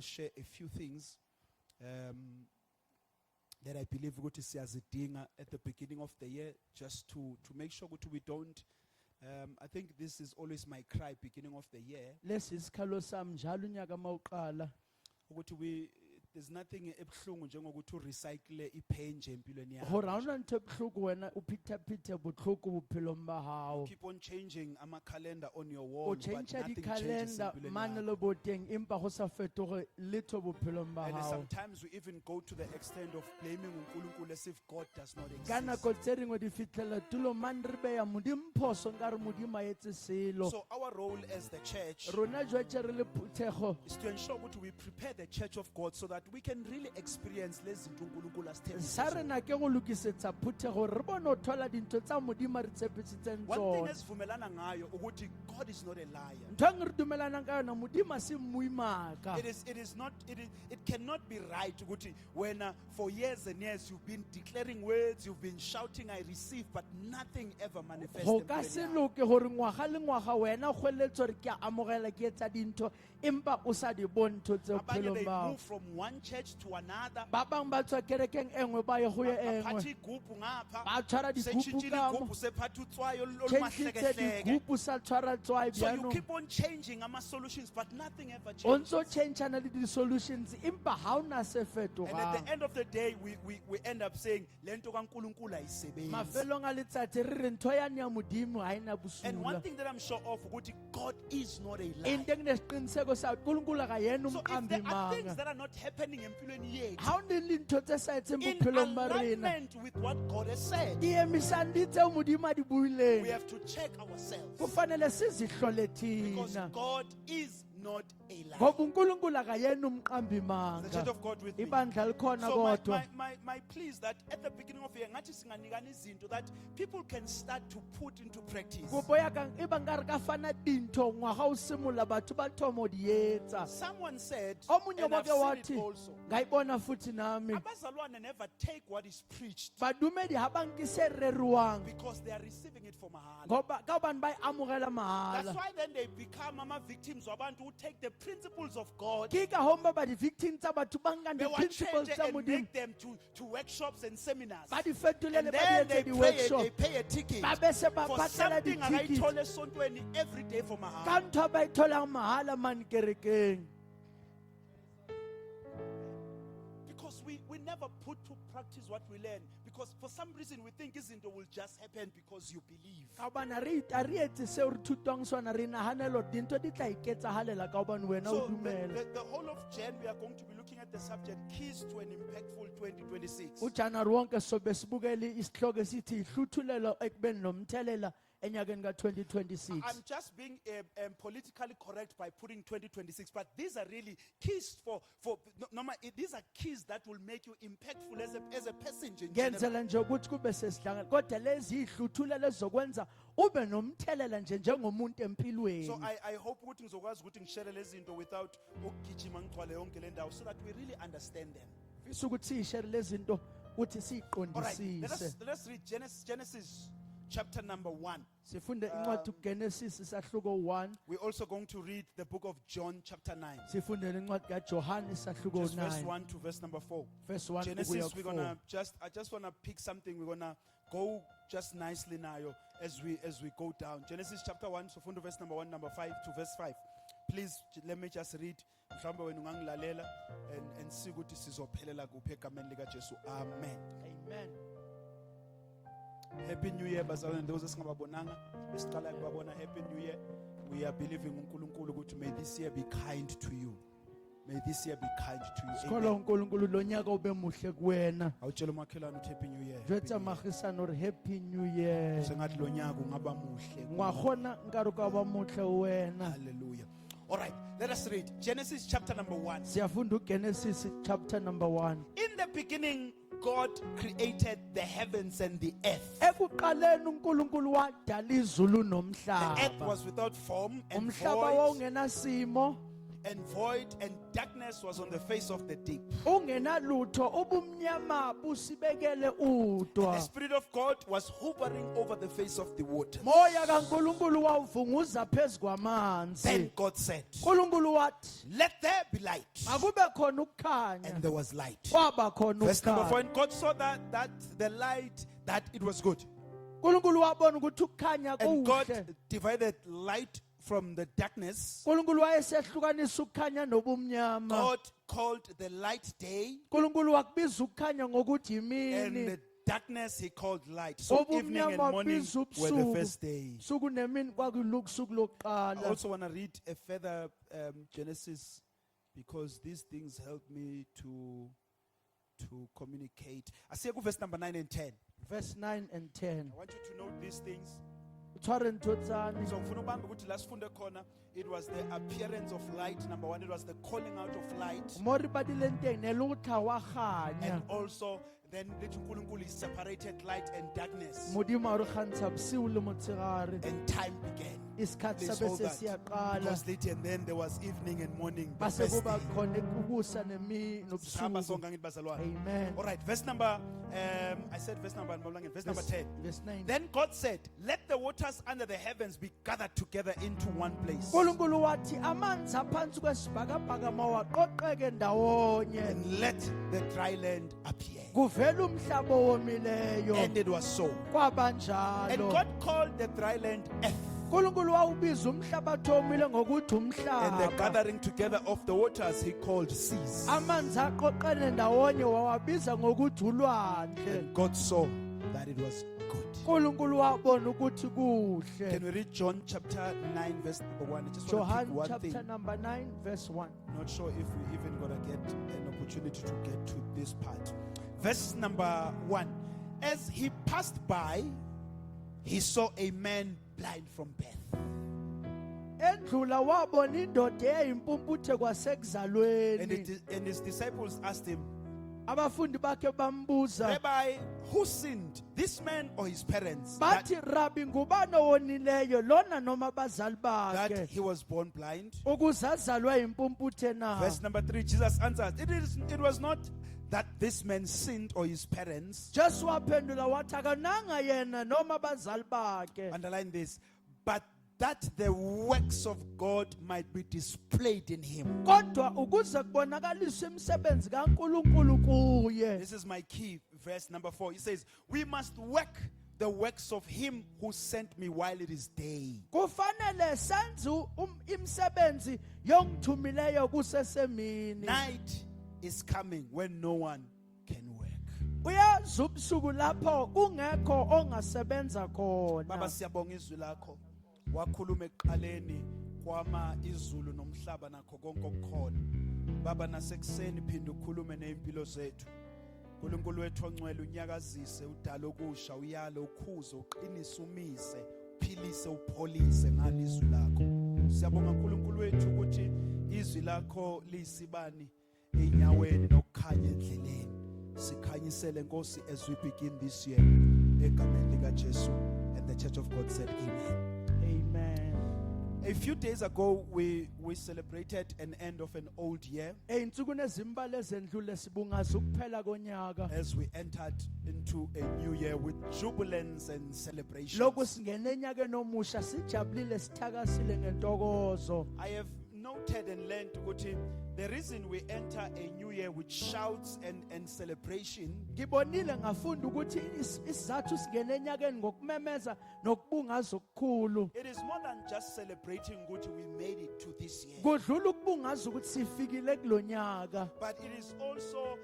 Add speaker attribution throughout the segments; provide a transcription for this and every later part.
Speaker 1: share a few things that I believe ukuthi siyazidinga at the beginning of the year, just to make sure ukuthi we don't. I think this is always my cry beginning of the year.
Speaker 2: Lesi isikhalo sami njalo unyaka mawuqala
Speaker 1: ukuthi there's nothing ebuhlungu njengokuthi urecycle ipain nje empilweni
Speaker 2: hore
Speaker 1: yakho.
Speaker 2: awuna ntho ebuhlungu wena uphithaphithe botlhoko bophelong ba hao
Speaker 1: Keep on changing ama-calendar on your
Speaker 2: o
Speaker 1: wall, but
Speaker 2: change
Speaker 1: nothing changes
Speaker 2: di-calendar
Speaker 1: empilweni
Speaker 2: mane
Speaker 1: yakho.
Speaker 2: le boteng empa go sa fetoge letho bophelong ba
Speaker 1: And
Speaker 2: hao
Speaker 1: sometimes we even go to the extent of blaming uNkulunkulu as if God does not
Speaker 2: ka nako
Speaker 1: exist.
Speaker 2: tse dingwe di fitlhela tulo mane re beya modimo phoso nka re modimo a etse selo
Speaker 1: So our role as the church
Speaker 2: rona jwetse re le phuthego
Speaker 1: is to ensure that we prepare the church of God so that we can really experience lezi zinto uNkulunkulu asithembise
Speaker 2: sa
Speaker 1: zona.
Speaker 2: rena ke go lokisetsa phuthego re bone o thola dintho tsa modimo a re tshepisitseng
Speaker 1: One thing
Speaker 2: tsona
Speaker 1: esivumelana ngayo ukuthi God is not a liar.
Speaker 2: ntho e re dumelanang ka yona modimo a se mmuimaka
Speaker 1: It cannot be right ukuthi when for years and years you've been declaring words, you've been shouting I receive, but nothing ever manifests.
Speaker 2: go ka se loke gore ngwaga le ngwaga wena o kgweletse gore ke a amogela ke etsa dintho empa o sa di bone ntho tse
Speaker 1: Abanye,
Speaker 2: bophelong
Speaker 1: they
Speaker 2: bao
Speaker 1: move from one church to another.
Speaker 2: ba bangwe ba tswa kerekeng e nngwe ba ye go ye e nngwe
Speaker 1: Baphatha igubhu ngapha,
Speaker 2: ba tshwara digupu
Speaker 1: setshintshile
Speaker 2: ka mo
Speaker 1: igubhu sephatha utswayo
Speaker 2: tšhentšhitse
Speaker 1: olumahlekehleke.
Speaker 2: digupu sa tshwara tswae
Speaker 1: So you
Speaker 2: bjanong
Speaker 1: keep on changing ama-solutions, but nothing ever
Speaker 2: o ntse o
Speaker 1: changes.
Speaker 2: changana le di-solutions empa ga o na se
Speaker 1: And at
Speaker 2: fetogang
Speaker 1: the end of the day, we end up saying, le nto kaNkulunkulu ayisebenzi.
Speaker 2: mafelong a letsatsi re re ntho yane ya modimo ga ena
Speaker 1: And one
Speaker 2: bosula
Speaker 1: thing that I'm sure of, ukuthi God is not a
Speaker 2: e
Speaker 1: liar.
Speaker 2: nteng nesiqiniseko sa nkulunkulu ga yena
Speaker 1: So if there are things
Speaker 2: umqambimanga
Speaker 1: that are not happening empilweni yethu,
Speaker 2: ga o ne le ntho tse sa etseng
Speaker 1: in
Speaker 2: bophelong ba rena
Speaker 1: alignment with what God has said,
Speaker 2: di emisang di tseo modimo a di buileng
Speaker 1: we have to check ourselves.
Speaker 2: go fanele se zihlole
Speaker 1: Because
Speaker 2: thina
Speaker 1: God is not a liar.
Speaker 2: ngoba unkulunkulu ga yena
Speaker 1: The
Speaker 2: umqambimanga
Speaker 1: church of God with me.
Speaker 2: ibandla likhona
Speaker 1: So
Speaker 2: kodwa
Speaker 1: my plea is that at the beginning of the year, ngathi singanikana izinto that people can start to put into practice.
Speaker 2: kopo ya ka e ba nka re ka fana dintho ngwaga o simola batho ba thomo di etsa
Speaker 1: Someone said,
Speaker 2: o mongwe
Speaker 1: and I've
Speaker 2: boke
Speaker 1: seen it
Speaker 2: wathi
Speaker 1: also,
Speaker 2: ga ibona futhi nami
Speaker 1: abazalwane never take what is preached
Speaker 2: badumedi ga ba nke se reriwang
Speaker 1: because they are receiving it for mahala.
Speaker 2: ngoba ka gobane ba e amogela
Speaker 1: That's
Speaker 2: mahala
Speaker 1: why then they become victims wabantu who take the principles of God,
Speaker 2: ke ka home ba di-victim tsa batho ba nkang
Speaker 1: they want to
Speaker 2: di-principles
Speaker 1: change
Speaker 2: tsa
Speaker 1: and
Speaker 2: modimo
Speaker 1: make them to workshops and seminars.
Speaker 2: ba di fetolele
Speaker 1: And
Speaker 2: ba di
Speaker 1: then
Speaker 2: etse
Speaker 1: they
Speaker 2: di-workshop
Speaker 1: pay a ticket
Speaker 2: ba be se ba
Speaker 1: for
Speaker 2: patela
Speaker 1: something
Speaker 2: di-ticket
Speaker 1: akayithole esontweni every day for
Speaker 2: ka
Speaker 1: mahala.
Speaker 2: ntho ba e tholang mahala mane kerekeng
Speaker 1: Because we never put to practice what we learn. Because for some reason we think izinto will just happen because you believe.
Speaker 2: ka gobane a re etse seo re thutwang sona re naganelo dinto di tla iketsagalela ka gobane wena
Speaker 1: So
Speaker 2: o dumela
Speaker 1: the whole of Jan, we are going to be looking at the subject keys to an impactful 2026.
Speaker 2: ujanuwari wonke sobe sibukele isihloko esithi ihluthulelo ekubeni nomthelela enyakeni ka-2026
Speaker 1: I'm just being politically correct by putting 2026, but these are really keys these are keys that will make you impactful as a person. In general.
Speaker 2: ngenzela nje ukuthi kube sesihlangana kodwa lezi ihluthulelo ezizokwenza ube nomthelela nje njengomuntu empilweni
Speaker 1: So I hope ukuthi ngizokwazi ukuthi ngishare lezi zinto without ukugijima ngigcwale yonke le ndawo so that we really understand them.
Speaker 2: fisa ukuthi siyishere lezi zinto ukuthi
Speaker 1: All right,
Speaker 2: siyiqondisise
Speaker 1: let's read Genesis chapter number 1.
Speaker 2: sifunde incwadi ugenesis isahluko 1
Speaker 1: We're also going to read the book of John chapter 9.
Speaker 2: sifundele incwadi kaJohane isahluko
Speaker 1: Just verse
Speaker 2: 9
Speaker 1: 1 to verse number 4.
Speaker 2: verse 1
Speaker 1: Genesis,
Speaker 2: ukuya
Speaker 1: we're
Speaker 2: ku-4
Speaker 1: gonna I just wanna pick something. We're gonna go just nicely now as we go down. Genesis chapter 1, so from verse number 1, number 5 to verse 5. Please let me just read. Mhlawumbe wena ungangilalela and see ukuthi sizophelela kuphi egameni lika Jesu. Amen.
Speaker 2: amen
Speaker 1: Happy New Year bazalwane, those esingababonanga esiqala ukubabona. Happy New Year. We are believing uNkulunkulu ukuthi may this year be kind to you. May this year be kind to you.
Speaker 2: sikholwa
Speaker 1: Amen.
Speaker 2: uNkulunkulu lo nyaka ube muhle kuwena
Speaker 1: Awutshela umakhelwane ukuthi happy new year.
Speaker 2: jwetsa magisano re happy new year
Speaker 1: Sengathi lo nyaka ungaba muhle.
Speaker 2: ngwagona nkare ka ba muhle wena
Speaker 1: Hallelujah. All right, let us read Genesis chapter number 1.
Speaker 2: siyafunda ugenesis chapter number 1
Speaker 1: In the beginning, God created the heavens and the earth.
Speaker 2: ekuqaleni uNkulunkulu wadala izulu
Speaker 1: The earth
Speaker 2: nomhlaba
Speaker 1: was without form and
Speaker 2: umhlaba
Speaker 1: void,
Speaker 2: wawungenasimo
Speaker 1: and void, and darkness was on the face of the deep.
Speaker 2: ungenalutho ubumnyama busibekele udwa.
Speaker 1: The Spirit of God was hovering over the face of the water.
Speaker 2: Moya kaNkulunkulu wawuvunguza phezu kwamanzi.
Speaker 1: Then God said,
Speaker 2: uNkulunkulu wathi
Speaker 1: let there be light.
Speaker 2: akube khona ukukhanya.
Speaker 1: And there was light.
Speaker 2: Kwaba khona
Speaker 1: Verse number 4,
Speaker 2: ukukhanya.
Speaker 1: and God saw that the light, that it was good.
Speaker 2: uNkulunkulu wabona ukuthi ukukhanya
Speaker 1: And God
Speaker 2: kuhle.
Speaker 1: divided light from the darkness.
Speaker 2: uNkulunkulu wayesehlukanisa ukukhanya nobumnyama.
Speaker 1: God called the light day,
Speaker 2: uNkulunkulu wakubiza ukukhanya ngokuthi
Speaker 1: and
Speaker 2: yimini.
Speaker 1: the darkness he called light. So evening and
Speaker 2: Ubumnyama
Speaker 1: morning
Speaker 2: wabiza
Speaker 1: were the
Speaker 2: ubusuku.
Speaker 1: first day.
Speaker 2: Suku nemini kwakusuku
Speaker 1: I
Speaker 2: lokuqala.
Speaker 1: also want to read a further Genesis, because these things help me to communicate. I see verse number 9 and 10.
Speaker 2: Verse 9 and 10.
Speaker 1: I want you to note these things.
Speaker 2: Utshware ntho tsane.
Speaker 1: So ngifuna ubambe ukuthi la sifunde khona, it was the appearance of light. Number 1, it was the calling out of light.
Speaker 2: Mo re badile teng ne le go tla wa ganya.
Speaker 1: And also then lithi uNkulunkulu he separated light and darkness.
Speaker 2: Modimo a re kgantsha bosiu le motshegare.
Speaker 1: And time began.
Speaker 2: Isikhathi
Speaker 1: Please
Speaker 2: sabe
Speaker 1: hold that.
Speaker 2: se siyaqala.
Speaker 1: Because later and then there was evening and morning. The
Speaker 2: Base
Speaker 1: first
Speaker 2: kuba
Speaker 1: day.
Speaker 2: khona ukubusa nemi
Speaker 1: Sihamba
Speaker 2: nobusuku.
Speaker 1: sonke ngithi bazalwane.
Speaker 2: Amen.
Speaker 1: All right, verse number I said verse number verse number 10.
Speaker 2: Verse 9.
Speaker 1: Then God said, let the waters under the heavens be gathered together into one place,
Speaker 2: uNkulunkulu wathi amanzi aphansi kwesibhakabhaka mawaqoqeke ndawonye.
Speaker 1: and let the dry land appear.
Speaker 2: Kuvela umhlaba owomileyo.
Speaker 1: And it was so.
Speaker 2: Kwaba
Speaker 1: And
Speaker 2: njalo.
Speaker 1: God called the dry land earth,
Speaker 2: uNkulunkulu wawubiza umhlabathi owomile ngokuthi
Speaker 1: and the
Speaker 2: umhlaba.
Speaker 1: gathering together of the waters he called seas.
Speaker 2: Amanzi aqoqene ndawonye wawabiza ngokuthi ulwandle.
Speaker 1: And God saw that it was good.
Speaker 2: uNkulunkulu wabona ukuthi kuhle.
Speaker 1: Can we read John chapter 9 verse number 1? I just want to
Speaker 2: John
Speaker 1: pick one
Speaker 2: chapter
Speaker 1: thing.
Speaker 2: number 9 verse 1.
Speaker 1: Not sure if we even gonna get an opportunity to get to this part. Verse number 1. As he passed by, he saw a man blind from birth.
Speaker 2: Endlula wabona indoda eyimpumputhe
Speaker 1: And,
Speaker 2: kwasekuzalweni.
Speaker 1: and his disciples asked him,
Speaker 2: Abafundi bakhe bambuza
Speaker 1: Rabbi, who sinned, this man or his parents, that,
Speaker 2: bathi Rabbi ngubani owonileyo lona noma abazali
Speaker 1: that
Speaker 2: bakhe
Speaker 1: he was born blind?
Speaker 2: ukuze azalwe impumputhe na?
Speaker 1: Verse number 3, Jesus answered, it was not that this man sinned or his parents.
Speaker 2: Jesu waphendula wathi akananga yena noma abazali bakhe,
Speaker 1: Underline this, but that the works of God might be displayed in him.
Speaker 2: kodwa ukuze kubonakaliswe imisebenzi kaNkulunkulu kuye.
Speaker 1: This is my key, verse number 4. He says, we must work the works of him who sent me while it is day.
Speaker 2: Kufanele senze imisebenzi yongithumileyo kusesemini.
Speaker 1: Night is coming when no one can work.
Speaker 2: Uyazi ubusuku lapho kungekho ongasebenza khona.
Speaker 1: Baba siyabonga izwi lakho. Wakhuluma ekuqaleni kwama izulu nomhlaba nakho konke okukhona. Baba nasekuseni phinda ukhulume nezimpilo zethu. uNkulunkulu wethu ongcwele unyakazise udala okusha uyale ukhuze uqinise umise uphilise upholise ngalizwi lakho. Siyabonga uNkulunkulu wethu ukuthi izwi lakho liyisibani einyaweni nokukhanya endleleni. Sikhanyisele Nkosi as we begin this year egameni lika Jesu, and the church of God said amen.
Speaker 2: Amen.
Speaker 1: A few days ago we celebrated an end of an old year
Speaker 2: Eyinsukwini ezimbalwa ezendlule sibungaza ukuphela konyaka.
Speaker 1: as we entered into a new year with jubilance and celebration.
Speaker 2: Lokhu singena enyakeni omusha sijabulile sithakasile ngentokozo.
Speaker 1: I have noted and learned ukuthi the reason we enter a new year with shouts and celebration
Speaker 2: Ngibonile ngafunda ukuthi isizathu singena enyakeni ngokumemeza nokubungaza okukhulu.
Speaker 1: it is more than just celebrating ukuthi we made it to this year,
Speaker 2: Kudlula ukubungaza ukuthi sifikile kulonyaka.
Speaker 1: but it is also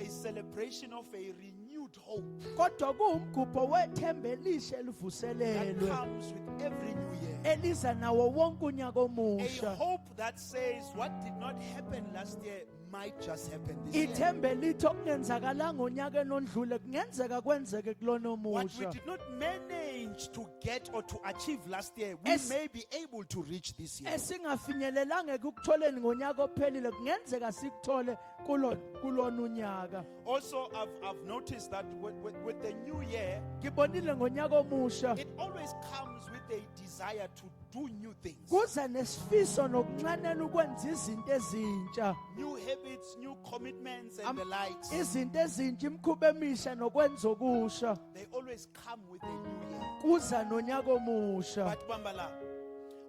Speaker 1: a celebration of a renewed hope
Speaker 2: Kodwa kuwumgubho wethemba elisha
Speaker 1: that
Speaker 2: elivuselelwe
Speaker 1: comes with every new year.
Speaker 2: eliza nawo wonke unyaka
Speaker 1: A
Speaker 2: omusha.
Speaker 1: hope that says what did not happen last year might just happen this year.
Speaker 2: Ithemba elithi okungenzakalanga onyakeni ondlule kungenzeka kwenzeke kulona
Speaker 1: What we
Speaker 2: omusha.
Speaker 1: did not manage to get or to achieve last year, we
Speaker 2: Es-
Speaker 1: may be able to reach this year.
Speaker 2: Esingafinyelelanga ekukutholeni ngonyaka ophelile kungenzeka sikuthole kulona unyaka.
Speaker 1: Also, I've noticed that with the new year,
Speaker 2: Ngibonile ngonyaka omusha
Speaker 1: it always comes with a desire to do new things.
Speaker 2: kuza nesifiso nokunxanela ukwenza izinto ezintsha,
Speaker 1: New habits, new commitments, and the likes.
Speaker 2: izinto ezintsha, imikhuba emisha nokwenza okusha.
Speaker 1: They always come with a new year.
Speaker 2: Kuza nonyaka omusha.
Speaker 1: But Bambala,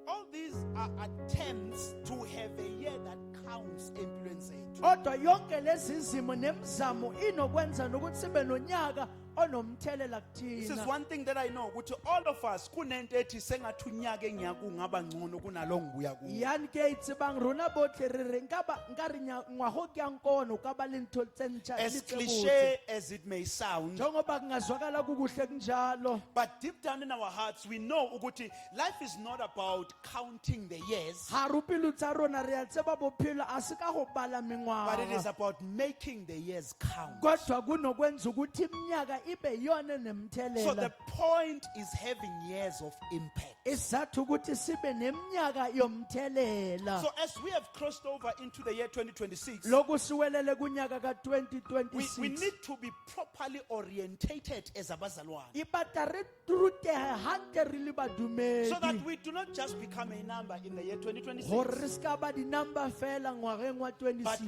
Speaker 1: all these are attempts to have a year that counts empilweni zethu.
Speaker 2: Kodwa yonke lezi zimo nemizamo inokwenza nokuthi sibe nonyaka onomthelela
Speaker 1: This is
Speaker 2: kuthina.
Speaker 1: one thing that I know. Ukuthi all of us kunento ethi sengathi unyaka engiyaku ungaba ngcono kunalo ngibuya kuwo.
Speaker 2: Yan Gates bang rona botle re re nka re ngwago ke yang kono ka ba le ntho tse ntjha
Speaker 1: As
Speaker 2: le tse botse.
Speaker 1: cliche as it may sound,
Speaker 2: Njengoba kungazwakala kukuhle kunjalo,
Speaker 1: but deep down in our hearts we know ukuthi life is not about counting the years,
Speaker 2: ha ru pelo tsa rona re a tseba bophelo a se ka go bala
Speaker 1: but it is
Speaker 2: mengwaga,
Speaker 1: about making the years count.
Speaker 2: kodwa kunokwenza ukuthi iminyaka ibe yona
Speaker 1: So the
Speaker 2: nemthelela.
Speaker 1: point is having years of impact.
Speaker 2: Isizathu ukuthi sibe neminyaka yomthelela.
Speaker 1: So as we have crossed over into the year 2026,
Speaker 2: Lokhu siwelele kunyaka ka
Speaker 1: we
Speaker 2: 2026.
Speaker 1: need to be properly orientated as abazalwane,
Speaker 2: Ipata re rutehe hantle re le
Speaker 1: so that
Speaker 2: badumedi.
Speaker 1: we do not just become a number in the year
Speaker 2: Hore
Speaker 1: 2026,
Speaker 2: re ska ba di-number fela ngwageng wa
Speaker 1: but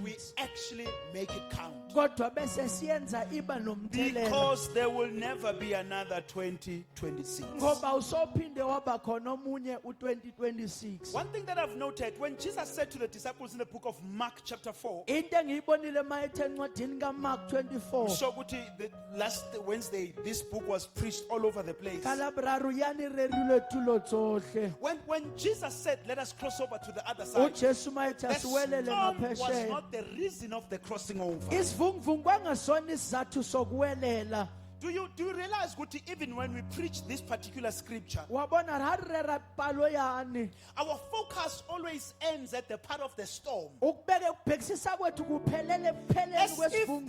Speaker 1: we
Speaker 2: 26.
Speaker 1: actually make it count.
Speaker 2: Kodwa bese siyenza iba nomthelela.
Speaker 1: Because there will never be another 2026.
Speaker 2: Ngoba usophinde waba khona omunye u-2026.
Speaker 1: One thing that I've noted, when Jesus said to the disciples in the book of Mark chapter 4,
Speaker 2: Into engiyibonile mayethe encwadini kaMark 24.
Speaker 1: Shoguti, the last Wednesday, this book was preached all over the place.
Speaker 2: Kalabraru yani rerilwe tulo tsohle.
Speaker 1: When Jesus said, let us cross over to the other side,
Speaker 2: uJesu mayethe
Speaker 1: the
Speaker 2: asiwelele
Speaker 1: storm was
Speaker 2: ngaphesheya.
Speaker 1: not the reason of the crossing over.
Speaker 2: Isivunguvungu kwangasona isizathu sokuwelela.
Speaker 1: Do you realize, Guti, even when we preach this particular scripture,
Speaker 2: Wabona ha re rera palo yani.
Speaker 1: our focus always ends at the part of the storm.
Speaker 2: Ukubeke ukubhekisisa kwethu kuphelele ekupheleni
Speaker 1: As if the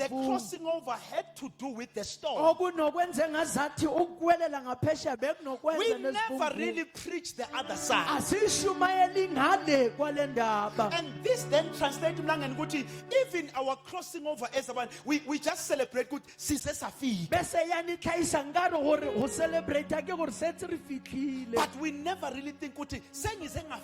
Speaker 2: kwesivunguvungu.
Speaker 1: crossing over had to do with the storm.
Speaker 2: Okunokwenza engazathi ukuwelela ngaphesheya
Speaker 1: We
Speaker 2: bekunokwenza
Speaker 1: never
Speaker 2: nesivunguvungu.
Speaker 1: really preach the other side.
Speaker 2: Asishumayeli ngale kwale ndaba.
Speaker 1: And this then translates to Guti, even our crossing over as a we just celebrate good sister.
Speaker 2: Bese yani tlaisa ngare hore ho celebrate ke gore setse re fitlhile.
Speaker 1: But we never really think, Guti,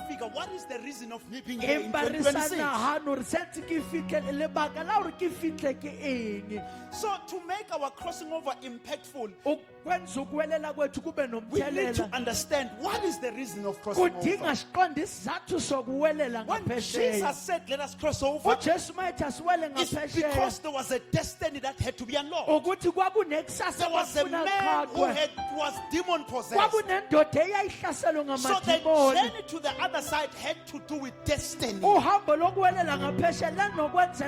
Speaker 1: figure what is the reason of me being here in
Speaker 2: Empa re sa
Speaker 1: 2026?
Speaker 2: nahana hore setse ke fitlhe lebaka la hore ke fitlhe ke eng.
Speaker 1: So to make our crossing over impactful,
Speaker 2: Ukwenza ukuwelela kwethu kube
Speaker 1: we need to
Speaker 2: nomthelela.
Speaker 1: understand what is the reason of crossing
Speaker 2: Kudinga
Speaker 1: over.
Speaker 2: siqonde isizathu sokuwelela
Speaker 1: When
Speaker 2: ngaphesheya.
Speaker 1: Jesus said, let us cross over,
Speaker 2: uJesu mayethe asiwele
Speaker 1: it's
Speaker 2: ngaphesheya.
Speaker 1: because there was a destiny that had to be unlocked.
Speaker 2: Ukuthi kwakunekusasa
Speaker 1: There was a
Speaker 2: kwafuna
Speaker 1: man who
Speaker 2: liqhaqwe.
Speaker 1: was demon possessed.
Speaker 2: Kwakunendoda eyayihlaselwe
Speaker 1: So the
Speaker 2: ngamadimoni.
Speaker 1: journey to the other side had to do with destiny.
Speaker 2: Uhambo lokuwelela ngaphesheya lanokwenza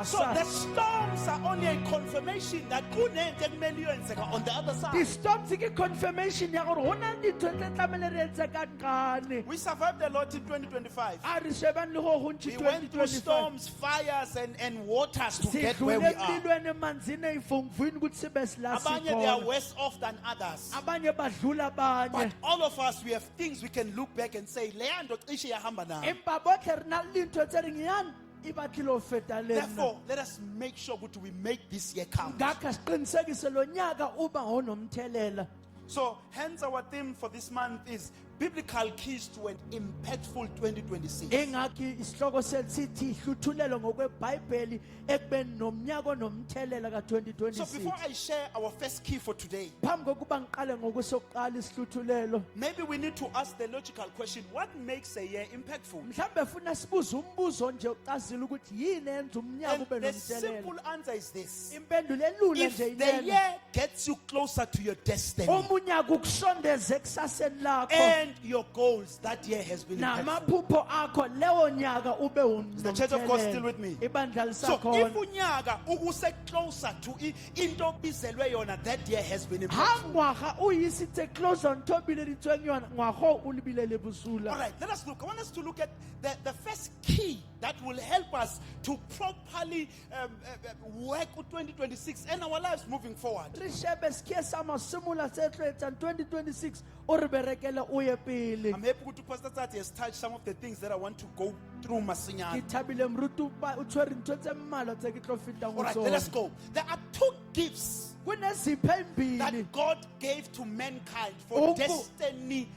Speaker 1: So the
Speaker 2: nekusasa.
Speaker 1: storms are only a confirmation that kunento ekumele iyenzeka on the other side.
Speaker 2: Di-storms ke confirmation ya gore ho na le dintho tse tlamehile re etse ka nqane.
Speaker 1: We survived a lot in 2025.
Speaker 2: A re shebane le go gontši
Speaker 1: We went through
Speaker 2: 2025.
Speaker 1: storms, fires, and waters to get where
Speaker 2: Sidlule
Speaker 1: we are.
Speaker 2: emlilweni emanzini ey'funguvini ukuthi sibe sila
Speaker 1: Abanye, they are
Speaker 2: sikhona.
Speaker 1: worse off than others.
Speaker 2: Abanye badlula
Speaker 1: But
Speaker 2: abanye.
Speaker 1: all of us, we have things we can look back and say, "Leya nto cishe yahamba nami."
Speaker 2: Empa botlhe re na le dintho tse reng yana e batlile ho feta le nna.
Speaker 1: Therefore, let us make sure that we make this year count.
Speaker 2: Ngakho siqinisekise lo nyaka uba ngonomthelela.
Speaker 1: So, hence our theme for this month is biblical keys to an impactful 2026.
Speaker 2: Engakhi isihloko sethu sithi hluthulelo ngokwebhayibheli ekubeni nomnyaka onomthelela ka
Speaker 1: So, before
Speaker 2: 2026.
Speaker 1: I share our first key for today,
Speaker 2: Phambi kokuba ngiqale ngokusokuqala isihluthulelo,
Speaker 1: maybe we need to ask the logical question: what makes a year impactful?
Speaker 2: mhlambe funa sibuze umbuzo nje ucazile ukuthi yini enza umnyaka
Speaker 1: And
Speaker 2: ube
Speaker 1: the
Speaker 2: nomthelela.
Speaker 1: simple answer is this:
Speaker 2: Impendulo elula
Speaker 1: if
Speaker 2: nje
Speaker 1: the
Speaker 2: inene.
Speaker 1: year gets you closer to your destiny
Speaker 2: Umunyaka ukusondeza ekusaseni lakho
Speaker 1: and your goals, that year has been impactful.
Speaker 2: namaphupho akho lewo nyaka ube
Speaker 1: the Church of God still with me?
Speaker 2: Ibandla
Speaker 1: So
Speaker 2: lisakhona.
Speaker 1: if unyaka ukuse closer to into bizelwe yona, that year has been
Speaker 2: Ha
Speaker 1: impactful.
Speaker 2: ngwaga o isitse close on tobile ditsweng yona ngwago o lebile le
Speaker 1: All
Speaker 2: bosula.
Speaker 1: right, let us look. I want us to look at the first key that will help us to properly work with 2026 and our lives moving forward.
Speaker 2: Re shebe ske sa masimula se tlo etsang 2026 o re berekele o ye pele.
Speaker 1: I'm happy ukuthi Pastor Tsatsi has touched some of the things that I want to go through
Speaker 2: Ke
Speaker 1: masinyana.
Speaker 2: thabile moruti o tshwere ntho tse mmalwa tse ke tlo fetang ho
Speaker 1: All right, let us
Speaker 2: tsona.
Speaker 1: go. There are two gifts
Speaker 2: Kunezipho ezimbili
Speaker 1: that God gave to mankind for
Speaker 2: Unku-
Speaker 1: destiny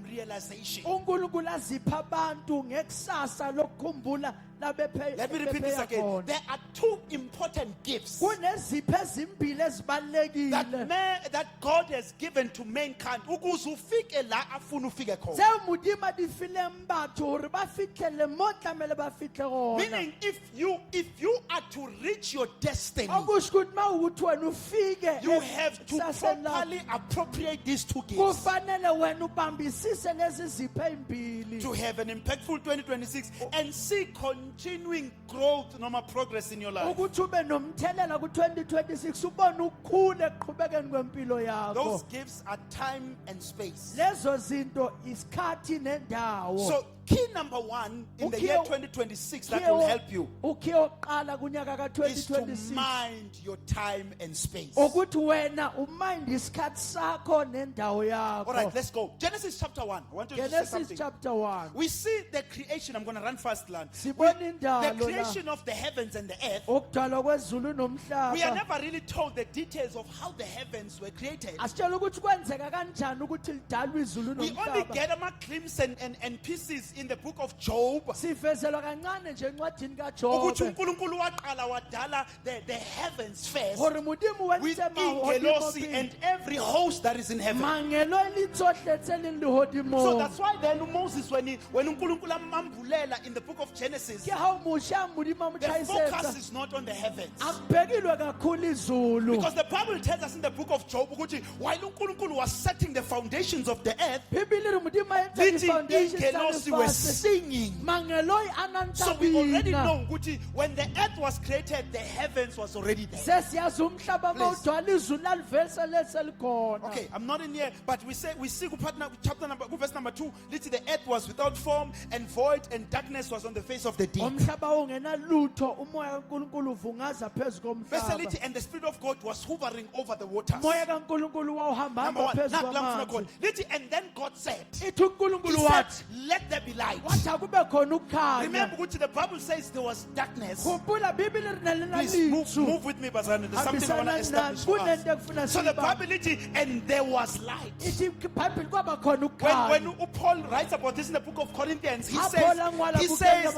Speaker 1: realization.
Speaker 2: uNkulunkulu azipha abantu ngekusasa lokukhumbula labephe.
Speaker 1: Let me repeat this again. There are two important gifts
Speaker 2: Kunezipho ezimbili ezibalekile.
Speaker 1: that God has given to mankind. Ukuze ufike la afuna ufike khona.
Speaker 2: Tse modimo di file batho hore ba fitlhele mo tlamele ba fitlhe gona.
Speaker 1: Meaning, if you are to reach your destiny,
Speaker 2: Okusho ukuthi mawukuthi wena ufike
Speaker 1: you have to
Speaker 2: ekusaseni lakho,
Speaker 1: properly appropriate these two gifts
Speaker 2: kufanele wena ubambisise lezi zipho ezimbili
Speaker 1: to have an impactful 2026 and see continuing growth, normal progress in your life.
Speaker 2: ukuthi ube nomthelela ku-2026 ubone ukhule ekuqhubekeni kwempilo yakho.
Speaker 1: Those gifts are time and space.
Speaker 2: Lezo zinto isikhathi nendawo.
Speaker 1: So, key number one in the year 2026 that will help you
Speaker 2: ukhiye oqala kunyaka
Speaker 1: is to
Speaker 2: ka-2026
Speaker 1: mind your time and space.
Speaker 2: ukuthi wena umind isikhathi sakho nendawo
Speaker 1: All right,
Speaker 2: yakho.
Speaker 1: let's go. Genesis chapter 1. I want you to say
Speaker 2: Genesis
Speaker 1: something.
Speaker 2: chapter 1.
Speaker 1: We see the creation. I'm going to run fast, land.
Speaker 2: Sibona
Speaker 1: The
Speaker 2: indalo la.
Speaker 1: creation of the heavens and the earth.
Speaker 2: Ukudalwa kwezulu
Speaker 1: We are
Speaker 2: nomhlaba.
Speaker 1: never really told the details of how the heavens were created.
Speaker 2: Asitshela ukuthi kwenzeka kanjani ukuthi lidalwe izulu
Speaker 1: We only
Speaker 2: nomhlaba.
Speaker 1: get a glimpse and pieces in the book of Job.
Speaker 2: Sivezelwa kancane nje encwadini
Speaker 1: Ukuthi
Speaker 2: kaJobe.
Speaker 1: uNkulunkulu waqala wadala the heavens first
Speaker 2: Hore modimo
Speaker 1: with
Speaker 2: wentse
Speaker 1: ingelosi
Speaker 2: mahodimo
Speaker 1: and every host that is in heaven.
Speaker 2: mangelo elitsohle tse leng lehodimong.
Speaker 1: So that's why then Moses, when uNkulunkulu amambulela in the book of Genesis,
Speaker 2: Ke ha o mosha modimo a mo
Speaker 1: the focus
Speaker 2: tjhaisetsa
Speaker 1: is not on the heavens.
Speaker 2: akubhekilwe kakhulu izulu.
Speaker 1: Because the Bible tells us in the book of Job, ukuthi while uNkulunkulu was setting the foundations of the earth,
Speaker 2: Bibele re modimo a entse
Speaker 1: lithi
Speaker 2: di-foundations tsa
Speaker 1: ingelosi were
Speaker 2: lefatshe.
Speaker 1: singing.
Speaker 2: Mangelo a nang
Speaker 1: So
Speaker 2: tsa
Speaker 1: we already
Speaker 2: bina.
Speaker 1: know ukuthi when the earth was created, the heavens was already there.
Speaker 2: Se siyazi umhlaba
Speaker 1: Please.
Speaker 2: mawudwala izulu lalivelse leselikhona.
Speaker 1: Okay, I'm not in here, but we see verse number 2. Lithi the earth was without form and void, and darkness was on the face of the deep.
Speaker 2: Umhlaba ungenalutho, umoya kaNkulunkulu uvungaza phezu
Speaker 1: Verse
Speaker 2: komhlaba.
Speaker 1: lithi, and the spirit of God was hovering over the waters.
Speaker 2: Umoya kaNkulunkulu wawuhamba
Speaker 1: Number one,
Speaker 2: phezu
Speaker 1: namfuna
Speaker 2: kwamanzi.
Speaker 1: khona. Lithi, and then God said,
Speaker 2: Ithi
Speaker 1: He
Speaker 2: uNkulunkulu
Speaker 1: said,
Speaker 2: wathi,
Speaker 1: let there be light.
Speaker 2: wathi akube khona ukukhanya.
Speaker 1: Remember, ukuthi the Bible says there was darkness.
Speaker 2: Khumbula Bibele ri na
Speaker 1: Please
Speaker 2: litsu.
Speaker 1: move with me, Bazana. There's something I want to
Speaker 2: Hambisana
Speaker 1: establish
Speaker 2: nami,
Speaker 1: for us.
Speaker 2: kunento ekufuna
Speaker 1: So the
Speaker 2: siyiba-
Speaker 1: Bible lithi, and there was light.
Speaker 2: Ithi iBhayibheli kwaba khona
Speaker 1: When
Speaker 2: ukukhanya.
Speaker 1: Paul writes about this in the book of Corinthians, he
Speaker 2: Ha
Speaker 1: says,
Speaker 2: Paul angwala
Speaker 1: he
Speaker 2: bukeng
Speaker 1: says,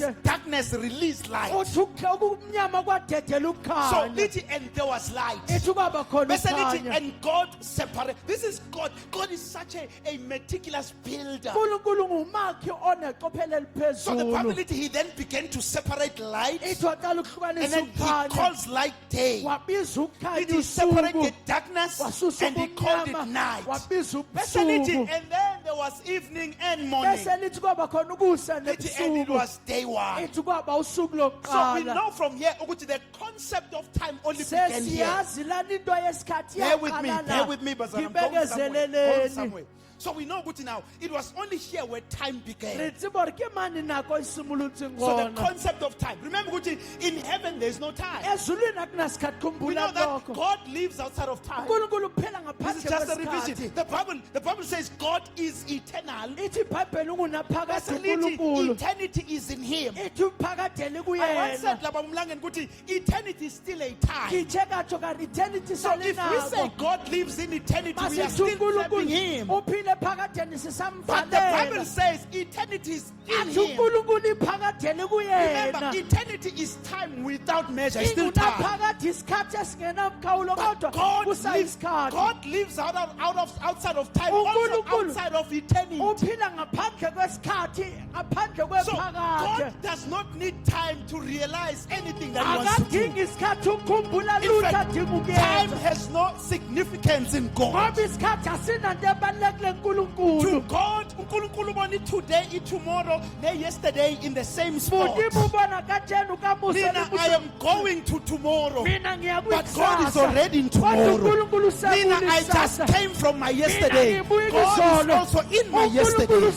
Speaker 2: yabaKorinte.
Speaker 1: darkness released light.
Speaker 2: Uthi okumnyama kwadedela
Speaker 1: So
Speaker 2: ukukhanya.
Speaker 1: lithi, and there was light.
Speaker 2: Ithi kwaba khona
Speaker 1: Bese lithi,
Speaker 2: ukukhanya.
Speaker 1: and God separated. This is God. God is such a meticulous builder.
Speaker 2: uNkulunkulu ngumakhi oneqophelo
Speaker 1: So the Bible
Speaker 2: eliphezulu.
Speaker 1: lithi, he then began to separate light,
Speaker 2: Ithi waqala
Speaker 1: and
Speaker 2: ukuhlukanisa
Speaker 1: then he
Speaker 2: ukukhanya.
Speaker 1: calls light day.
Speaker 2: Wabiza ukukhanya
Speaker 1: He separated
Speaker 2: usuku.
Speaker 1: darkness
Speaker 2: Wasusa
Speaker 1: and he called it
Speaker 2: ubumnyama.
Speaker 1: night.
Speaker 2: Wabiza
Speaker 1: Bese lithi,
Speaker 2: ubusuku.
Speaker 1: and then there was evening and morning.
Speaker 2: Bese lithi kwaba khona ukusa
Speaker 1: Lithi, and it
Speaker 2: nebusuku.
Speaker 1: was day one.
Speaker 2: Ithi kwaba usuku
Speaker 1: So we
Speaker 2: lokuqala.
Speaker 1: know from here ukuthi the concept of time only began here.
Speaker 2: Sesiyazi lani into yesikhathi
Speaker 1: Bear with me,
Speaker 2: yaqala
Speaker 1: bear
Speaker 2: la.
Speaker 1: with me, Bazana. I'm going somewhere. Going
Speaker 2: Ngibekezeleleni.
Speaker 1: somewhere. So we know ukuthi now it was only here where time began.
Speaker 2: Re tseba hore ke mane nako e simolotseng
Speaker 1: So the
Speaker 2: gona.
Speaker 1: concept of time. Remember ukuthi in heaven there's no time.
Speaker 2: Ezulwini akunasikhathi
Speaker 1: We know
Speaker 2: khumbula
Speaker 1: that
Speaker 2: lokho.
Speaker 1: God lives outside of time.
Speaker 2: uNkulunkulu uphela
Speaker 1: This is
Speaker 2: ngaphandle
Speaker 1: just a
Speaker 2: kwesikhathi.
Speaker 1: revision. The Bible says God is eternal.
Speaker 2: Ithi iBhayibheli
Speaker 1: Bese
Speaker 2: ungunaphakade
Speaker 1: lithi
Speaker 2: uNkulunkulu.
Speaker 1: eternity is in Him.
Speaker 2: Ithi uphakadele
Speaker 1: I once said
Speaker 2: kuyena.
Speaker 1: lapha emlangeni ukuthi eternity is still a time.
Speaker 2: Ngitshe katsho kanti eternity
Speaker 1: So if we say
Speaker 2: salinabo.
Speaker 1: God lives in eternity, we are
Speaker 2: Masithi
Speaker 1: still serving
Speaker 2: uNkulunkulu
Speaker 1: Him.
Speaker 2: uphile phakadeni
Speaker 1: But the Bible
Speaker 2: sisamvalela.
Speaker 1: says eternity is in
Speaker 2: Athi
Speaker 1: Him.
Speaker 2: uNkulunkulu iphakadele
Speaker 1: Remember,
Speaker 2: kuyena.
Speaker 1: eternity is time without measure. It's still time.
Speaker 2: Ingunaphakade isikhathi esingenamkhawulo
Speaker 1: But
Speaker 2: kodwa
Speaker 1: God lives
Speaker 2: kusayisikhathi.
Speaker 1: outside of time, also
Speaker 2: uNkulunkulu
Speaker 1: outside of eternity.
Speaker 2: uphila ngaphandle kwesikhathi, ngaphandle
Speaker 1: So
Speaker 2: kwephakade.
Speaker 1: God does not need time to realize anything that He wants to do.
Speaker 2: Akadingi isikhathi ukukhumbula
Speaker 1: In
Speaker 2: lutho
Speaker 1: fact,
Speaker 2: adinga
Speaker 1: time
Speaker 2: ukuyenza.
Speaker 1: has no significance in God.
Speaker 2: Ngoba isikhathi asinanto ebalulekile
Speaker 1: To
Speaker 2: kuNkulunkulu.
Speaker 1: God, uNkulunkulu ubona today, tomorrow, yesterday in the same spot.
Speaker 2: Modimo ubona katsheni ukamusa
Speaker 1: Nina, I am going to tomorrow.
Speaker 2: mina ngiya
Speaker 1: But God is
Speaker 2: kwikusasa.
Speaker 1: already in
Speaker 2: Kodwa
Speaker 1: tomorrow.
Speaker 2: uNkulunkulu
Speaker 1: Nina, I just
Speaker 2: usakulisasa.
Speaker 1: came from my yesterday.
Speaker 2: Mina ngibuya
Speaker 1: God is
Speaker 2: izolo.
Speaker 1: also in my
Speaker 2: uNkulunkulu
Speaker 1: yesterday.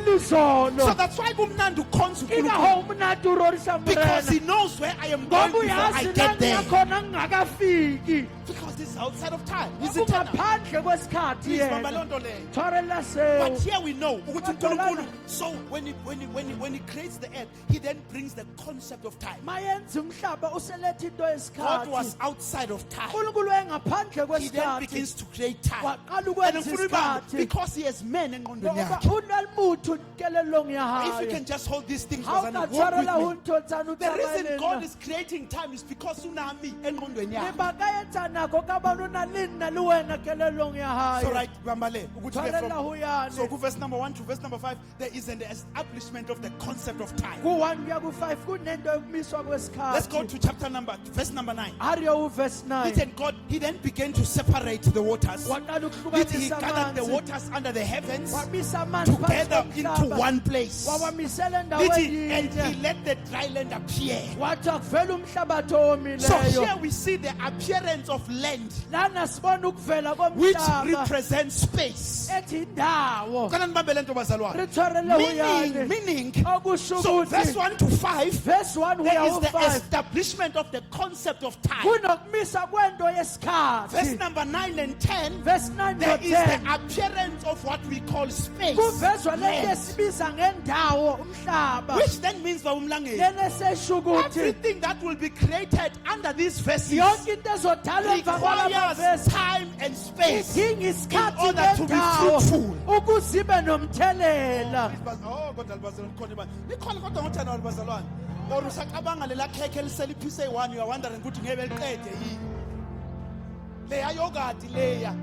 Speaker 2: usakulizolo.
Speaker 1: So that's why kumnandi ukhonza uNkulunkulu.
Speaker 2: Ikaho umnandi urorisa
Speaker 1: Because
Speaker 2: mrena.
Speaker 1: He knows where I am going
Speaker 2: Ngoba
Speaker 1: before I
Speaker 2: uyazi la
Speaker 1: get there.
Speaker 2: ngiyakhona ngingakafiki.
Speaker 1: Because Christ is outside of time. He's eternal.
Speaker 2: ngaphandle kwesikhathi
Speaker 1: Please, bamba
Speaker 2: yena
Speaker 1: loo nto leyo.
Speaker 2: tshwarela seo
Speaker 1: But here we know ukuthi
Speaker 2: Kodwa lana-
Speaker 1: uNkulunkulu, so when he creates the earth, he then brings the concept of time.
Speaker 2: mayenza umhlaba useletha into
Speaker 1: God was
Speaker 2: yesikhathi
Speaker 1: outside of time.
Speaker 2: uNkulunkulu engaphandle
Speaker 1: He then
Speaker 2: kwesikhathi
Speaker 1: begins to create time.
Speaker 2: waqala
Speaker 1: And
Speaker 2: ukwenza
Speaker 1: ngifuna ubambe,
Speaker 2: isikhathi
Speaker 1: because he has men engqondweni
Speaker 2: ngoba
Speaker 1: yakhe.
Speaker 2: unalmuthu kelelong ya
Speaker 1: If you
Speaker 2: hae
Speaker 1: can just hold these things,
Speaker 2: ha o
Speaker 1: Bazana,
Speaker 2: ka
Speaker 1: walk
Speaker 2: tshwarela ho
Speaker 1: with me.
Speaker 2: ntho tsane o
Speaker 1: The reason
Speaker 2: tsamaye le
Speaker 1: God
Speaker 2: nna.
Speaker 1: is creating time is because unami engqondweni yakhe.
Speaker 2: lebaka etsa nako ka bana o na le nna le wena kelelong ya
Speaker 1: So
Speaker 2: hae
Speaker 1: right, Bambale, ukuthi ke
Speaker 2: tshwarela
Speaker 1: from-
Speaker 2: ho yane
Speaker 1: so verse number 1 to verse number 5, there is an establishment of the concept of time.
Speaker 2: ku-1 kuya ku-5 kunento yokumiswa
Speaker 1: Let's go
Speaker 2: kwesikhathi
Speaker 1: to verse number 9.
Speaker 2: ariyo uverse 9
Speaker 1: Listen, God, he then began to separate the waters.
Speaker 2: waqala
Speaker 1: He
Speaker 2: ukuhlukanisa
Speaker 1: gathered the
Speaker 2: amanzi
Speaker 1: waters under the heavens
Speaker 2: wamisa amanzi
Speaker 1: together
Speaker 2: phansi
Speaker 1: into
Speaker 2: komhlaba
Speaker 1: one place.
Speaker 2: wawamisela
Speaker 1: And
Speaker 2: endaweni
Speaker 1: he
Speaker 2: yinye
Speaker 1: let the dry land appear.
Speaker 2: wathi akuvela umhlabathi
Speaker 1: So
Speaker 2: owomileyo
Speaker 1: here we see the appearance of land,
Speaker 2: lana sibona ukuvela
Speaker 1: which
Speaker 2: komhlaba
Speaker 1: represents space.
Speaker 2: ethi indawo
Speaker 1: Kana nibambe le nto bazalwane.
Speaker 2: ri tshwarele ho yane
Speaker 1: Meaning,
Speaker 2: okusho
Speaker 1: so verse
Speaker 2: ukuthi
Speaker 1: 1 to 5,
Speaker 2: verse 1
Speaker 1: there
Speaker 2: kuya
Speaker 1: is the
Speaker 2: u-5
Speaker 1: establishment of the concept of time.
Speaker 2: kunokumisa kwento
Speaker 1: Verse
Speaker 2: yesikhathi
Speaker 1: number 9 and 10,
Speaker 2: verse 9
Speaker 1: there is
Speaker 2: no-10
Speaker 1: the appearance of what we call space.
Speaker 2: kuvezwa lento
Speaker 1: Land.
Speaker 2: esibiza ngendawo umhlaba
Speaker 1: Which then means Bawumlangeni,
Speaker 2: lena esesho ukuthi
Speaker 1: everything that will be created under these verses
Speaker 2: yonke into ezodalwa emva
Speaker 1: requires
Speaker 2: kwalamavesi
Speaker 1: time and space.
Speaker 2: idinga
Speaker 1: in
Speaker 2: isikhathi
Speaker 1: order to be
Speaker 2: nendawo
Speaker 1: fruitful.
Speaker 2: ukuze ibe nomthelela
Speaker 1: Oh, kodwa libazalwane khona ibani. Likhona kodwa ngoJanuary bazalwane. Or usacabanga lela khekhe liseliphise one, you are wondering ukuthi ngeke beliqede yini. Leya yogurt leya.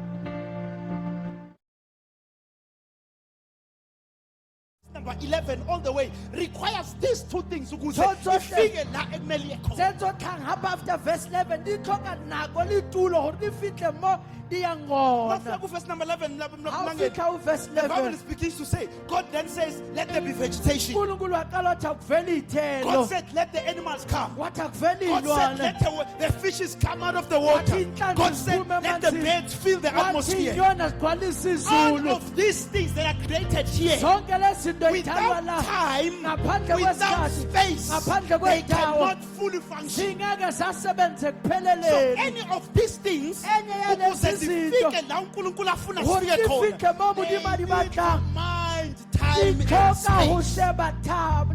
Speaker 1: Number 11 all the way requires these two things ukuze
Speaker 2: Tsotsohle.
Speaker 1: ifike la ekumele iye khona.
Speaker 2: tsetsotlhang hapa after verse 11 di tlhoka nako le tulo gore di fitlhe mo di yang
Speaker 1: Mafika
Speaker 2: gona
Speaker 1: ku verse number 11
Speaker 2: ha o
Speaker 1: Mlangeni.
Speaker 2: fitlha o verse
Speaker 1: The Bible
Speaker 2: 11
Speaker 1: begins to say, God then says, let there be vegetation.
Speaker 2: unkulunkulu waqala wathi akuveli
Speaker 1: God
Speaker 2: iy'thelo
Speaker 1: said, let the animals come.
Speaker 2: wathi akuveli
Speaker 1: God said,
Speaker 2: iy'lwane
Speaker 1: let the fishes come out of the water.
Speaker 2: Wathi inhlanzi
Speaker 1: God said,
Speaker 2: ziphume
Speaker 1: let the
Speaker 2: emanzini.
Speaker 1: birds fill the
Speaker 2: wathi
Speaker 1: atmosphere.
Speaker 2: inyona zigcwalise
Speaker 1: All
Speaker 2: izulu
Speaker 1: of these things that are created here,
Speaker 2: zonke lezi zinto
Speaker 1: without
Speaker 2: yidalwa la
Speaker 1: time,
Speaker 2: ngaphandle
Speaker 1: without
Speaker 2: kwesikhathi
Speaker 1: space,
Speaker 2: ngaphandle
Speaker 1: they
Speaker 2: kwendawo
Speaker 1: cannot fully function.
Speaker 2: zingeke zasebenze
Speaker 1: So
Speaker 2: kupheleleni
Speaker 1: any of these things,
Speaker 2: Enye yalezi
Speaker 1: ukuze
Speaker 2: zinto,
Speaker 1: zifike la uNkulunkulu afuna
Speaker 2: gore
Speaker 1: zifike
Speaker 2: di fitlhe mo
Speaker 1: khona,
Speaker 2: modimo a di
Speaker 1: they
Speaker 2: batlang.
Speaker 1: mind time and
Speaker 2: itlhoka ho
Speaker 1: space.
Speaker 2: sheba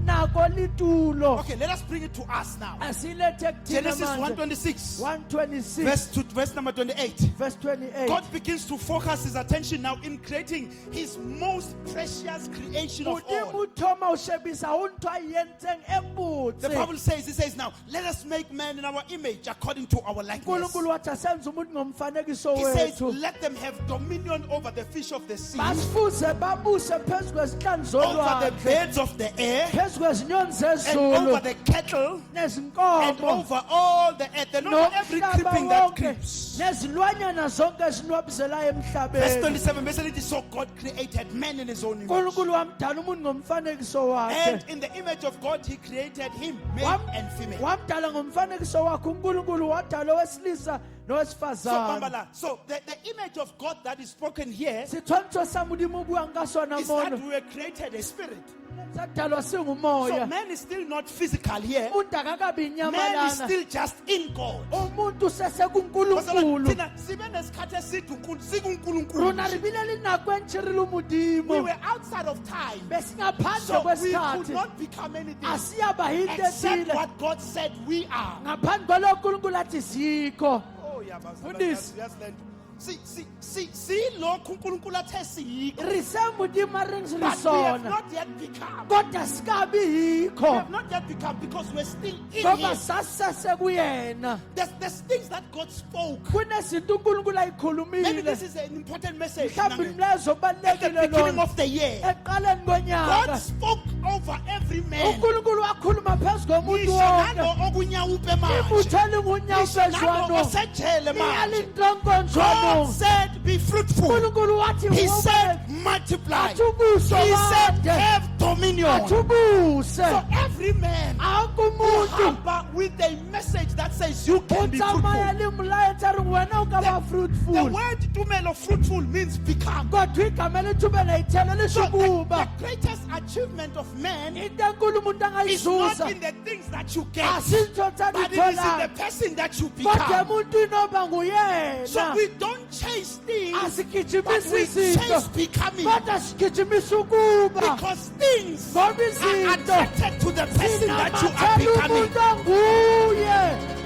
Speaker 2: nako le tulo
Speaker 1: Okay, let us bring it to us now.
Speaker 2: asilethe kuthina
Speaker 1: Genesis
Speaker 2: manje
Speaker 1: 1:26,
Speaker 2: 126
Speaker 1: verse number 28.
Speaker 2: verse 28
Speaker 1: God begins to focus his attention now in creating his most precious creation of
Speaker 2: modimo
Speaker 1: all.
Speaker 2: o thoma ho shebisa ho ntho a e entseng e
Speaker 1: The Bible
Speaker 2: botse
Speaker 1: says, it says now, let us make man in our image according to our likeness.
Speaker 2: unkulunkulu wathi asenze umuntu ngomfanekiso
Speaker 1: He says,
Speaker 2: wethu
Speaker 1: let them have dominion over the fish of the sea,
Speaker 2: basifuze babuse phezu kwezinhlanzi
Speaker 1: over the
Speaker 2: zolwandle
Speaker 1: birds of the air,
Speaker 2: phezu kwezinyoni
Speaker 1: and
Speaker 2: zezulu
Speaker 1: over the cattle, and
Speaker 2: nezinkomo
Speaker 1: over all the earth, and over every
Speaker 2: nomhlaba
Speaker 1: creeping that
Speaker 2: wonke
Speaker 1: creeps.
Speaker 2: nezilwanyana zonke ezinwabizelayo
Speaker 1: Verse
Speaker 2: emhlabeni
Speaker 1: 27, basically, so God created man in his own image.
Speaker 2: unkulunkulu wamdala umuntu ngomfanekiso
Speaker 1: And
Speaker 2: wakhe
Speaker 1: in the image of God, he created him, male
Speaker 2: Wam-
Speaker 1: and female.
Speaker 2: wamdala ngomfanekiso wakhe unkulunkulu wadala owesilisa
Speaker 1: So,
Speaker 2: nowesifazane
Speaker 1: Bambala, so the image of God that is spoken here
Speaker 2: setshwantsho sa modimo o buang ka sona
Speaker 1: is that
Speaker 2: mono
Speaker 1: we were created a spirit.
Speaker 2: sadalwa
Speaker 1: So
Speaker 2: singumoya
Speaker 1: man is still not physical here.
Speaker 2: umuntu akakabi
Speaker 1: Man is
Speaker 2: inyamalana
Speaker 1: still just in God.
Speaker 2: umuntu
Speaker 1: Bazalwane,
Speaker 2: sesekunkulunkulu
Speaker 1: thina sibe nesikhathi esithi sikunkulunkulu.
Speaker 2: rona re bile le nako e ntšhirile
Speaker 1: We
Speaker 2: modimo
Speaker 1: were outside of time.
Speaker 2: besingaphandle
Speaker 1: So we could
Speaker 2: kwesikhathi
Speaker 1: not become anything
Speaker 2: asiyaba yinto
Speaker 1: except
Speaker 2: ethile
Speaker 1: what God said we are.
Speaker 2: ngaphandle kwalo unkulunkulu athi sikho
Speaker 1: Oh yeah,
Speaker 2: Undisi.
Speaker 1: See, lokhu uNkulunkulu athe siyikho.
Speaker 2: re se modimo a reng se le
Speaker 1: But we have
Speaker 2: sona
Speaker 1: not yet become.
Speaker 2: kodwa sikabi
Speaker 1: We
Speaker 2: yikho
Speaker 1: have not yet become because we're still in
Speaker 2: ngoba
Speaker 1: Him.
Speaker 2: sasese kuyena
Speaker 1: There's things that God spoke.
Speaker 2: kunezinto unkulunkulu
Speaker 1: Maybe
Speaker 2: ayikhulumile
Speaker 1: this is an important message.
Speaker 2: mhlawumbe
Speaker 1: At
Speaker 2: mlezo
Speaker 1: the
Speaker 2: obalulekile
Speaker 1: beginning
Speaker 2: lona
Speaker 1: of the year,
Speaker 2: eqaleni
Speaker 1: God
Speaker 2: konyaka
Speaker 1: spoke over every man.
Speaker 2: unkulunkulu wakhuluma phezu komuntu
Speaker 1: Ngisho
Speaker 2: wonke
Speaker 1: nalo okunyawupe manje.
Speaker 2: ibutho elingunyawo
Speaker 1: Ngisho nalo
Speaker 2: pezwano
Speaker 1: osejele manje.
Speaker 2: liyalintonkonzwano
Speaker 1: God said, be fruitful.
Speaker 2: unkulunkulu wathi
Speaker 1: He
Speaker 2: "Wobe,
Speaker 1: said, multiply.
Speaker 2: athi ubuso
Speaker 1: He said,
Speaker 2: wande
Speaker 1: have dominion.
Speaker 2: athi ubuse
Speaker 1: So every man
Speaker 2: akho
Speaker 1: who
Speaker 2: umuntu
Speaker 1: hamba with a message message that says you
Speaker 2: o
Speaker 1: can be
Speaker 2: tsamaya
Speaker 1: fruitful.
Speaker 2: le molaetsa reng wena o ka ba
Speaker 1: The
Speaker 2: fruitful
Speaker 1: word tumelo fruitful means become.
Speaker 2: kodwa igama lethumela ithele
Speaker 1: So the
Speaker 2: lisukuba
Speaker 1: greatest achievement of man
Speaker 2: into enkulu umuntu
Speaker 1: is not
Speaker 2: angayizuza
Speaker 1: in the things that you get,
Speaker 2: asinto tsa
Speaker 1: but it is in the
Speaker 2: ditholanga
Speaker 1: person that you
Speaker 2: kodwa
Speaker 1: become.
Speaker 2: umuntu inoba
Speaker 1: So
Speaker 2: nguyena
Speaker 1: we don't chase things, but
Speaker 2: asigijimisi
Speaker 1: we
Speaker 2: izinto
Speaker 1: chase becoming.
Speaker 2: kodwa sigijimisa ukuba
Speaker 1: Because things
Speaker 2: ngoba
Speaker 1: are
Speaker 2: izinto
Speaker 1: attracted to the person that you are
Speaker 2: zinamathela
Speaker 1: becoming.
Speaker 2: umuntu onguye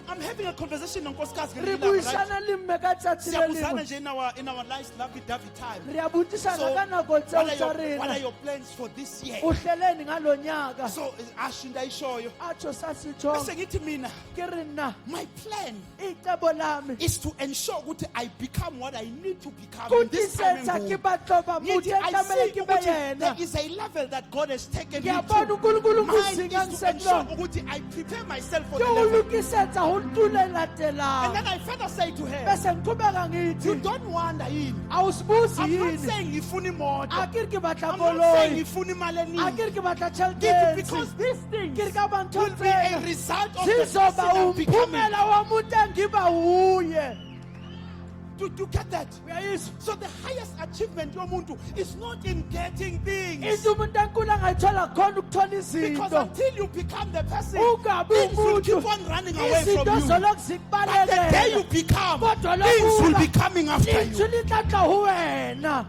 Speaker 1: I'm having a conversation on Koska's
Speaker 2: re buisana le mme ka tsatsi le lengwe
Speaker 1: in our nice lovely David time.
Speaker 2: re a botsisana
Speaker 1: So,
Speaker 2: ka nako
Speaker 1: what
Speaker 2: tseo
Speaker 1: are,
Speaker 2: tsa
Speaker 1: what are
Speaker 2: rena
Speaker 1: your plans for this year?
Speaker 2: o hleleni ngalo nyaka
Speaker 1: So ashinda ishoyo.
Speaker 2: atsho sa sitshonga
Speaker 1: Bese ngithi mina,
Speaker 2: ke re nna
Speaker 1: my plan
Speaker 2: icebo lami
Speaker 1: is to ensure that I become what I need to become in this time
Speaker 2: kutisetsa
Speaker 1: and
Speaker 2: ke
Speaker 1: go.
Speaker 2: batloba motho e
Speaker 1: I
Speaker 2: tlamele
Speaker 1: see
Speaker 2: ke be
Speaker 1: ukuthi
Speaker 2: yena
Speaker 1: there is a level that God has taken me
Speaker 2: ke a bona
Speaker 1: to.
Speaker 2: unkulunkulu
Speaker 1: Mine
Speaker 2: ngisinga
Speaker 1: is to ensure
Speaker 2: ngisekulona
Speaker 1: that I prepare myself for
Speaker 2: ke
Speaker 1: the
Speaker 2: go
Speaker 1: level.
Speaker 2: lokisetsa go ntule
Speaker 1: And
Speaker 2: latelayo
Speaker 1: then I further say to her,
Speaker 2: bese ngiqhubeka
Speaker 1: you
Speaker 2: ngithi
Speaker 1: don't wonder in.
Speaker 2: awusibuzi
Speaker 1: I'm not
Speaker 2: yini
Speaker 1: saying ngifuna imoto.
Speaker 2: a ke re ke batla
Speaker 1: I'm not saying
Speaker 2: koloi
Speaker 1: ngifuna imali
Speaker 2: a
Speaker 1: eningi.
Speaker 2: ke re ke batla tšhelete
Speaker 1: Because these things
Speaker 2: ke re ka ba ntho
Speaker 1: will be a
Speaker 2: tsena
Speaker 1: result of the person
Speaker 2: sizoba
Speaker 1: I'm becoming.
Speaker 2: umphumela wa muntu engiba uye
Speaker 1: Do you get that?
Speaker 2: uyayizwa
Speaker 1: So the highest achievement yomuntu is not in getting things.
Speaker 2: into umuntu enkulu angayithola khona ukuthola
Speaker 1: Because
Speaker 2: izinto
Speaker 1: until you become the person,
Speaker 2: ungabi
Speaker 1: things will keep
Speaker 2: umuntu
Speaker 1: on running away
Speaker 2: izinto
Speaker 1: from you.
Speaker 2: zoloku
Speaker 1: But the day you
Speaker 2: zikubalekela
Speaker 1: become,
Speaker 2: kodwa
Speaker 1: things will be
Speaker 2: lokuba
Speaker 1: coming after
Speaker 2: lithu
Speaker 1: you.
Speaker 2: litlatla ho wena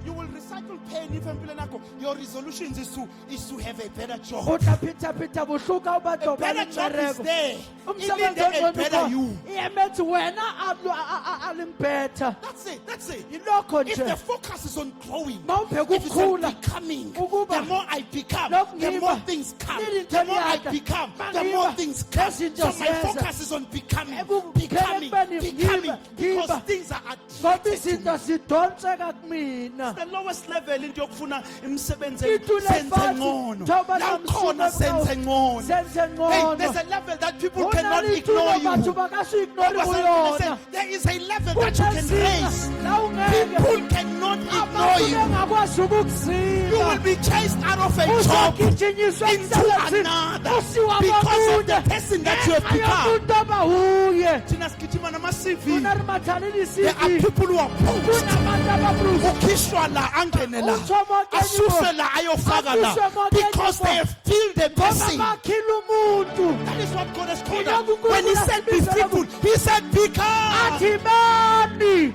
Speaker 1: You will recycle pain if your resolutions is to have a better job.
Speaker 2: o tla phethaphetha bohloko o batla
Speaker 1: A
Speaker 2: ho ba le
Speaker 1: better job is
Speaker 2: mmereko
Speaker 1: there.
Speaker 2: umsebenzi
Speaker 1: Even there a better
Speaker 2: ongcono
Speaker 1: you.
Speaker 2: e emetse wena a leng better
Speaker 1: That's it. That's it.
Speaker 2: yilokho
Speaker 1: If the
Speaker 2: nje
Speaker 1: focus is on growing,
Speaker 2: mawubheka
Speaker 1: if it's on
Speaker 2: ukukhula
Speaker 1: becoming,
Speaker 2: Ukuba
Speaker 1: the more I become,
Speaker 2: lokhu
Speaker 1: the more
Speaker 2: ngiba,
Speaker 1: things come.
Speaker 2: lilinto
Speaker 1: The more I
Speaker 2: liyanda,
Speaker 1: become, the
Speaker 2: mangiba,
Speaker 1: more things come. So
Speaker 2: lezinto
Speaker 1: my
Speaker 2: ziyenza.
Speaker 1: focus is on becoming,
Speaker 2: Ekubukeni
Speaker 1: becoming,
Speaker 2: beni,
Speaker 1: becoming,
Speaker 2: ngiba,
Speaker 1: because
Speaker 2: ngiba.
Speaker 1: things are
Speaker 2: ngoba
Speaker 1: attracted to me.
Speaker 2: izinto zidonseka kumina
Speaker 1: The lowest level into yokufuna imisebenzi
Speaker 2: Ithule
Speaker 1: senze
Speaker 2: phansi,
Speaker 1: ngcono.
Speaker 2: thoba
Speaker 1: La
Speaker 2: namsuka
Speaker 1: khona senze ngcono.
Speaker 2: senze
Speaker 1: Hey, there's
Speaker 2: ngcono
Speaker 1: a level that people
Speaker 2: Ho na
Speaker 1: cannot
Speaker 2: le
Speaker 1: ignore
Speaker 2: itulo batho
Speaker 1: you.
Speaker 2: ba ka se ignore
Speaker 1: Because
Speaker 2: ho
Speaker 1: I
Speaker 2: yona
Speaker 1: said, there is a level that you can raise.
Speaker 2: la o ngeke
Speaker 1: People cannot ignore
Speaker 2: abantu
Speaker 1: you.
Speaker 2: bengakwazi
Speaker 1: You will
Speaker 2: ukukusiba
Speaker 1: be chased out of a job
Speaker 2: uzogijinyiswa
Speaker 1: into
Speaker 2: emsebenzini
Speaker 1: another
Speaker 2: usiwa
Speaker 1: because of the
Speaker 2: komunye
Speaker 1: person that you have become.
Speaker 2: yomuntu obahuye
Speaker 1: Thina sigijima nama-CV.
Speaker 2: kuna ri mathalini
Speaker 1: There are
Speaker 2: CV
Speaker 1: people who are post.
Speaker 2: kunabantu ababruzi
Speaker 1: Ukhishwa la angene la.
Speaker 2: Uthomokeni
Speaker 1: Asuswe la ayofaka la.
Speaker 2: Asuswe
Speaker 1: Because they have filled the
Speaker 2: ngoba
Speaker 1: person.
Speaker 2: bakhile umuntu
Speaker 1: That is what God has called
Speaker 2: Ilo
Speaker 1: us. When He said be
Speaker 2: kunkulunkulu
Speaker 1: fruitful, He said become.
Speaker 2: athi bani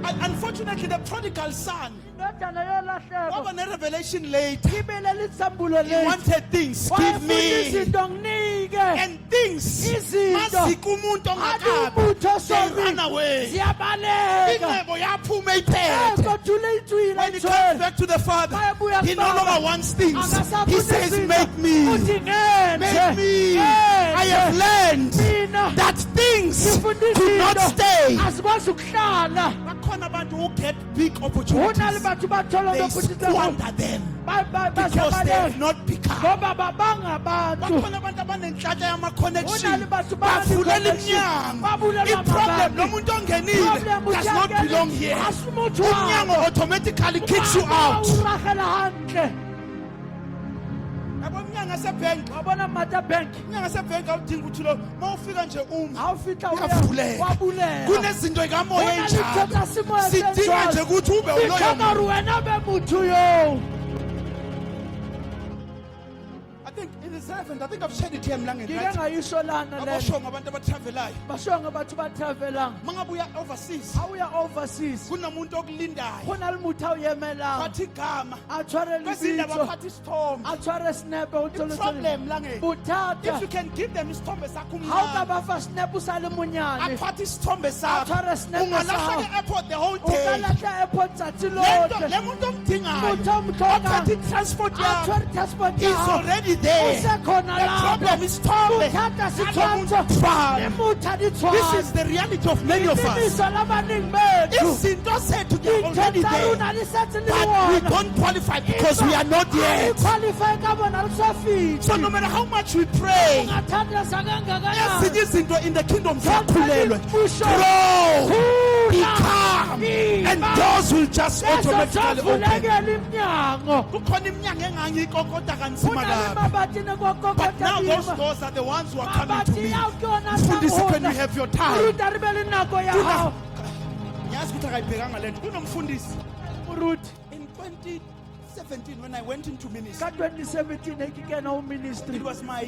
Speaker 1: And unfortunately, the prodigal son
Speaker 2: indodana yolahleko
Speaker 1: waba ne-revelation later.
Speaker 2: ibele litsambulo
Speaker 1: He
Speaker 2: lethu
Speaker 1: wanted things. Give
Speaker 2: wayefuna
Speaker 1: me.
Speaker 2: izinto nginike
Speaker 1: And things.
Speaker 2: Izinto.
Speaker 1: Masika umuntu
Speaker 2: ati
Speaker 1: ongakabi.
Speaker 2: umuntu
Speaker 1: They run
Speaker 2: osomile
Speaker 1: away.
Speaker 2: ziyabaleka
Speaker 1: Ingcebo yaphuma iphethe.
Speaker 2: kodule itswile
Speaker 1: When he comes
Speaker 2: ithwele
Speaker 1: back to the Father,
Speaker 2: Bayabuya
Speaker 1: he no
Speaker 2: kubaba.
Speaker 1: longer wants things.
Speaker 2: Akasafuna
Speaker 1: He says,
Speaker 2: izinto.
Speaker 1: make me.
Speaker 2: uthi ngenze
Speaker 1: Make me. I have learned
Speaker 2: mina
Speaker 1: that things
Speaker 2: ngifunda
Speaker 1: do not
Speaker 2: izinto
Speaker 1: stay.
Speaker 2: azikwazi ukuhlala
Speaker 1: Bakhona abantu who get big
Speaker 2: ho na le
Speaker 1: opportunities.
Speaker 2: batho ba thola
Speaker 1: They
Speaker 2: noputisa
Speaker 1: squander them because they
Speaker 2: basabaleka
Speaker 1: have not become.
Speaker 2: ngoba babangabantu
Speaker 1: Bakhona abantu abanenhlanhla
Speaker 2: ho na le
Speaker 1: yama-connection.
Speaker 2: batho
Speaker 1: Bavulela iminyango.
Speaker 2: babulela
Speaker 1: I-problem lo muntu ongenile does not belong here. Umnyango automatically kicks you out.
Speaker 2: uragela handle
Speaker 1: Yabo umnyango asebhenki.
Speaker 2: wabona mata bank
Speaker 1: Umnyango asebhenki awudingi ukuthi lo mawufika nje uma
Speaker 2: awufika
Speaker 1: uyavuleka.
Speaker 2: wabulela
Speaker 1: Kunezinto ikamoya
Speaker 2: Ho na le
Speaker 1: enjalo.
Speaker 2: thotsa semoya
Speaker 1: Sidinga
Speaker 2: senjalo.
Speaker 1: nje ukuthi ube uloyo
Speaker 2: Sihlonga
Speaker 1: muntu.
Speaker 2: hore wena be motho yo
Speaker 1: I think it is relevant. I think I've shared it here emlangeni,
Speaker 2: ngike
Speaker 1: right?
Speaker 2: ngayisho lana lena
Speaker 1: Abasho ngabantu abatravelayo.
Speaker 2: bashonga batho ba travelang
Speaker 1: Mangabuya overseas.
Speaker 2: awuya overseas
Speaker 1: Kunomuntu okulindayo.
Speaker 2: go na le motho a o emelang
Speaker 1: Phathi igama.
Speaker 2: a tshware
Speaker 1: Kwezinye
Speaker 2: lebitso
Speaker 1: abaphathi isithombe.
Speaker 2: a tshware senepe o
Speaker 1: The
Speaker 2: tlole
Speaker 1: problem langeni.
Speaker 2: bothata
Speaker 1: If you can give them isithombe sakho
Speaker 2: ha o ka
Speaker 1: umncane.
Speaker 2: ba fa senepe o sa le monyane
Speaker 1: Aphathi isithombe sakho.
Speaker 2: Atshware senepe sa
Speaker 1: Ungalahla
Speaker 2: hao.
Speaker 1: e-airport the whole
Speaker 2: o ka
Speaker 1: day.
Speaker 2: lahla airport tsatsi
Speaker 1: Le
Speaker 2: lohle
Speaker 1: muntu omdingayo.
Speaker 2: motho o mo tlhokang
Speaker 1: Ophathi transport
Speaker 2: a
Speaker 1: yakho.
Speaker 2: tshware transport
Speaker 1: Is
Speaker 2: ya hao
Speaker 1: already there.
Speaker 2: usekhona
Speaker 1: The problem
Speaker 2: lapho
Speaker 1: is isithombe.
Speaker 2: bothata
Speaker 1: Nalo
Speaker 2: setshwantsho
Speaker 1: muntu thwala.
Speaker 2: le motho a
Speaker 1: This is
Speaker 2: ditshwantsho
Speaker 1: the reality of many of us.
Speaker 2: iqiniso labaningi bethu
Speaker 1: Izinto sethu they are
Speaker 2: dintho
Speaker 1: already
Speaker 2: tsa
Speaker 1: there.
Speaker 2: rona di setse le
Speaker 1: But we
Speaker 2: wona
Speaker 1: don't qualify because we are not yet.
Speaker 2: qualify ka bona re sa
Speaker 1: So no
Speaker 2: fithi
Speaker 1: matter how much we pray,
Speaker 2: ungathandasa kangakanani
Speaker 1: ezinye izinto in the kingdom ziyakhulelwa.
Speaker 2: Usho.
Speaker 1: Grow. become, and doors will just automatically open.
Speaker 2: ezovulekela iminyango
Speaker 1: Kukhona iminyango engangiyikokota kanzima
Speaker 2: kunale
Speaker 1: kabi.
Speaker 2: mabati
Speaker 1: But now those
Speaker 2: nekokota
Speaker 1: doors are the ones who are coming to
Speaker 2: mabati
Speaker 1: me.
Speaker 2: ao ke ona
Speaker 1: Mfundisi, can we have your time?
Speaker 2: moruti a re be le nako ya gago
Speaker 1: Ngiyazi ukuthi akayibhekanga le nto. Kunomfundisi
Speaker 2: moruti
Speaker 1: in 2017 when I went into ministry.
Speaker 2: ka 2017 e ke kena ho ministry
Speaker 1: It was my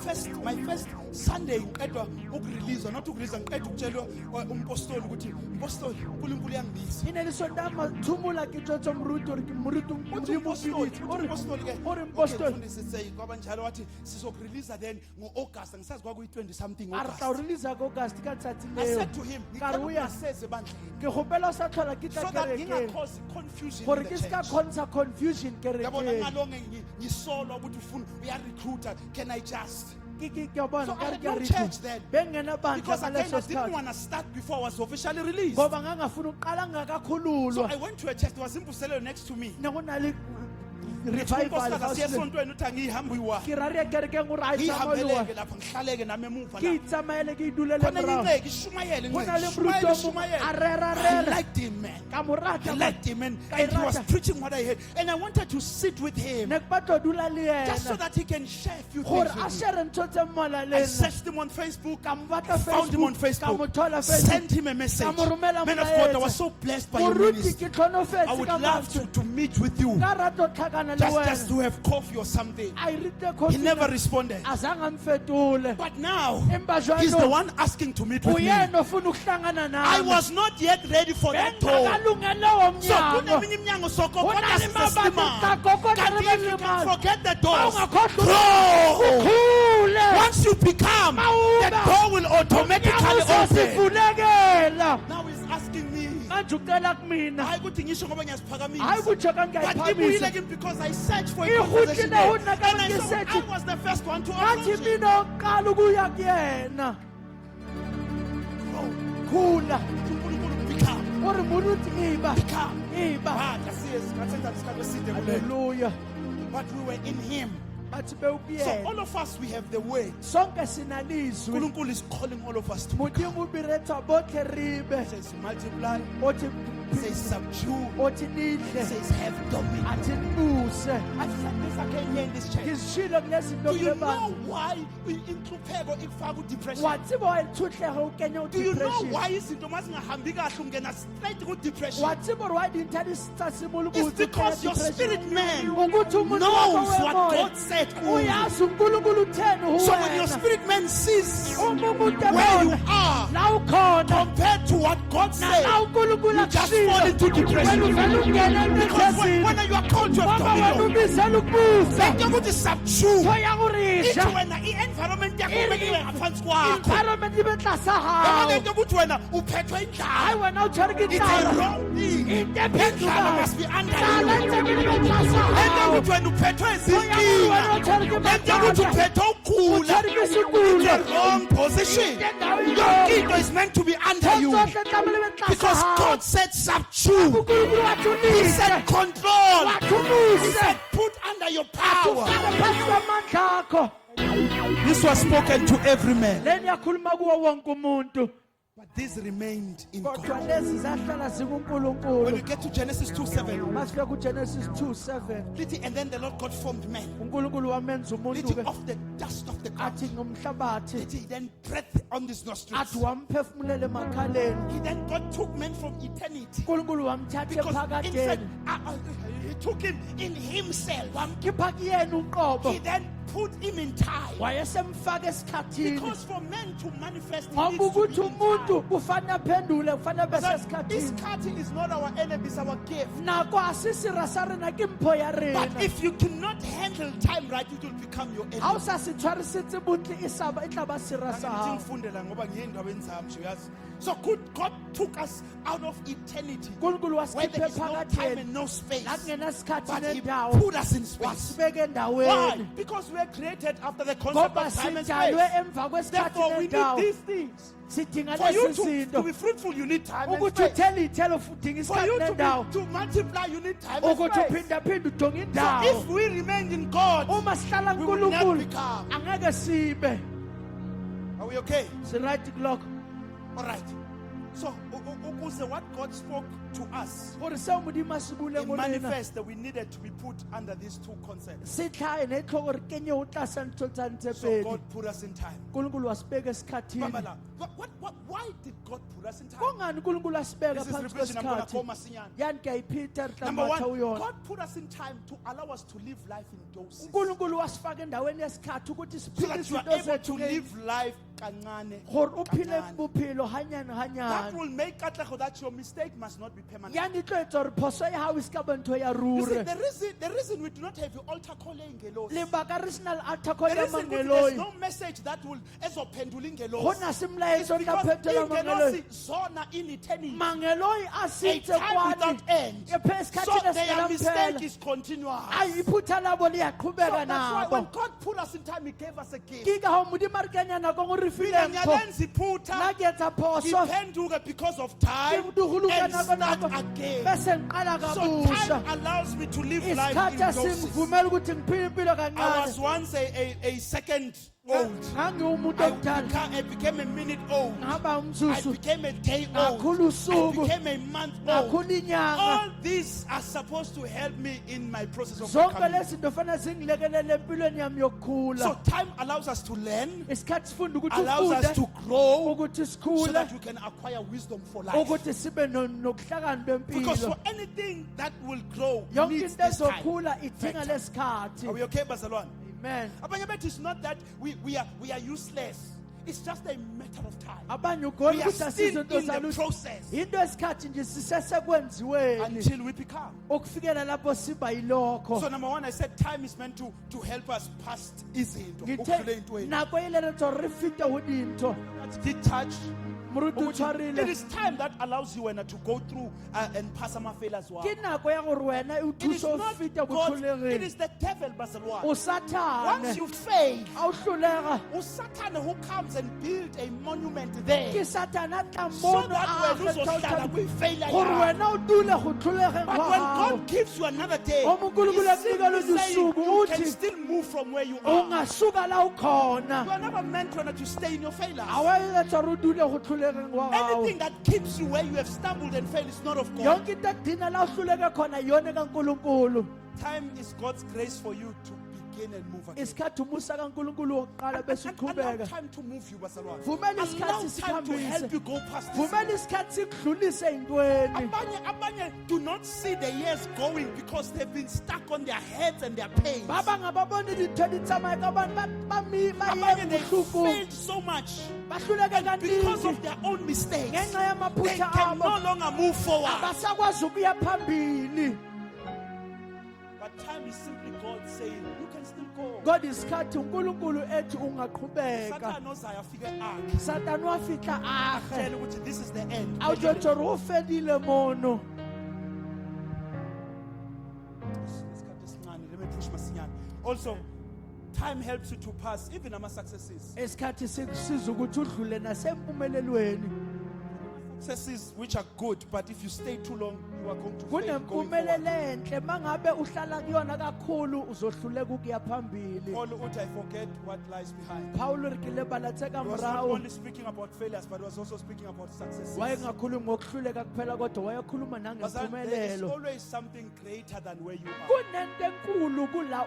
Speaker 1: first Sunday ngiqedwa ukurelease, not ukurelease, ngiqedwa ukutshelwa umpostoli ukuthi umpostoli uNkulunkulu uyangibiza.
Speaker 2: e ne le sonta mathumula ke tsotso moruti gore ke moruti
Speaker 1: Uthi umpostoli, uthi umpostoli ke.
Speaker 2: ore
Speaker 1: Okay,
Speaker 2: mpostoli
Speaker 1: mfundisi say kwaba njalo wathi sizokurelease then ngo-August, angisazi kwakuyi 20 something
Speaker 2: a re tla o
Speaker 1: August.
Speaker 2: release ka august ka letsatsi
Speaker 1: I
Speaker 2: leo
Speaker 1: said to him,
Speaker 2: ka re o ya
Speaker 1: ngisese bandla
Speaker 2: ke gopela o sa tlhola ke
Speaker 1: so
Speaker 2: tla
Speaker 1: that
Speaker 2: kerekeng
Speaker 1: ngingakhosi confusion
Speaker 2: gore
Speaker 1: in
Speaker 2: ke
Speaker 1: the
Speaker 2: se ka
Speaker 1: church.
Speaker 2: kgontsha confusion
Speaker 1: Yabona
Speaker 2: kerekeng
Speaker 1: ngalonge ngisolwa ukuthi ufuna uyarecruiter, can I just?
Speaker 2: ke a bona
Speaker 1: So I
Speaker 2: ka re
Speaker 1: had
Speaker 2: ke a
Speaker 1: no
Speaker 2: re
Speaker 1: church then.
Speaker 2: bengena bandla
Speaker 1: Because
Speaker 2: ka
Speaker 1: again,
Speaker 2: leso
Speaker 1: I didn't
Speaker 2: sikhathi
Speaker 1: want to start before I was officially released.
Speaker 2: ngoba ngangafuna uqala
Speaker 1: So
Speaker 2: ngakakhululwa
Speaker 1: I went to a church, there was Imbuselelo next to me.
Speaker 2: ne go na le
Speaker 1: Unkosikazi
Speaker 2: revival
Speaker 1: siya esontweni uthi angiyihambi uyi-one.
Speaker 2: ke ra re ya kerekeng gore a itsamaloa
Speaker 1: Ngihambeleke lapha ngihlaleke nami emuva
Speaker 2: ke
Speaker 1: la.
Speaker 2: itsamaele ke idulele
Speaker 1: Khona
Speaker 2: morago
Speaker 1: nginceke, ishumayele
Speaker 2: go na le
Speaker 1: nceke,
Speaker 2: moruti o mongwe
Speaker 1: shumayele.
Speaker 2: a rera
Speaker 1: I
Speaker 2: rera
Speaker 1: liked him, man.
Speaker 2: ka mo
Speaker 1: I
Speaker 2: rata
Speaker 1: liked him, and
Speaker 2: Ka
Speaker 1: he was
Speaker 2: irata.
Speaker 1: preaching what I heard. And I wanted to sit with him
Speaker 2: ne ke batlo dula le
Speaker 1: just so
Speaker 2: ena
Speaker 1: that he can share a few
Speaker 2: gore
Speaker 1: things
Speaker 2: a
Speaker 1: with me.
Speaker 2: shere ntho tse mmola le
Speaker 1: I
Speaker 2: nna
Speaker 1: searched him on Facebook.
Speaker 2: ka mo batla
Speaker 1: Found him on
Speaker 2: Facebook ka mo
Speaker 1: Facebook.
Speaker 2: thola
Speaker 1: Sent
Speaker 2: Facebook
Speaker 1: him a message.
Speaker 2: Ka mo romela
Speaker 1: Man of God, I
Speaker 2: molaetsa.
Speaker 1: was so blessed by your
Speaker 2: moruti
Speaker 1: ministry.
Speaker 2: ke tlhonofetse
Speaker 1: I would
Speaker 2: ka
Speaker 1: love
Speaker 2: mantswe
Speaker 1: to meet with you.
Speaker 2: ka rata o tlhakana le
Speaker 1: Just to
Speaker 2: wena
Speaker 1: have coffee or something.
Speaker 2: a irite
Speaker 1: He never
Speaker 2: coffee
Speaker 1: responded.
Speaker 2: a zange a mfetole
Speaker 1: But now,
Speaker 2: empa
Speaker 1: he's the
Speaker 2: jwanong
Speaker 1: one asking to meet
Speaker 2: o
Speaker 1: with me.
Speaker 2: yena ofuna ukuhlangana
Speaker 1: I
Speaker 2: nami
Speaker 1: was not yet ready for that door.
Speaker 2: bengakalungele wo
Speaker 1: So
Speaker 2: mnyango
Speaker 1: kuneminye iminyango sokokota
Speaker 2: Kunale mabati
Speaker 1: sisesimanga.
Speaker 2: kakokota
Speaker 1: Kanti if you
Speaker 2: rebele
Speaker 1: can
Speaker 2: mali.
Speaker 1: forget the doors,
Speaker 2: Ungakhohlwa
Speaker 1: grow.
Speaker 2: ukhule
Speaker 1: Once you become, the door will automatically open.
Speaker 2: uzosivulekela
Speaker 1: Now he's asking me,
Speaker 2: manje ucela kumina
Speaker 1: hayi ukuthi ngisho ngoba
Speaker 2: hayi
Speaker 1: ngiyaziphakamisa.
Speaker 2: kutsho ka
Speaker 1: But ibuyile
Speaker 2: ngiyayiphamisa
Speaker 1: kimi because I searched for a
Speaker 2: Ihutile
Speaker 1: conversation there.
Speaker 2: hona
Speaker 1: And
Speaker 2: ka
Speaker 1: I
Speaker 2: ke
Speaker 1: said,
Speaker 2: search.
Speaker 1: I was the first one to
Speaker 2: ngathi
Speaker 1: approach him.
Speaker 2: mina oqala ukuya kuyena khula
Speaker 1: uNkulunkulu become.
Speaker 2: uri muruti iba
Speaker 1: Become.
Speaker 2: iba
Speaker 1: Ah, kasiyezi, ngathenga isikhathi eside kule.
Speaker 2: haleluya
Speaker 1: But we were in him.
Speaker 2: bathi
Speaker 1: So
Speaker 2: bewukuyena
Speaker 1: all of us, we have the way.
Speaker 2: sonke sinalizwi
Speaker 1: uNkulunkulu is calling all of us to become.
Speaker 2: modimo o biretsa botlhe ribe
Speaker 1: Says multiply,
Speaker 2: othi
Speaker 1: says subdue,
Speaker 2: othi nidle
Speaker 1: says have dominion.
Speaker 2: athi nibuse
Speaker 1: I said this again here in this church.
Speaker 2: ngizishilo kulezinto
Speaker 1: Do you
Speaker 2: kule
Speaker 1: know
Speaker 2: bantu
Speaker 1: why inhlupheko ikufaka depression?
Speaker 2: wa tseba wa ithutlega o kenya
Speaker 1: Do you know
Speaker 2: depression
Speaker 1: why izinto mazingahambi kahle ungena straight ku-depression?
Speaker 2: wa tseba gore wa dintlha di sa simolola
Speaker 1: It's
Speaker 2: botse
Speaker 1: because your spirit man
Speaker 2: ukuthi umuntu
Speaker 1: knows
Speaker 2: wakho
Speaker 1: what
Speaker 2: wemoya
Speaker 1: God said.
Speaker 2: uyazi unkulunkulu utheni ho
Speaker 1: So when your
Speaker 2: wena
Speaker 1: spirit man sees
Speaker 2: uma umuntu
Speaker 1: where you
Speaker 2: ebona
Speaker 1: are
Speaker 2: la ukhona
Speaker 1: compared to what God
Speaker 2: nala
Speaker 1: said,
Speaker 2: unkulunkulu
Speaker 1: you just fall into
Speaker 2: wena
Speaker 1: depression.
Speaker 2: uvele ungene
Speaker 1: Because
Speaker 2: entethezini
Speaker 1: when you are called to have
Speaker 2: ngoba wena
Speaker 1: dominion,
Speaker 2: ubizela ukubusa
Speaker 1: into ukuthi subdue.
Speaker 2: tho ya gore
Speaker 1: Ithi
Speaker 2: isha
Speaker 1: wena i-environment yakho ubekiwe ngaphansi kwakho.
Speaker 2: environment ibe tlasa
Speaker 1: Yabona
Speaker 2: gago
Speaker 1: into ukuthi wena uphethwe
Speaker 2: hayi
Speaker 1: indlala.
Speaker 2: wena o tshwere ke
Speaker 1: It's a
Speaker 2: tlala
Speaker 1: wrong thing.
Speaker 2: into
Speaker 1: Indlala must be under
Speaker 2: tlala
Speaker 1: you.
Speaker 2: ntse ke libe tlasa
Speaker 1: Ento
Speaker 2: gago
Speaker 1: ukuthi wena uphethwe
Speaker 2: tho ya gore wena o
Speaker 1: zinkinga.
Speaker 2: tshwere ke
Speaker 1: Ento ukuthi
Speaker 2: mathata
Speaker 1: uphethwe
Speaker 2: o
Speaker 1: ukugula.
Speaker 2: tshwere ke
Speaker 1: It's
Speaker 2: sekula
Speaker 1: a wrong position. Yonke into is meant to be under you.
Speaker 2: tsotlhe tlamele be tlasa
Speaker 1: Because
Speaker 2: gago
Speaker 1: God said subdue.
Speaker 2: unkulunkulu wa
Speaker 1: He said
Speaker 2: thunise
Speaker 1: control.
Speaker 2: wa
Speaker 1: He
Speaker 2: thunise
Speaker 1: said put under your power.
Speaker 2: ufake phasi kwamandla akho
Speaker 1: This was spoken to every man.
Speaker 2: leni yakhuluma kuwo wonke umuntu
Speaker 1: But this remained in
Speaker 2: kodwa
Speaker 1: God.
Speaker 2: lezi zahlala
Speaker 1: When
Speaker 2: zikunkulunkulu
Speaker 1: you get to Genesis 2:7,
Speaker 2: masifika kugenesis 2:7
Speaker 1: and then the Lord God formed man.
Speaker 2: unkulunkulu wamenza umuntu ke
Speaker 1: Of the dust of the ground.
Speaker 2: athi ngomhlabathi
Speaker 1: He then breathed on his nostrils.
Speaker 2: athi wamphefumulela emakhaleni
Speaker 1: He then God took man from eternity.
Speaker 2: unkulunkulu wamthatha
Speaker 1: Because in fact,
Speaker 2: ephakadeni
Speaker 1: he took him in himself.
Speaker 2: wamkhipha kuyena uqobo
Speaker 1: He then put him in time.
Speaker 2: wayesemfaka esikhathini
Speaker 1: Because for men to manifest, he
Speaker 2: ngoba
Speaker 1: needs to
Speaker 2: ukuthi
Speaker 1: be in
Speaker 2: umuntu
Speaker 1: time.
Speaker 2: kufanele aphendule kufanele
Speaker 1: This
Speaker 2: besesikhathini
Speaker 1: cutting is not our enemy, it's our gift.
Speaker 2: nako asisira sa rena ke mpho ya
Speaker 1: But
Speaker 2: rena
Speaker 1: if you cannot handle time right, it will become your enemy.
Speaker 2: ga o sa se tshwarisitse bontle e tla ba sira sa gago
Speaker 1: Ngifundela ngoba ngiye endaweni zami nje uyazi. So God took us out of eternity
Speaker 2: unkulunkulu
Speaker 1: where there
Speaker 2: wasikhiphe
Speaker 1: is no time
Speaker 2: ephakadeni
Speaker 1: and no space.
Speaker 2: la kungena sikhathi
Speaker 1: But He
Speaker 2: nendawo
Speaker 1: put us in space.
Speaker 2: wasibeka
Speaker 1: Why?
Speaker 2: endaweni
Speaker 1: Because we are created after the concept
Speaker 2: ngoba
Speaker 1: of time and
Speaker 2: sidalwe
Speaker 1: space.
Speaker 2: emva kwesikhathi
Speaker 1: Therefore, we need
Speaker 2: nendawo
Speaker 1: these things.
Speaker 2: sidinga
Speaker 1: For you
Speaker 2: lezi
Speaker 1: to
Speaker 2: zinto
Speaker 1: be fruitful, you need time and
Speaker 2: ukuthi
Speaker 1: space.
Speaker 2: uthele iy'thelo udinga
Speaker 1: For
Speaker 2: isikhathi
Speaker 1: you
Speaker 2: nendawo
Speaker 1: to multiply, you need time and
Speaker 2: ukuthi
Speaker 1: space.
Speaker 2: uphindaphinde udonga
Speaker 1: So
Speaker 2: indawo
Speaker 1: if we remain in God,
Speaker 2: uma sihlala
Speaker 1: we will never
Speaker 2: nkulunkulu
Speaker 1: become.
Speaker 2: angeke sibe
Speaker 1: Are we okay?
Speaker 2: si-right kulokho
Speaker 1: All right. So, ukuze what God spoke to us,
Speaker 2: gore seo modimo a se buile
Speaker 1: it
Speaker 2: go rena
Speaker 1: manifest that we needed to be put under these two concepts.
Speaker 2: se tlhae ne tlo gore kenye o tlasa ntho tsa ntse
Speaker 1: So
Speaker 2: pedi
Speaker 1: God put us in time.
Speaker 2: unkulunkulu wasibeka esikhathini
Speaker 1: Babala, why did God put us in time?
Speaker 2: kungani unkulunkulu asibeka
Speaker 1: This is
Speaker 2: phansi
Speaker 1: revision. I'm going to
Speaker 2: kwesikhathi
Speaker 1: call Masinyane.
Speaker 2: yani kuyayiphitha
Speaker 1: Number
Speaker 2: rihlambatha
Speaker 1: one,
Speaker 2: uyona
Speaker 1: God put us in time to allow us to live life in doses.
Speaker 2: unkulunkulu wasifaka endaweni yesikhathi ukuthi
Speaker 1: So
Speaker 2: siphile
Speaker 1: that you are
Speaker 2: izinto
Speaker 1: able to
Speaker 2: zethu
Speaker 1: live life kancane,
Speaker 2: gore o phile
Speaker 1: kancane.
Speaker 2: bophelo hanyane
Speaker 1: That
Speaker 2: hanyane
Speaker 1: will make katlego that your mistake must not be permanent.
Speaker 2: yani e tlo etsa gore phoso ya hao e seka ba ntho ya
Speaker 1: You see,
Speaker 2: rure
Speaker 1: the reason we do not have the altar call ingelosi.
Speaker 2: lebaka re sena le altar
Speaker 1: The
Speaker 2: call ya
Speaker 1: reason ukuthi there's
Speaker 2: mangeloi
Speaker 1: no message that will ezophendula
Speaker 2: go
Speaker 1: ingelosi.
Speaker 2: na se
Speaker 1: It's
Speaker 2: molaetso o tla
Speaker 1: because
Speaker 2: phetola mangeloi
Speaker 1: ingelosi zona in eternity.
Speaker 2: mangeloi a
Speaker 1: A
Speaker 2: sitse
Speaker 1: time
Speaker 2: kwani
Speaker 1: without end.
Speaker 2: e phe
Speaker 1: So
Speaker 2: esikhathini
Speaker 1: their
Speaker 2: esingela
Speaker 1: mistake
Speaker 2: mphela
Speaker 1: is continuous.
Speaker 2: a iphutha labo
Speaker 1: So
Speaker 2: liyaqhubeka
Speaker 1: that's why when
Speaker 2: nabo
Speaker 1: God put us in time, He gave us a gift.
Speaker 2: ke ka ho modimo a re kanya nako go re file
Speaker 1: Mina
Speaker 2: mpho
Speaker 1: ngiyalenza iphutha,
Speaker 2: nna ke etsa phoso
Speaker 1: ngiphenduke because of
Speaker 2: ke
Speaker 1: time
Speaker 2: duguluka
Speaker 1: and
Speaker 2: nako
Speaker 1: start
Speaker 2: nako
Speaker 1: again.
Speaker 2: bese ngiqala
Speaker 1: So
Speaker 2: kabusha
Speaker 1: time allows me to live life
Speaker 2: isikhathi
Speaker 1: in doses.
Speaker 2: asingivumela ukuthi ngiphile impilo
Speaker 1: I was
Speaker 2: kancane
Speaker 1: once a second old.
Speaker 2: ngangiwumuntu omdala
Speaker 1: I became a minute old.
Speaker 2: ngihamba
Speaker 1: I
Speaker 2: umzuzu
Speaker 1: became a day
Speaker 2: ngakhula
Speaker 1: old. I
Speaker 2: usuku
Speaker 1: became a month old.
Speaker 2: ngakhula inyanga
Speaker 1: All these are supposed to help me in my process of
Speaker 2: zonke
Speaker 1: becoming.
Speaker 2: lezi zinto fanele zingilekelele empilweni yami
Speaker 1: So
Speaker 2: yokukhula
Speaker 1: time allows us to learn,
Speaker 2: isikhathi sifunda ukuthi
Speaker 1: allows us
Speaker 2: ufunde
Speaker 1: to grow,
Speaker 2: ukuthi
Speaker 1: so
Speaker 2: sikhule
Speaker 1: that we can acquire wisdom for life.
Speaker 2: ukuthi sibe nokuhlakani
Speaker 1: Because
Speaker 2: bempilo
Speaker 1: for anything that will grow
Speaker 2: yonke
Speaker 1: needs
Speaker 2: into
Speaker 1: this time.
Speaker 2: ezokhula idinga
Speaker 1: Factor.
Speaker 2: lesikhathi
Speaker 1: Are we okay, Bazalwane?
Speaker 2: amen
Speaker 1: Abanye bethu, it's not that we are useless. It's just a matter of time.
Speaker 2: abanye ugona
Speaker 1: We are
Speaker 2: ukuthi
Speaker 1: still
Speaker 2: asizinto
Speaker 1: in the
Speaker 2: zalu
Speaker 1: process
Speaker 2: into esikhathi nje sisesekwenziweni
Speaker 1: until we become.
Speaker 2: ukufikela lapho siba yilokho
Speaker 1: So number one, I said time is meant to help us past izinto.
Speaker 2: ngithe
Speaker 1: Ukudlula ey'ntweni.
Speaker 2: nako e lere tso re fete ho dinto
Speaker 1: That's detached.
Speaker 2: moruti o
Speaker 1: It
Speaker 2: tshwarile
Speaker 1: is time that allows you to go through and pass some failures.
Speaker 2: ke nako ya gore wena e o
Speaker 1: It is
Speaker 2: thusa o
Speaker 1: not
Speaker 2: fete
Speaker 1: God, it
Speaker 2: botlholegeng
Speaker 1: is the devil, Bazalwane.
Speaker 2: o
Speaker 1: Once
Speaker 2: sathane
Speaker 1: you fail,
Speaker 2: a o hlolega
Speaker 1: Satan who comes and build a monument there,
Speaker 2: ke satane a tla
Speaker 1: so
Speaker 2: mono
Speaker 1: that
Speaker 2: a
Speaker 1: when you
Speaker 2: kgetha
Speaker 1: failure,
Speaker 2: gore wena o dule go tlholegeng
Speaker 1: but
Speaker 2: ga
Speaker 1: when
Speaker 2: gago
Speaker 1: God gives you another day,
Speaker 2: O Nkulunkulu
Speaker 1: He's
Speaker 2: akunika lo
Speaker 1: simply saying
Speaker 2: lusuku,
Speaker 1: you can
Speaker 2: uthi,
Speaker 1: still move from where you
Speaker 2: o
Speaker 1: are.
Speaker 2: ngasuka la o khona
Speaker 1: You are never meant to stay in your failures.
Speaker 2: a wa etsa gore o dule go tlholegeng wa gago
Speaker 1: Anything that keeps you where you have stumbled and failed is not of God.
Speaker 2: yonke into edina la o hluleke khona yone kankulunkulu
Speaker 1: Time is God's grace for you to begin and move again.
Speaker 2: isikhathi umusa kankulunkulu wokuqala bese
Speaker 1: Allow
Speaker 2: uqhubeka
Speaker 1: time to move you, Bazalwane.
Speaker 2: vumela
Speaker 1: Allow
Speaker 2: isikhathi
Speaker 1: time to help
Speaker 2: sikhambise
Speaker 1: you go past this.
Speaker 2: vumela isikhathi sikudlulise ey'ntweni
Speaker 1: Abanye do not see the years going because they've been stuck on their heads and their pains.
Speaker 2: ba bang ga ba bone dintho di tsamaya ka bone ba
Speaker 1: Abanye, they
Speaker 2: botlhokong
Speaker 1: failed so much
Speaker 2: ba hluleke
Speaker 1: because
Speaker 2: kaningi
Speaker 1: of their own mistakes.
Speaker 2: ngenxa ya
Speaker 1: They
Speaker 2: maphutha
Speaker 1: can no
Speaker 2: abo
Speaker 1: longer move forward.
Speaker 2: abasakwazi ukuya phambili
Speaker 1: But time is simply God saying, you can still go.
Speaker 2: kodwa isikhathi unkulunkulu ethi ungaqhubeka
Speaker 1: Satan knows I figure out.
Speaker 2: satani wa fitla age
Speaker 1: Tell you this is the end.
Speaker 2: a o jwetsa gore o fedile mono
Speaker 1: Let me push Masinyane. Also, time helps you to pass even our successes.
Speaker 2: isikhathi sikusiza ukuthi udlule nasempumelelweni
Speaker 1: Successes which are good, but if you stay too long, you are going to fail going
Speaker 2: kunempumelelo
Speaker 1: forward.
Speaker 2: enhle mangabe uhlala kuyona kakhulu uzohluleka ukuya phambili
Speaker 1: Paul Uta, I forget what lies behind.
Speaker 2: Paulo re ke lebalatseka
Speaker 1: He was not
Speaker 2: morago
Speaker 1: only speaking about failures, but he was also speaking about successes.
Speaker 2: wayengakhulumi ngokuhluleka kuphela kodwa wayekhuluma
Speaker 1: But there is
Speaker 2: nangempumelelo
Speaker 1: always something greater than where you are.
Speaker 2: kunento enkulu kula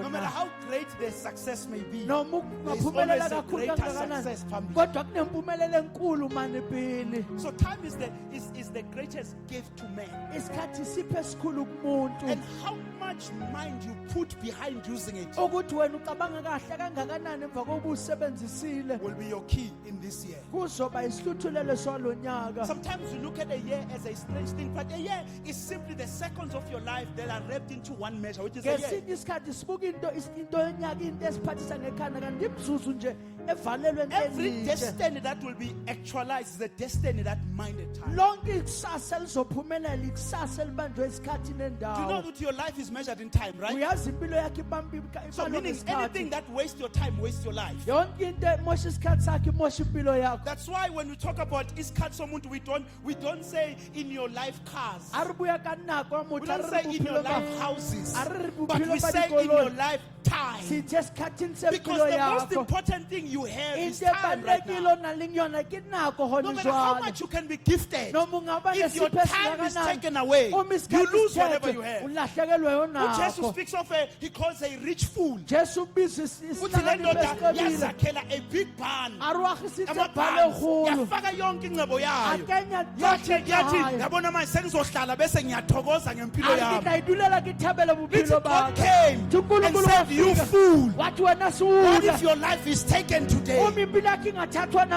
Speaker 1: No matter
Speaker 2: ukhona
Speaker 1: how great the success may be,
Speaker 2: noma
Speaker 1: there is
Speaker 2: ungaphumelela
Speaker 1: always a
Speaker 2: kakhulu
Speaker 1: greater
Speaker 2: kangakanani
Speaker 1: success family.
Speaker 2: kodwa kunempumelelo enkulu mani pili
Speaker 1: So time is the greatest gift to man.
Speaker 2: isikhathi siphe esikhulu kumuntu
Speaker 1: And how much mind you put behind using it
Speaker 2: ukuthi wena ucabanga kahle kangakanani emva kokuba usebenzisile
Speaker 1: will be your key in this year.
Speaker 2: kuzoba isihluthulelo swalo nyaka
Speaker 1: Sometimes you look at a year as a strange thing, but a year is simply the seconds of your life that are wrapped into one measure, which is a year.
Speaker 2: ngesinye isikhathi sibuka into yonyaka into esiphathisa ngekhanda kanti imzuzu nje evalelwe
Speaker 1: Every
Speaker 2: enhleni
Speaker 1: destiny that will be actualized is a destiny that minded time.
Speaker 2: lonke ikusasa lizophumelela ikusasa elibanjwe isikhathi
Speaker 1: Do you know
Speaker 2: nendawo
Speaker 1: that your life is measured in time, right?
Speaker 2: uyazi impilo yakhe
Speaker 1: So meaning anything that wastes your time wastes your life.
Speaker 2: yonke into emosha isikhathi sakhe imosha impilo yakho
Speaker 1: That's why when we talk about iskhathi somuntu, we don't say in your life cars.
Speaker 2: a re buya ka nako ya
Speaker 1: We
Speaker 2: motho a
Speaker 1: don't
Speaker 2: re
Speaker 1: say
Speaker 2: re
Speaker 1: in your
Speaker 2: bophelo
Speaker 1: life
Speaker 2: ba
Speaker 1: houses.
Speaker 2: a re re
Speaker 1: But we
Speaker 2: bophelo ba
Speaker 1: say in your
Speaker 2: dikoloi
Speaker 1: life time.
Speaker 2: sithe esikhathini
Speaker 1: Because
Speaker 2: sempilo
Speaker 1: the most
Speaker 2: yakho
Speaker 1: important thing you have is
Speaker 2: into
Speaker 1: time right
Speaker 2: ebalulekile
Speaker 1: now.
Speaker 2: o nang le yona ke nako
Speaker 1: No
Speaker 2: gone
Speaker 1: matter how
Speaker 2: jwale.
Speaker 1: much you can be gifted,
Speaker 2: Noma ungaba
Speaker 1: if your
Speaker 2: nesipho
Speaker 1: time is
Speaker 2: esingakanani,
Speaker 1: taken away,
Speaker 2: uma
Speaker 1: you
Speaker 2: isikhathi
Speaker 1: lose whatever
Speaker 2: sithethe,
Speaker 1: you have.
Speaker 2: ulahlekelwe
Speaker 1: Jesus
Speaker 2: yonakho.
Speaker 1: speaks of he calls a rich fool.
Speaker 2: Jesu ubiza
Speaker 1: Uthi le ndoda
Speaker 2: isihlakaniphi esiqebile.
Speaker 1: yazakhela a big barn.
Speaker 2: Arwagisitse bhale
Speaker 1: Amabhans,
Speaker 2: khulu.
Speaker 1: yafaka yonke incebo yayo.
Speaker 2: Akenya
Speaker 1: Yathi
Speaker 2: yathi
Speaker 1: ngiyabona manje sengizohlala bese ngiyathokoza ngempilo yami.
Speaker 2: ngitayidulela ngithabele
Speaker 1: Lithi
Speaker 2: bophelo
Speaker 1: God
Speaker 2: bakhe.
Speaker 1: came and
Speaker 2: uNkulunkulu
Speaker 1: said, you
Speaker 2: wafika.
Speaker 1: fool.
Speaker 2: Wathi wena
Speaker 1: What
Speaker 2: suwula.
Speaker 1: if your life is taken today?
Speaker 2: Uma impilo yakhe ingathathwa
Speaker 1: So all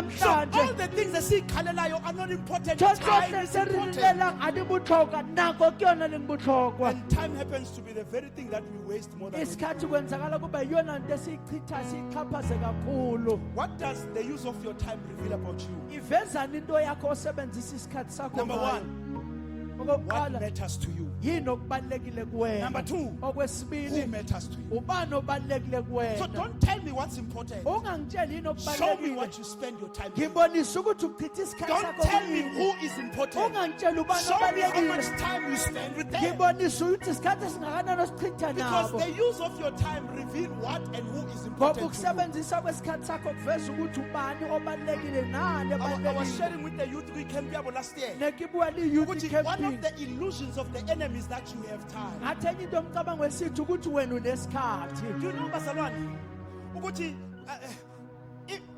Speaker 2: namhlanje.
Speaker 1: the things esiyikhalelayo are not important.
Speaker 2: Thotho
Speaker 1: Time is important.
Speaker 2: sesirilelang adibuthokwa nako kuyona lengibuthokwa.
Speaker 1: And time happens to be the very thing that we waste more than anything.
Speaker 2: Isikhathi kwenzakala kuba yiyona nto esiyichitha siyixhaphaze kakhulu.
Speaker 1: What does the use of your time reveal about you?
Speaker 2: Ivezani into yakho osebenzisa isikhathi sakho
Speaker 1: Number
Speaker 2: ngayo?
Speaker 1: one, what
Speaker 2: Okokuqala,
Speaker 1: matters to you?
Speaker 2: yini okubalulekile kuwena?
Speaker 1: Number two, who
Speaker 2: Okwesibili,
Speaker 1: matters to you?
Speaker 2: ubani obalulekile
Speaker 1: So
Speaker 2: kuwena?
Speaker 1: don't tell me what's important.
Speaker 2: Ungangitsheli yini
Speaker 1: Show me
Speaker 2: okubalulekile.
Speaker 1: what you spend your time doing.
Speaker 2: Ngibonisa ukuthi uchitha isikhathi
Speaker 1: Don't
Speaker 2: sakho
Speaker 1: tell me
Speaker 2: kuyini.
Speaker 1: who is important.
Speaker 2: Ungangitsheli ubani
Speaker 1: Show me how
Speaker 2: obalulekile.
Speaker 1: much time you spend with them.
Speaker 2: Ngibonisa ukuthi isikhathi esingakanani osichitha
Speaker 1: Because
Speaker 2: nabo.
Speaker 1: the use of your time reveal what and who is
Speaker 2: Ngoba
Speaker 1: important to you.
Speaker 2: ukusebenzisa kwesikhathi sakho kuveza ukuthi ubani obalulekile nani
Speaker 1: I was
Speaker 2: ebalulekile.
Speaker 1: sharing with the youth week camp yabo last year.
Speaker 2: Nekibuya li-youth
Speaker 1: Ukuthi one
Speaker 2: camping.
Speaker 1: of the illusions of the enemy is that you have time.
Speaker 2: Ngathi enye into omcabango esithi ukuthi wena unesikhathi.
Speaker 1: Do you know bazalwane? Ukuthi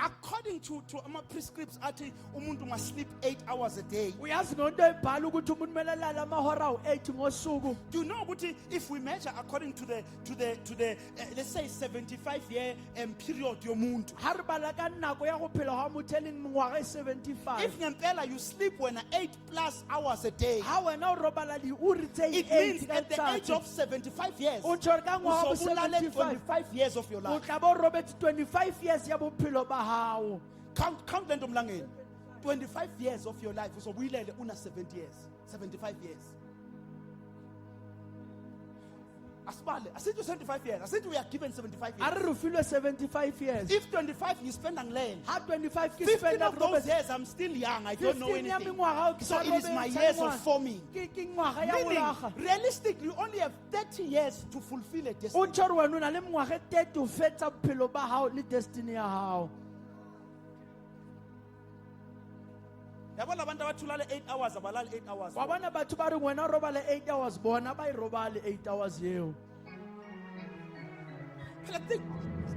Speaker 1: according to ama prescripts athi umuntu must sleep 8 hours a day.
Speaker 2: Uyazi nonto ebhala ukuthi umuntu kumele alale amahora awu-8 ngosuku.
Speaker 1: Do you know ukuthi if we measure according to the let's say 75-year period yomuntu,
Speaker 2: Ha re bala ka nako ya go phela ga motho e leng mengwaga e 75.
Speaker 1: if ngempela you sleep when 8+ hours a day,
Speaker 2: Ha wena o robala diuri tse
Speaker 1: it
Speaker 2: 8
Speaker 1: means
Speaker 2: ka
Speaker 1: at the age
Speaker 2: letsatsi,
Speaker 1: of 75 years,
Speaker 2: o tshwere ka ngwaga bo
Speaker 1: uzobulale
Speaker 2: 75,
Speaker 1: 25 years of your
Speaker 2: o
Speaker 1: life.
Speaker 2: tla bo robetse 25 years ya bophelo ba gago.
Speaker 1: Count lento mlangeni. 25 years of your life uzobuyilele una 70 years, 75 years. Asibale, asithi 75 years. Asithi we are given 75
Speaker 2: A
Speaker 1: years.
Speaker 2: re re filwe 75 years.
Speaker 1: If 25 you spend ngilele,
Speaker 2: Ha 25 ke
Speaker 1: 15
Speaker 2: spenda
Speaker 1: of those years I'm still young, I don't know
Speaker 2: 15 ya
Speaker 1: anything.
Speaker 2: mengwaga o ke
Speaker 1: So
Speaker 2: sa
Speaker 1: it is my
Speaker 2: robetsa
Speaker 1: years of
Speaker 2: ngwaga.
Speaker 1: forming.
Speaker 2: Ke ngwaga ya
Speaker 1: Meaning,
Speaker 2: golaga.
Speaker 1: realistically, you only have 30 years to fulfill a
Speaker 2: O
Speaker 1: destiny.
Speaker 2: tshwere wena o na le mengwaga e 30 o fetsa bophelo ba gago le destiny ya gago.
Speaker 1: Yabona abantu abathulale 8 hours abalali 8 hours.
Speaker 2: Wa bona batho ba re wena o robale 8 hours bona ba e robale 8 hours eo.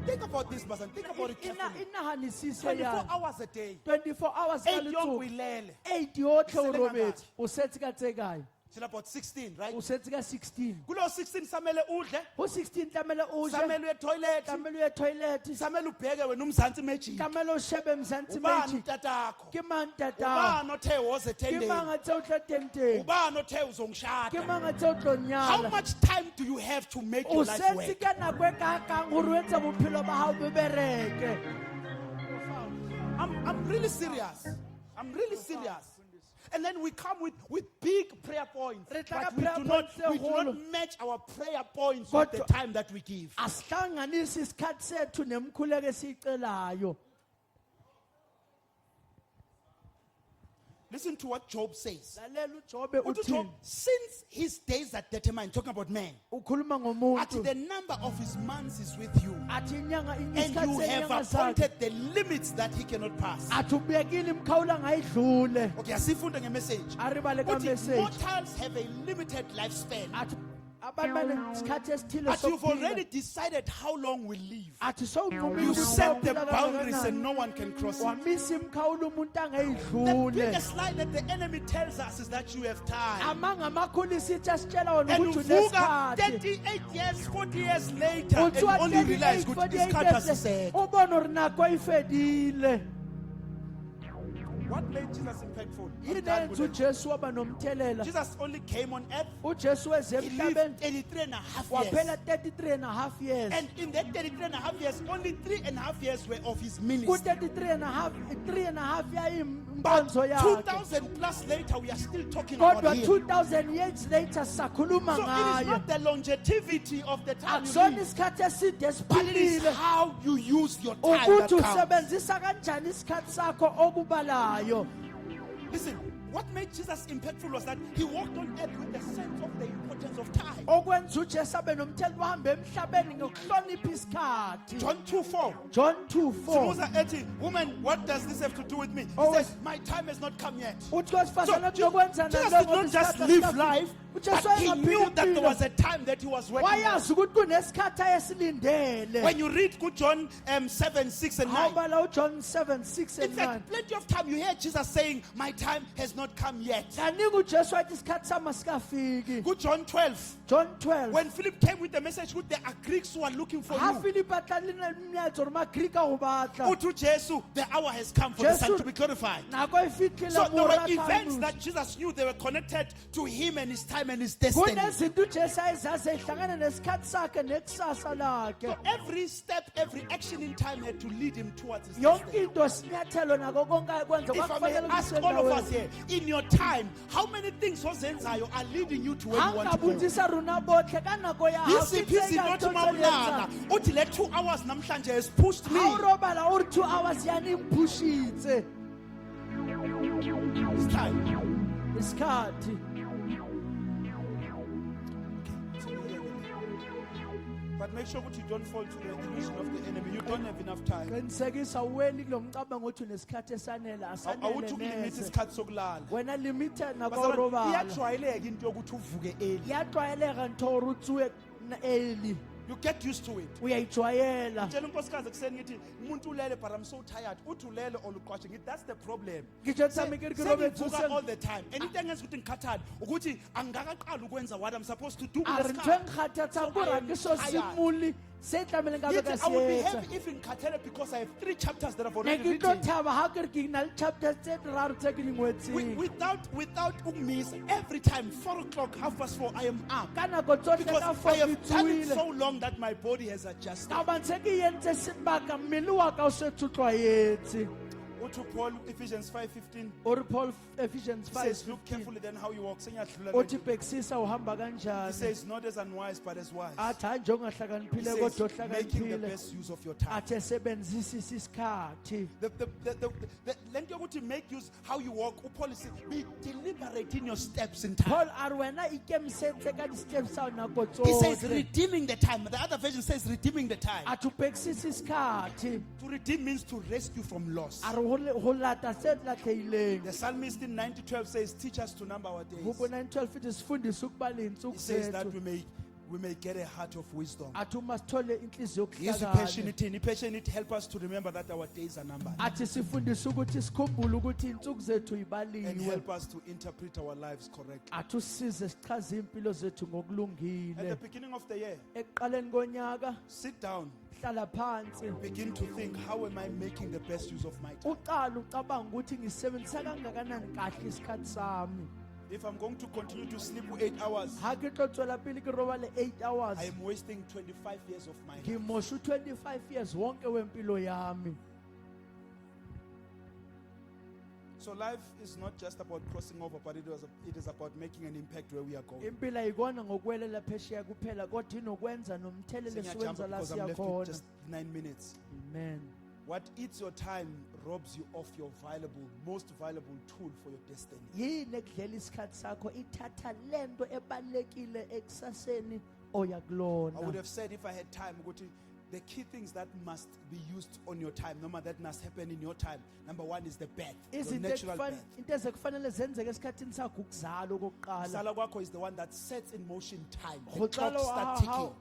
Speaker 1: Think about this, Basan. Think about it carefully.
Speaker 2: Inahanisise
Speaker 1: 24
Speaker 2: ya
Speaker 1: hours a day.
Speaker 2: 24 hours ka
Speaker 1: 8 young
Speaker 2: letsogo.
Speaker 1: wilele.
Speaker 2: 8 yotlhe o
Speaker 1: Seleng
Speaker 2: robetse. O setse ka tse kae?
Speaker 1: Till about 16, right?
Speaker 2: O setse ka 16.
Speaker 1: Kulo 16 samele udle,
Speaker 2: Ho 16 tlamele o je,
Speaker 1: samele uye toilet,
Speaker 2: tlamele o ye toilet,
Speaker 1: samele ubheke wena umzansi magic.
Speaker 2: tlamele o shebe mzantsi
Speaker 1: Ubani
Speaker 2: meji.
Speaker 1: tatakho?
Speaker 2: Ke mang tatao?
Speaker 1: Ubani othe was
Speaker 2: Ke
Speaker 1: attending?
Speaker 2: mang a tse o tla tenteng?
Speaker 1: Ubani othe
Speaker 2: Ke
Speaker 1: uzongishada?
Speaker 2: mang a tse o tlo
Speaker 1: How
Speaker 2: nyala?
Speaker 1: much time do you have to make
Speaker 2: O
Speaker 1: your life
Speaker 2: setse
Speaker 1: work?
Speaker 2: ka nako e ka kang gore o etse bophelo ba gago bo bereke.
Speaker 1: I'm really serious. I'm really serious. And then we come with big prayer points.
Speaker 2: Re tla ka
Speaker 1: But we
Speaker 2: prayer
Speaker 1: do not
Speaker 2: points tse kgolo.
Speaker 1: match our prayer points with the
Speaker 2: Kodwa-
Speaker 1: time that we give.
Speaker 2: Asihlanganisi isikhathi sethu nemkhuleko esiyicelayo.
Speaker 1: Listen to what Job says.
Speaker 2: Lalela uJobe
Speaker 1: Uthi Job,
Speaker 2: uthini?
Speaker 1: since his days are determined, talking about man,
Speaker 2: Ukhuluma
Speaker 1: at
Speaker 2: ngomuntu.
Speaker 1: the number of his months is with you.
Speaker 2: Athi inyanga
Speaker 1: And
Speaker 2: isikhathi
Speaker 1: you have
Speaker 2: senyanga zakhe.
Speaker 1: appointed the limits that he cannot pass.
Speaker 2: Athi ubekile imkhawulo angayidlule.
Speaker 1: Okay, asifunde nge-message.
Speaker 2: Aribale ka
Speaker 1: Uthi,
Speaker 2: message.
Speaker 1: mortals have a limited lifespan.
Speaker 2: Athi abantu banesikhathi esithile
Speaker 1: But you've
Speaker 2: sokuphila.
Speaker 1: already decided how long we live.
Speaker 2: Athi sowunqumile
Speaker 1: You
Speaker 2: ukuthi
Speaker 1: set the
Speaker 2: uzophila
Speaker 1: boundaries
Speaker 2: kangakanani.
Speaker 1: and no one can cross it.
Speaker 2: Wamisa imkhawulo umuntu
Speaker 1: The
Speaker 2: angayidlule.
Speaker 1: biggest lie that the enemy tells us is that you have time.
Speaker 2: Amanga amakhulu isithi asitshela wona
Speaker 1: And
Speaker 2: ukuthi
Speaker 1: uvuka
Speaker 2: unesikhathi.
Speaker 1: 38 years, 40 years later, and
Speaker 2: Uthiwa
Speaker 1: only realize
Speaker 2: 38,
Speaker 1: ukuthi
Speaker 2: 48
Speaker 1: isikhathi
Speaker 2: years,
Speaker 1: asiseko.
Speaker 2: ubone hore nako ifedile.
Speaker 1: What made Jesus impactful? I'm
Speaker 2: Yini
Speaker 1: done
Speaker 2: eyenza
Speaker 1: with it.
Speaker 2: uJesu waba nomthelela?
Speaker 1: Jesus only came on earth.
Speaker 2: uJesu weze
Speaker 1: He lived
Speaker 2: emhlabeni
Speaker 1: 33 and a half
Speaker 2: waphela
Speaker 1: years.
Speaker 2: 33 and a half years.
Speaker 1: And in that 33 and a half years, only 3.5 years were of his
Speaker 2: Ku
Speaker 1: ministry.
Speaker 2: 33 and a half, 3 and a half
Speaker 1: But
Speaker 2: yayimbonzo yakhe.
Speaker 1: 2,000 plus later, we are still talking
Speaker 2: Kodwa
Speaker 1: about him.
Speaker 2: 2000 years later sakhuluma
Speaker 1: So it is
Speaker 2: ngayo.
Speaker 1: not the longevity of the time you
Speaker 2: Akusona
Speaker 1: live,
Speaker 2: isikhathi eside
Speaker 1: but it is
Speaker 2: esiphilile.
Speaker 1: how you use your time that
Speaker 2: Ukuthi
Speaker 1: counts.
Speaker 2: usebenzisa kanjani isikhathi sakho okubalayo.
Speaker 1: Listen, What made Jesus impactful was that he walked on earth with a sense of the importance of time.
Speaker 2: okwenza ujesu abe nomthelo wahamba emhlabeni ngokuhlonipha isikhathi.
Speaker 1: John 2:4.
Speaker 2: John 2:4
Speaker 1: Simuza ethi, woman, what does this have to do with me? He
Speaker 2: Oh,
Speaker 1: says, my time has not come yet.
Speaker 2: uthi wesifazane
Speaker 1: So,
Speaker 2: kuzokwenza
Speaker 1: Jesus
Speaker 2: nalokho
Speaker 1: did not just
Speaker 2: isikhathi
Speaker 1: live
Speaker 2: asikafiki.
Speaker 1: life,
Speaker 2: ujesu
Speaker 1: but he
Speaker 2: wayengaphili
Speaker 1: knew that there
Speaker 2: impilo.
Speaker 1: was a time that he was working on.
Speaker 2: wayazi ukuthi kunesikhathi ayesilindele.
Speaker 1: When you read good John 7, 6 and 9,
Speaker 2: awubala uJohn 7, 6
Speaker 1: in
Speaker 2: and 9.
Speaker 1: fact, plenty of time you hear Jesus saying, my time has not come yet.
Speaker 2: kaningi ujesu wathi isikhathi sami asikafiki.
Speaker 1: Good John 12,
Speaker 2: John 12
Speaker 1: when Philip came with the message, there are Greeks who are looking for
Speaker 2: ha
Speaker 1: you.
Speaker 2: filipi a tla le melaetsa gore magrika go batla.
Speaker 1: Utu Jesu, the hour has come for the Son
Speaker 2: Jesu-
Speaker 1: to be glorified.
Speaker 2: nako e fitlhile
Speaker 1: So there were
Speaker 2: morata
Speaker 1: events
Speaker 2: a
Speaker 1: that Jesus knew they were connected to him and his time and his destiny.
Speaker 2: kunezinto ujesu ayezazi ehlangane nesikhathi sakhe nekusasa lakhe.
Speaker 1: So every step, every action in time had to lead him towards his
Speaker 2: yonke
Speaker 1: destiny.
Speaker 2: into sinyathelo nako konke ayekwenza
Speaker 1: If I may
Speaker 2: kwakufanele
Speaker 1: ask
Speaker 2: ukuthi
Speaker 1: all of us
Speaker 2: endaweni.
Speaker 1: here, in your time, how many things ozenzayo are leading you to where you want to go?
Speaker 2: angabudzisa rona botlhe ka nako ya
Speaker 1: Yisiphi izinto mawulala uthi le 2 hours namhlanje has pushed me.
Speaker 2: ga o robala o re 2 hours yani mphushitse
Speaker 1: It's time.
Speaker 2: isikhathi.
Speaker 1: But make sure that you don't fall to the illusion of the enemy. You don't have enough time.
Speaker 2: qinisekisa uweni kulo mcabango ukuthi unesikhathi esanele
Speaker 1: Awuthi
Speaker 2: asanele
Speaker 1: ukulimit
Speaker 2: neze.
Speaker 1: isikhathi sokulala.
Speaker 2: wena limited nako
Speaker 1: Basabani,
Speaker 2: robala
Speaker 1: iyajwayeleka into yokuthi uvuke early.
Speaker 2: iyajwayeleka nto gore utsuwe early
Speaker 1: You get used to it.
Speaker 2: uyayijwayela.
Speaker 1: Tshela unkosikazi kuseni ngithi umuntu ulele but I'm so tired. Uthi ulele or uqwashe ngithi that's the problem.
Speaker 2: ngitsho tsami ke re ke robetse
Speaker 1: Sengivuka all
Speaker 2: useng-
Speaker 1: the time. Into engenza ukuthi ngikhathale ukuthi angakaqali ukwenza what I'm supposed to do.
Speaker 2: a re ntho e nkgathatsang kore ga ke so simole se tlamehile nkabe ka
Speaker 1: I will be
Speaker 2: se etsa.
Speaker 1: happy if ngikhathele because I have 3 chapters that I've
Speaker 2: ne
Speaker 1: already
Speaker 2: ke tlo
Speaker 1: written.
Speaker 2: thaba ga ke re ke na le chapters tse 3 tse ke di ngwetseng.
Speaker 1: Without miss every time 4 o'clock 4:30 I am up
Speaker 2: ka nako tsotlhe ka
Speaker 1: because I
Speaker 2: fo ke
Speaker 1: have done it
Speaker 2: tsuile
Speaker 1: so long that my body has adjusted.
Speaker 2: ka bantse ke entse sebaka mmele wa ka o setse o tlwaetse.
Speaker 1: Uthi Paul Ephesians 5:15
Speaker 2: o re Paul Ephesians
Speaker 1: says
Speaker 2: 5
Speaker 1: look carefully then how you walk. Sengiyadlula
Speaker 2: othi
Speaker 1: le-
Speaker 2: bhekisisa uhamba
Speaker 1: He
Speaker 2: kanjani.
Speaker 1: says not as unwise but as wise.
Speaker 2: athi hayi nje ungahlakaniphile
Speaker 1: He
Speaker 2: kodwa
Speaker 1: says making the
Speaker 2: ohlakaniphile.
Speaker 1: best use of your time.
Speaker 2: athi esebenzisa isikhathi.
Speaker 1: The lento yokuthi make use how you walk. Paul is saying be deliberate in your steps in time.
Speaker 2: Paul a re wena ikemisetse ka di-steps tsa nako
Speaker 1: He says
Speaker 2: tsotlhe.
Speaker 1: redeeming the time. The other version says redeeming the time.
Speaker 2: athi o bhekisisa isikhathi.
Speaker 1: To redeem means to rescue from loss.
Speaker 2: a re go lata se latlheileng.
Speaker 1: The psalmist in 90:12 says, teach us to number our days.
Speaker 2: Hubo 9:12 ithi sifundise ukubala
Speaker 1: He
Speaker 2: iy'nsuku
Speaker 1: says that
Speaker 2: zethu.
Speaker 1: we may get a heart of wisdom.
Speaker 2: athi uma sithole inhliziyo
Speaker 1: Yes,
Speaker 2: yokuhlakana.
Speaker 1: passionate help us to remember that our days are numbered
Speaker 2: athi sifundise ukuthi sikhumbule ukuthi iy'nsuku zethu
Speaker 1: and
Speaker 2: ibaliwe.
Speaker 1: help us to interpret our lives correctly.
Speaker 2: athi usize sichaze iy'mpilo zethu
Speaker 1: At the
Speaker 2: ngokulungile.
Speaker 1: beginning of the year,
Speaker 2: ekuqaleni konyaka
Speaker 1: sit down,
Speaker 2: hlala phansi
Speaker 1: begin to think, how am I making the best use of my time?
Speaker 2: uqala ucabanga ukuthi ngisebenzisa kangakanani kahle isikhathi sami.
Speaker 1: If I'm going to continue to sleep 8 hours,
Speaker 2: ha ke tlo tswela pele ke robale 8 hours
Speaker 1: I am wasting 25 years of my life.
Speaker 2: ke moshe 25 years wonke wempilo yami.
Speaker 1: So life is not just about crossing over, but it is about making an impact where we are going.
Speaker 2: impilo ayikona ngokwelela phesheya kuphela kodwa inokwenza nomthelelo
Speaker 1: Sengiyajumpa
Speaker 2: siwenza la
Speaker 1: because I'm left with
Speaker 2: siyakhona.
Speaker 1: just 9 minutes.
Speaker 2: Amen.
Speaker 1: What eats your time robs you of your most valuable tool for your destiny.
Speaker 2: yini ekudlela isikhathi sakho ithatha lento ebalekile ekusaseni oya
Speaker 1: I would
Speaker 2: kulona.
Speaker 1: have said if I had time, ukuthi the key things that must be used on your time, no matter that must happen in your time. Number one is the birth, your
Speaker 2: izinto
Speaker 1: natural birth.
Speaker 2: into ezekufanele zenzeke esikhathini sakho ukuzala okokuqala.
Speaker 1: Sala kwakho is the one that sets in motion time. The
Speaker 2: Go
Speaker 1: clock
Speaker 2: qala
Speaker 1: start
Speaker 2: ha-
Speaker 1: ticking.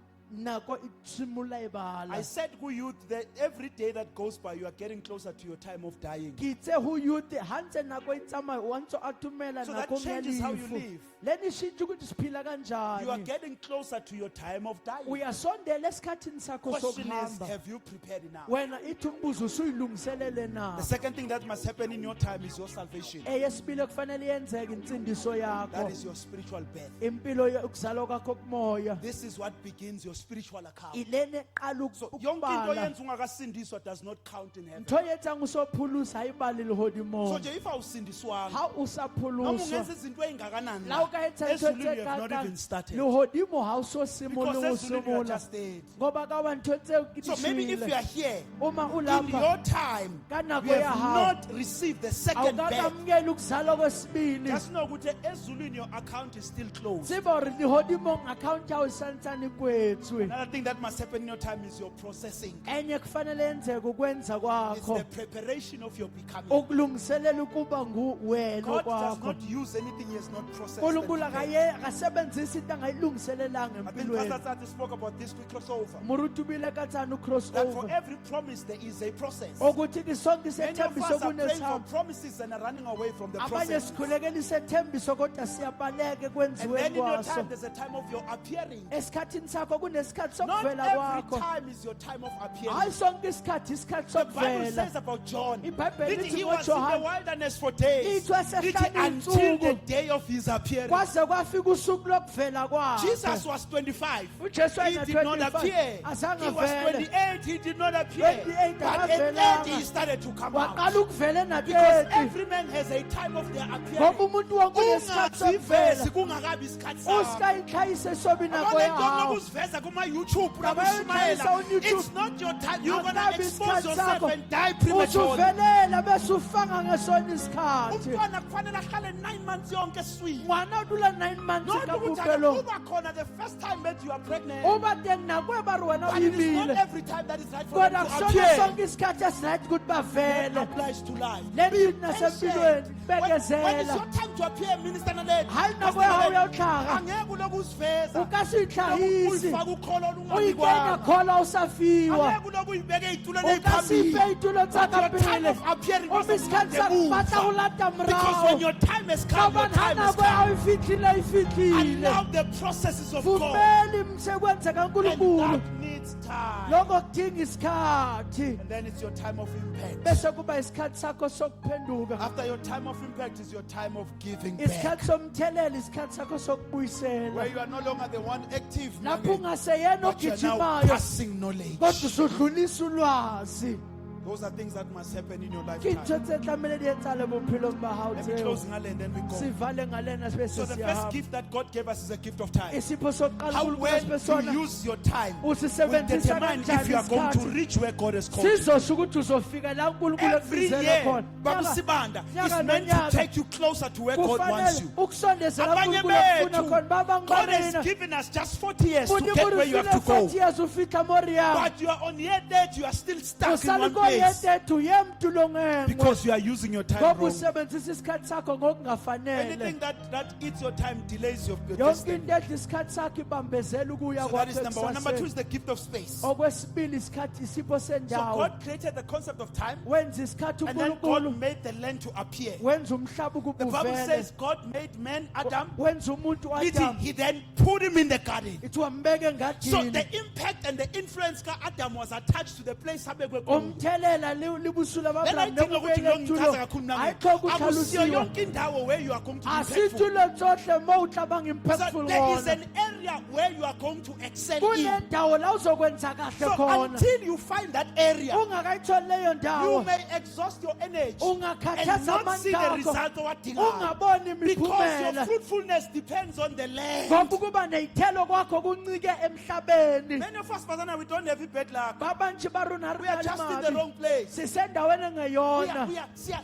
Speaker 2: nako itshimolola e bala.
Speaker 1: I said to youth that every day that goes by, you are getting closer to your time of dying.
Speaker 2: ke itse ho youth ha ntse nako e tsamaya wa ntse a tumela
Speaker 1: So that
Speaker 2: nakong ya
Speaker 1: changes how you
Speaker 2: lefu.
Speaker 1: live.
Speaker 2: le ni shintshi ukuthi siphila
Speaker 1: You are
Speaker 2: kanjani.
Speaker 1: getting closer to your time of dying.
Speaker 2: uyasondela esikhathini sakho
Speaker 1: Question is,
Speaker 2: sokuhamba.
Speaker 1: have you prepared enough?
Speaker 2: wena ithi umbuzo usuyilungiselele na.
Speaker 1: The second thing that must happen in your time is your salvation.
Speaker 2: eyesibili kufanele yenzeke insindiso
Speaker 1: That
Speaker 2: yakho.
Speaker 1: is your spiritual birth.
Speaker 2: impilo yokuzalwa kwakho kumoya.
Speaker 1: This is what begins your spiritual account.
Speaker 2: ilene eqala
Speaker 1: So yonke into
Speaker 2: ukubala
Speaker 1: yenza ungakasindiswa does not count in heaven.
Speaker 2: ntho etsang usophulusa ayibali
Speaker 1: So
Speaker 2: lehodimong
Speaker 1: nje if awusindiswanga,
Speaker 2: ha o sa
Speaker 1: noma
Speaker 2: phuluswa
Speaker 1: ungenza izinto ey'ngakanani
Speaker 2: la o ka etsa ntho
Speaker 1: ezulwini
Speaker 2: tse
Speaker 1: you have not
Speaker 2: kakang
Speaker 1: even started.
Speaker 2: lehodimo ha o so
Speaker 1: Because
Speaker 2: simole ho
Speaker 1: ezulwini you are
Speaker 2: simola
Speaker 1: just dead.
Speaker 2: ngoba ka ba ntho tseo ke
Speaker 1: So maybe if you
Speaker 2: di
Speaker 1: are here,
Speaker 2: uma o
Speaker 1: in
Speaker 2: lapha
Speaker 1: your time,
Speaker 2: ka
Speaker 1: you
Speaker 2: nako ya
Speaker 1: have
Speaker 2: hao
Speaker 1: not received the
Speaker 2: awuka
Speaker 1: second batch.
Speaker 2: kamukela ukuzalwa kwesibili
Speaker 1: Just know ukuthi ezulwini your account is still closed.
Speaker 2: tseba hore lehodimong account ya o santsane kwetswe
Speaker 1: Another thing that must happen in your time is your processing.
Speaker 2: enye kufanele yenzeke ukwenza
Speaker 1: It's
Speaker 2: kwakho
Speaker 1: the preparation of your becoming.
Speaker 2: ukulungiselela ukuba nguwena
Speaker 1: God does
Speaker 2: kwakho
Speaker 1: not use anything he has not processed.
Speaker 2: unkulunkulu
Speaker 1: and prepared.
Speaker 2: akasebenzisi into angayilungiselelanga
Speaker 1: I think
Speaker 2: empilweni
Speaker 1: Pastor Tsatsi spoke about this we cross over.
Speaker 2: moruti ubile ka tsane cross
Speaker 1: That for
Speaker 2: over
Speaker 1: every promise there is a process.
Speaker 2: ukuthi ke sonke
Speaker 1: Many of
Speaker 2: isethembiso
Speaker 1: us are praying for
Speaker 2: kunesihamba
Speaker 1: promises and are running away from the
Speaker 2: abanye
Speaker 1: process.
Speaker 2: sikhulekela isethembiso kodwa siyabaleka
Speaker 1: And
Speaker 2: ekwenziweni
Speaker 1: then in your
Speaker 2: kwaso
Speaker 1: time, there's a time of your appearing.
Speaker 2: esikhathini sakho kunesikhathi
Speaker 1: Not
Speaker 2: sokuvela
Speaker 1: every
Speaker 2: kwakho
Speaker 1: time is your time of
Speaker 2: hayi
Speaker 1: appearing.
Speaker 2: sonke isikhathi isikhathi
Speaker 1: The Bible
Speaker 2: sokuvela
Speaker 1: says about John,
Speaker 2: iBhayibheli
Speaker 1: that
Speaker 2: lithi
Speaker 1: he was in the
Speaker 2: ngoJohane
Speaker 1: wilderness for days,
Speaker 2: lithi wasehlala
Speaker 1: that until the
Speaker 2: iy'nsuku
Speaker 1: day of his appearing.
Speaker 2: kwaze kwafika usuku lokuvela kwakhe
Speaker 1: Jesus was 25.
Speaker 2: ujesu
Speaker 1: He did not appear.
Speaker 2: wayena-25 azange
Speaker 1: He was
Speaker 2: avele
Speaker 1: 28. He did not appear.
Speaker 2: 28
Speaker 1: But at
Speaker 2: akavelanga.
Speaker 1: 30 he started to come out.
Speaker 2: waqala ukuvela
Speaker 1: Because
Speaker 2: na-30
Speaker 1: every man has a time of their
Speaker 2: ngoba
Speaker 1: appearing.
Speaker 2: umuntu wonke unesikhathi sokuvela
Speaker 1: Ungazivezi kungakabi isikhathi sakho.
Speaker 2: usikayixhayise sobi nako
Speaker 1: Abanye nto
Speaker 2: yahawo
Speaker 1: lokuziveza kuma-YouTube
Speaker 2: Abayixhayisa
Speaker 1: nakushumayela.
Speaker 2: on-YouTube.
Speaker 1: It's not your time. You're gonna
Speaker 2: Akabi
Speaker 1: expose
Speaker 2: isikhathi
Speaker 1: yourself
Speaker 2: sakho.
Speaker 1: and die prematurely.
Speaker 2: usuvelela bese ufanga ngesona isikhathi
Speaker 1: Umntwana kufanele ahlale 9 months yonke swing.
Speaker 2: ngwana udlula 9 months
Speaker 1: Not ukuthi
Speaker 2: kabupelo
Speaker 1: akuba khona the first time that you are pregnant.
Speaker 2: uba teng nakwe ba re wena o
Speaker 1: But it is not
Speaker 2: imile
Speaker 1: every time that is right for them
Speaker 2: kodwa
Speaker 1: to
Speaker 2: kusona
Speaker 1: appear.
Speaker 2: sonke isikhathi esirayithi ukuthi
Speaker 1: It
Speaker 2: bavele
Speaker 1: applies to life.
Speaker 2: lebini
Speaker 1: Patient.
Speaker 2: nasempilweni
Speaker 1: When it's
Speaker 2: bekezela
Speaker 1: your time to appear, Minister Naledi,
Speaker 2: hayi nako yahawo uyawuhlaga
Speaker 1: angeke ulokhu uziveza.
Speaker 2: ukasiyihlahisi
Speaker 1: Uyifaka ukholo
Speaker 2: uyikenya
Speaker 1: olungabikwanga.
Speaker 2: khola usafiwa
Speaker 1: Angeke ulokhu uyibeke ey'tulweni
Speaker 2: ukasiphe
Speaker 1: ey'phambili.
Speaker 2: iy'tulo
Speaker 1: But your time
Speaker 2: tsakaphile
Speaker 1: of appearing
Speaker 2: uma
Speaker 1: doesn't
Speaker 2: isikhathi
Speaker 1: mean the move.
Speaker 2: sakubata ulata
Speaker 1: Because when
Speaker 2: mrawo
Speaker 1: your time has come, your
Speaker 2: ngoba
Speaker 1: time has
Speaker 2: nako yawo
Speaker 1: come.
Speaker 2: ifihlile ifihlile
Speaker 1: Allow the processes of God.
Speaker 2: vumeli msekwenzeka
Speaker 1: And
Speaker 2: nkulunkulu
Speaker 1: that needs time.
Speaker 2: lokho kudinga isikhathi
Speaker 1: And then it's your time of impact.
Speaker 2: bese kuba isikhathi sakho sokuphenduka
Speaker 1: After your time of impact is your time of giving back.
Speaker 2: isikhathi somthelela isikhathi sakho sokubuyisela
Speaker 1: Where you are no longer the one active,
Speaker 2: lapho ungaseyena
Speaker 1: but you are now
Speaker 2: ogijimayo
Speaker 1: passing knowledge.
Speaker 2: kodwa usudlulisa ulwazi
Speaker 1: Those are things that must happen in your
Speaker 2: ke
Speaker 1: lifetime.
Speaker 2: ntho tse tlamehile di etsale bophelong ba hao
Speaker 1: Let me
Speaker 2: tseo
Speaker 1: close ngale and then we go.
Speaker 2: sivale ngalena sibe
Speaker 1: So the first
Speaker 2: sesiyahamba
Speaker 1: gift that God gave us is a gift of time.
Speaker 2: isipho sokuqala
Speaker 1: How
Speaker 2: uNkulunkulu
Speaker 1: well
Speaker 2: asiphe
Speaker 1: you
Speaker 2: sona
Speaker 1: use your time will
Speaker 2: usisebenzisa
Speaker 1: determine if you are going to
Speaker 2: kanjani
Speaker 1: reach where God has called you.
Speaker 2: sizosho ukuthi uzofika la uNkulunkulu
Speaker 1: Every
Speaker 2: ekubizele
Speaker 1: year,
Speaker 2: khona
Speaker 1: Babusibanda
Speaker 2: Nyaka
Speaker 1: is meant to
Speaker 2: nonyaka.
Speaker 1: take you closer to where God wants
Speaker 2: kufanele
Speaker 1: you.
Speaker 2: ukusondeza la
Speaker 1: Abanye
Speaker 2: uNkulunkulu afuna
Speaker 1: bethu,
Speaker 2: khona baba
Speaker 1: God has
Speaker 2: ngibanina
Speaker 1: given us just 40 years to
Speaker 2: uNkulunkulu
Speaker 1: get where you have to go.
Speaker 2: 40 years ufika moriya
Speaker 1: But you are on year date, you are still stuck in
Speaker 2: usala
Speaker 1: one place
Speaker 2: koyedethu yemtulongengwe
Speaker 1: because you are using your time
Speaker 2: ngoba
Speaker 1: wrong.
Speaker 2: usebenzisa isikhathi sakho ngokungafanele
Speaker 1: Anything that eats your time delays your
Speaker 2: yonke
Speaker 1: destiny.
Speaker 2: into edla isikhathi sakho ibambezela ukuya
Speaker 1: So that is
Speaker 2: kwakho
Speaker 1: number one. Number two
Speaker 2: ekusaseni.
Speaker 1: is the gift of space.
Speaker 2: okwesibili isikhathi isipho
Speaker 1: So
Speaker 2: sendawo
Speaker 1: God created the concept of time,
Speaker 2: wenza isikhathi
Speaker 1: and then
Speaker 2: uNkulunkulu
Speaker 1: God made the land to appear.
Speaker 2: wenza umhlaba
Speaker 1: The
Speaker 2: ukuba
Speaker 1: Bible
Speaker 2: uvele
Speaker 1: says God made man, Adam,
Speaker 2: wenza umuntu uAdamu
Speaker 1: he then put him in the garden.
Speaker 2: ithi wambeka
Speaker 1: So
Speaker 2: engadini
Speaker 1: the impact and the influence ka Adam was attached to the place abekwe kuyo.
Speaker 2: umthelela libusula
Speaker 1: Then I
Speaker 2: babulamu
Speaker 1: think ukuthi lo ngichaza kakhulu nami.
Speaker 2: ayikho
Speaker 1: Akusiyo
Speaker 2: ukukhalusiwa
Speaker 1: yonke indawo where you are going to be impactful.
Speaker 2: asitulo tsohle mo uhlabanga
Speaker 1: So
Speaker 2: impactful
Speaker 1: there is
Speaker 2: khona
Speaker 1: an area where you are going to excel in.
Speaker 2: kunendawo la uzokwenza kahle
Speaker 1: So
Speaker 2: khona
Speaker 1: until you find that area,
Speaker 2: ungakayitholi leyo
Speaker 1: you
Speaker 2: ndawo
Speaker 1: may exhaust your energy and
Speaker 2: ungakhathaza
Speaker 1: not see the
Speaker 2: amandla akho
Speaker 1: result owadingayo.
Speaker 2: ungaboni
Speaker 1: Because your
Speaker 2: imiphumela
Speaker 1: fruitfulness depends on the land.
Speaker 2: ngoba ukuba neyithelo kwakho kuncike emhlabeni
Speaker 1: Many of us, Bazana, we don't have a bad luck.
Speaker 2: babanje barona
Speaker 1: We are just in the wrong place.
Speaker 2: sisendaweni engeyona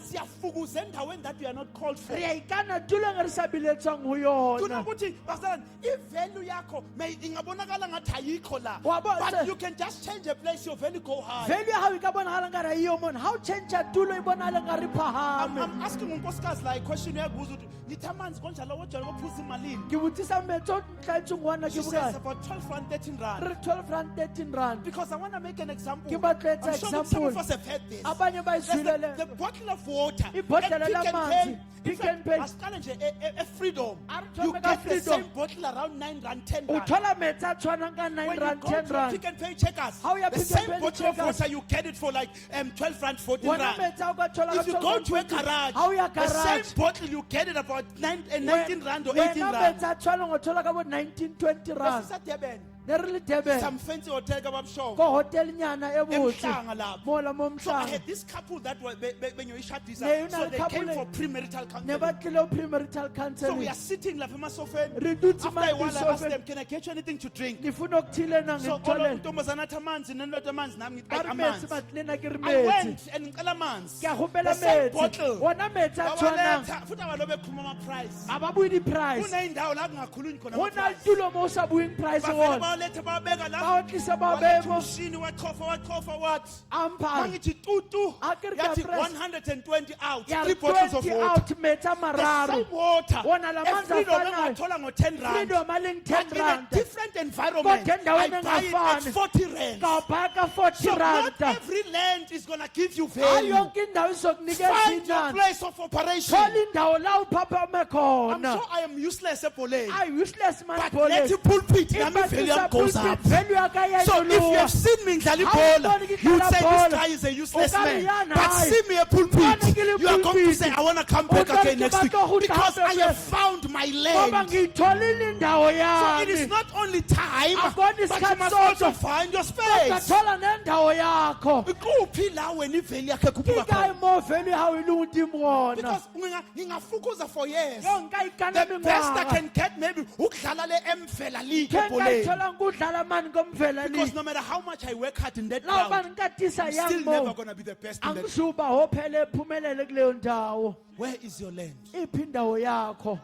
Speaker 1: Siyafukuza endaweni that we are not called for.
Speaker 2: riyayikana tulo engerisabiletswang ho yona
Speaker 1: Tunokuthi, Bazana, if value yakho may ingabonakala ngathi ayikho la.
Speaker 2: Wabo-
Speaker 1: But you can just change a place, your value go high.
Speaker 2: value ya gago e ka bonagala ngare ayiyo mona ha o change tulo e bonagale ngare phahame
Speaker 1: I'm asking unkosikazi la a question uyakubuza ukuthi nithi amanzi konjalo wojwayele ukuphuza imalini.
Speaker 2: ke botsisa metsi o tlhaetseng wana
Speaker 1: She
Speaker 2: ke
Speaker 1: says
Speaker 2: bokae
Speaker 1: about 12 rand, 13 rand.
Speaker 2: re 12 rand 13 rand
Speaker 1: Because I want to make an example.
Speaker 2: Ke batla ho etsa
Speaker 1: I'm sure that some
Speaker 2: example.
Speaker 1: of us have heard this.
Speaker 2: abanye ba
Speaker 1: There's
Speaker 2: iswilele
Speaker 1: the bottle of water.
Speaker 2: Ibhodlela
Speaker 1: at Pick and
Speaker 2: lamanzi,
Speaker 1: Pay. In
Speaker 2: Pick
Speaker 1: fact,
Speaker 2: and Pay.
Speaker 1: asiqale nje a freedom.
Speaker 2: Ari
Speaker 1: You
Speaker 2: thome ka
Speaker 1: get the
Speaker 2: Freedom.
Speaker 1: same bottle around 9 rand, 10
Speaker 2: o
Speaker 1: rand.
Speaker 2: thola metsi a tshwanang ka 9
Speaker 1: When you
Speaker 2: rand
Speaker 1: go
Speaker 2: 10
Speaker 1: to
Speaker 2: rand
Speaker 1: Pick and Pay Checkers,
Speaker 2: How ya
Speaker 1: the
Speaker 2: Pick and
Speaker 1: same
Speaker 2: Pay
Speaker 1: bottle of
Speaker 2: Checkers?
Speaker 1: water you get it for like 12 rand, 14
Speaker 2: wona
Speaker 1: rand.
Speaker 2: metsi a o ka thola ka
Speaker 1: If you
Speaker 2: 12
Speaker 1: go
Speaker 2: rand
Speaker 1: to a
Speaker 2: 14.
Speaker 1: garage,
Speaker 2: ha o ya
Speaker 1: the same
Speaker 2: garage
Speaker 1: bottle you get it about 19 rand or 18
Speaker 2: wena
Speaker 1: rand.
Speaker 2: metsi a tshwanang o thola ka bo 19 20
Speaker 1: This
Speaker 2: rand
Speaker 1: is at Durban.
Speaker 2: ne re le Durban
Speaker 1: some fancy hotel ka babshong.
Speaker 2: ko hotel nyana e botse
Speaker 1: Emhlanga lapho.
Speaker 2: mola mo
Speaker 1: So I
Speaker 2: Mhlanga
Speaker 1: had this couple that were
Speaker 2: Ne,
Speaker 1: benyoyishadisa.
Speaker 2: yona
Speaker 1: So
Speaker 2: le
Speaker 1: they
Speaker 2: couple
Speaker 1: came
Speaker 2: e-
Speaker 1: for premarital
Speaker 2: ne
Speaker 1: counseling.
Speaker 2: ba tlile premarital
Speaker 1: So we
Speaker 2: counseling
Speaker 1: are sitting like emasofeni.
Speaker 2: re dutse
Speaker 1: After a while, I asked
Speaker 2: matisofeng
Speaker 1: them, "Can I get you anything to drink?"
Speaker 2: ngifuna okuthile na
Speaker 1: So all of
Speaker 2: ngitholele
Speaker 1: intombazana athi amanzi nendoda amanzi nami ngithi
Speaker 2: ba
Speaker 1: "Ayi,
Speaker 2: re metsi
Speaker 1: amanzi."
Speaker 2: batlena ke re
Speaker 1: I
Speaker 2: metsi
Speaker 1: went and ngicela amanzi.
Speaker 2: ke a gopela
Speaker 1: The same
Speaker 2: metsi
Speaker 1: bottle.
Speaker 2: wona metsi a tshwanang
Speaker 1: Bawaletha, futhi abalobe khuluma ama-price.
Speaker 2: a ba bue di-price
Speaker 1: Kuney'ndawo la kungakhulunywi khona
Speaker 2: go na
Speaker 1: ama-price.
Speaker 2: tulo mo o sa bueng price
Speaker 1: Bavele
Speaker 2: gona
Speaker 1: bawaletha bawabeka la.
Speaker 2: ba o tlisa ba
Speaker 1: Waletha
Speaker 2: bebo
Speaker 1: umshini wachofa what?
Speaker 2: ampha
Speaker 1: Mangithi tutu.
Speaker 2: A ke re ke
Speaker 1: Yathi
Speaker 2: a press.
Speaker 1: 120 out.
Speaker 2: ya
Speaker 1: 3 bottles of
Speaker 2: 20
Speaker 1: water.
Speaker 2: out metsi a
Speaker 1: The
Speaker 2: mararo
Speaker 1: same water.
Speaker 2: Wona la manzi
Speaker 1: Freedom
Speaker 2: afanayo.
Speaker 1: engathola ngo-10 rand.
Speaker 2: freedom a leng 10
Speaker 1: But in a
Speaker 2: rand
Speaker 1: different environment,
Speaker 2: Kodwa endaweni
Speaker 1: I buy it at
Speaker 2: engafani.
Speaker 1: 40 rand.
Speaker 2: ka o bhaya ka 40
Speaker 1: So not
Speaker 2: randa
Speaker 1: every land is going to give you
Speaker 2: hayi
Speaker 1: value.
Speaker 2: yonke indawo izokunikeza
Speaker 1: Find your
Speaker 2: inani
Speaker 1: place of operation.
Speaker 2: thola indawo la uphaphame
Speaker 1: I'm
Speaker 2: khona
Speaker 1: sure I am useless ebholeni.
Speaker 2: ayi useless man
Speaker 1: But
Speaker 2: bowling.
Speaker 1: let the pulpit,
Speaker 2: If
Speaker 1: yami value yami goes up.
Speaker 2: value ya ka ya
Speaker 1: So if you
Speaker 2: nyoloha.
Speaker 1: have seen me ngidlala
Speaker 2: How
Speaker 1: ibhola,
Speaker 2: you
Speaker 1: you would
Speaker 2: gonna
Speaker 1: say
Speaker 2: ball?
Speaker 1: this guy is a useless
Speaker 2: Ukari
Speaker 1: man.
Speaker 2: yana,
Speaker 1: But
Speaker 2: hayi.
Speaker 1: see me a
Speaker 2: Bona
Speaker 1: pulpit,
Speaker 2: ke le
Speaker 1: you are going to
Speaker 2: pulpit.
Speaker 1: say, I want to come back
Speaker 2: Ukari
Speaker 1: again
Speaker 2: ke
Speaker 1: next week.
Speaker 2: batla go
Speaker 1: Because I
Speaker 2: come
Speaker 1: have
Speaker 2: back.
Speaker 1: found my
Speaker 2: ngoba
Speaker 1: land.
Speaker 2: ngiyitholile indawo
Speaker 1: So it is
Speaker 2: yami
Speaker 1: not only time,
Speaker 2: Akona
Speaker 1: but you
Speaker 2: isikhathi
Speaker 1: must
Speaker 2: sodwa.
Speaker 1: also find your space.
Speaker 2: ngathola nendawo yakho
Speaker 1: Kuphi la wena iveli yakhe khuphuka
Speaker 2: ikayi
Speaker 1: khona?
Speaker 2: mo value ha o ile modimo wona
Speaker 1: Because ngingafukuza for years.
Speaker 2: yo nka ikana
Speaker 1: The best I
Speaker 2: mengwaga
Speaker 1: can get maybe ukudlala le Mfela League
Speaker 2: ke nka
Speaker 1: ebholeni.
Speaker 2: ithola ngudlala mani komvela
Speaker 1: Because
Speaker 2: li
Speaker 1: no matter how much I work hard in that
Speaker 2: la ba
Speaker 1: ground,
Speaker 2: nkatisa
Speaker 1: I'm
Speaker 2: yang
Speaker 1: still never
Speaker 2: mo
Speaker 1: going to be the best in that.
Speaker 2: angisuba hophele ephumelele kuleyo ndawo
Speaker 1: Where is your land?
Speaker 2: iphi indawo yakho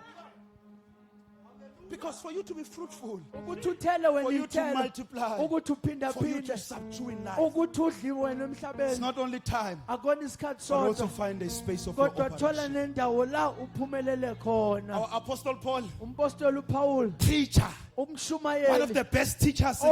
Speaker 1: Because for you to be fruitful,
Speaker 2: ukuthi uthele
Speaker 1: for
Speaker 2: wena
Speaker 1: you to
Speaker 2: ithele
Speaker 1: multiply,
Speaker 2: ukuthi
Speaker 1: for you
Speaker 2: uphindaphinde
Speaker 1: to subdue in life,
Speaker 2: ukuthi udliwe wena
Speaker 1: it's
Speaker 2: emhlabeni
Speaker 1: not only time,
Speaker 2: akona isikhathi
Speaker 1: but also
Speaker 2: sodwa
Speaker 1: find a space of your
Speaker 2: kodwa thola
Speaker 1: operation.
Speaker 2: nendawo la uphumelele khona
Speaker 1: Our Apostle Paul,
Speaker 2: umpostoli uPaul
Speaker 1: teacher, one of
Speaker 2: ukushumayeli
Speaker 1: the best teachers